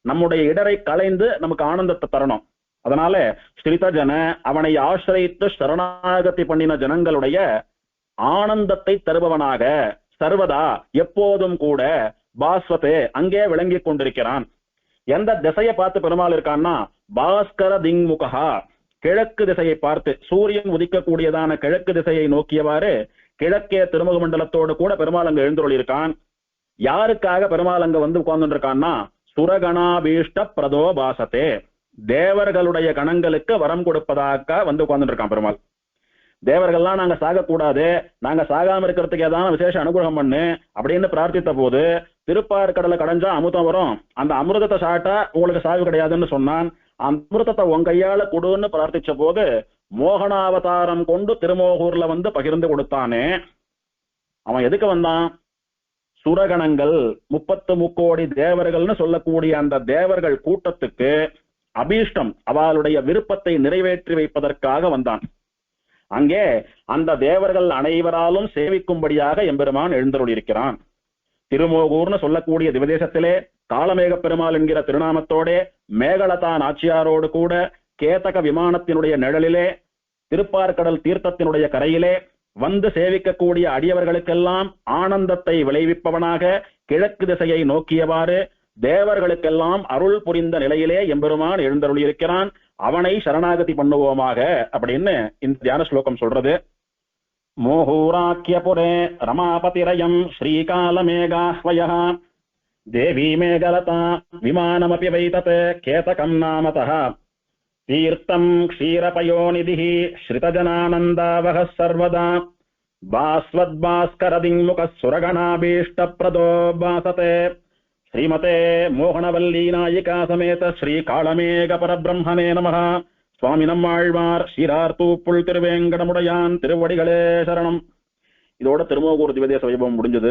நம்முடைய இடரை களைந்து நமக்கு ஆனந்தத்தை தரணும். அதனால ஸ்ரீதஜன, அவனை ஆசிரியித்து சரணாகதி பண்ணின ஜனங்களுடைய ஆனந்தத்தை தருபவனாக சர்வதா எப்போதும் கூட பாஸ்வதே அங்கே விளங்கி கொண்டிருக்கிறான். எந்த திசையை பார்த்து பெருமாள் இருக்கான்னா, பாஸ்கர திங்முகா, கிழக்கு திசையை பார்த்து, சூரியன் உதிக்கக்கூடியதான கிழக்கு திசையை நோக்கியவாறு கிழக்கே திருமுக மண்டலத்தோடு கூட பெருமாள் அங்க எழுந்துள்ள இருக்கான். யாருக்காக பெருமாள் அங்க வந்து உட்கார்ந்து இருக்கான்னா, சுரகணாபீஷ்ட பிரதோ பாசத்தே, தேவர்களுடைய கணங்களுக்கு வரம் கொடுப்பதாக வந்து உட்கார்ந்து இருக்கான் பெருமாள். தேவர்கள்லாம் நாங்க சாகக்கூடாது, நாங்க சாகாம இருக்கிறதுக்கு ஏதாவது விசேஷ அனுகிரகம் பண்ணு அப்படின்னு பிரார்த்தித்த போது, திருப்பார்கடலை கடைஞ்சா அமுதம் வரும், அந்த அமிர்தத்தை சாட்டா உங்களுக்கு சாவு கிடையாதுன்னு சொன்னான். அந்த அமிர்தத்தை உன் கையால கொடுன்னு பிரார்த்திச்ச போது மோகனாவதாரம் கொண்டு திருமோகூர்ல வந்து பகிர்ந்து கொடுத்தானே. அவன் எதுக்கு வந்தான்? சுரகணங்கள் 33 தேவர்கள்னு சொல்லக்கூடிய அந்த தேவர்கள் கூட்டத்துக்கு அபீஷ்டம், அவளுடைய விருப்பத்தை நிறைவேற்றி வைப்பதற்காக வந்தான். அங்கே அந்த தேவர்கள் அனைவராலும் சேவிக்கும்படியாக எம்பெருமான் எழுந்தருளியிருக்கிறான். திருமோகூர்னு சொல்லக்கூடிய திவதேசத்திலே காலமேக பெருமாள் என்கிற திருநாமத்தோட மேகலதா நாச்சியாரோடு கூட கேதக விமானத்தினுடைய நிழலிலே திருப்பார்கடல் தீர்த்தத்தினுடைய கரையிலே வந்து சேவிக்கக்கூடிய அடியவர்களுக்கெல்லாம் ஆனந்தத்தை விளைவிப்பவனாக கிழக்கு திசையை நோக்கியவாறு தேவர்களுக்கெல்லாம் அருள் புரிந்த நிலையிலே எம்பெருமான் எழுந்தருளியிருக்கிறான். அவனை சரணாகதி பண்ணுவோமாக அப்படின்னு இந்த தியான ஸ்லோகம் சொல்றது. मोहूराख्यपुरे रमापतिरयम् श्रीकालमेघाह्वयः देवी मेघलता विमानमपि वैतते केतकम् नामतः तीर्थम् क्षीरपयोनिधिः श्रितजनानन्दावहः सर्वदा भास्वद्भास्करदिङ्मुखः सुरगणाभीष्टप्रदो भासते श्रीमते मोहनवल्ली नायिका समेत श्रीकालमेघ परब्रह्मणे नमः சுவாமினம்மாழ்வார் சீரார்த்தூப்புள் திருவேங்கடமுடையான் திருவடிகளே சரணம். இதோட திருமோகூர் திவ்யதேச வைபவம் முடிஞ்சது.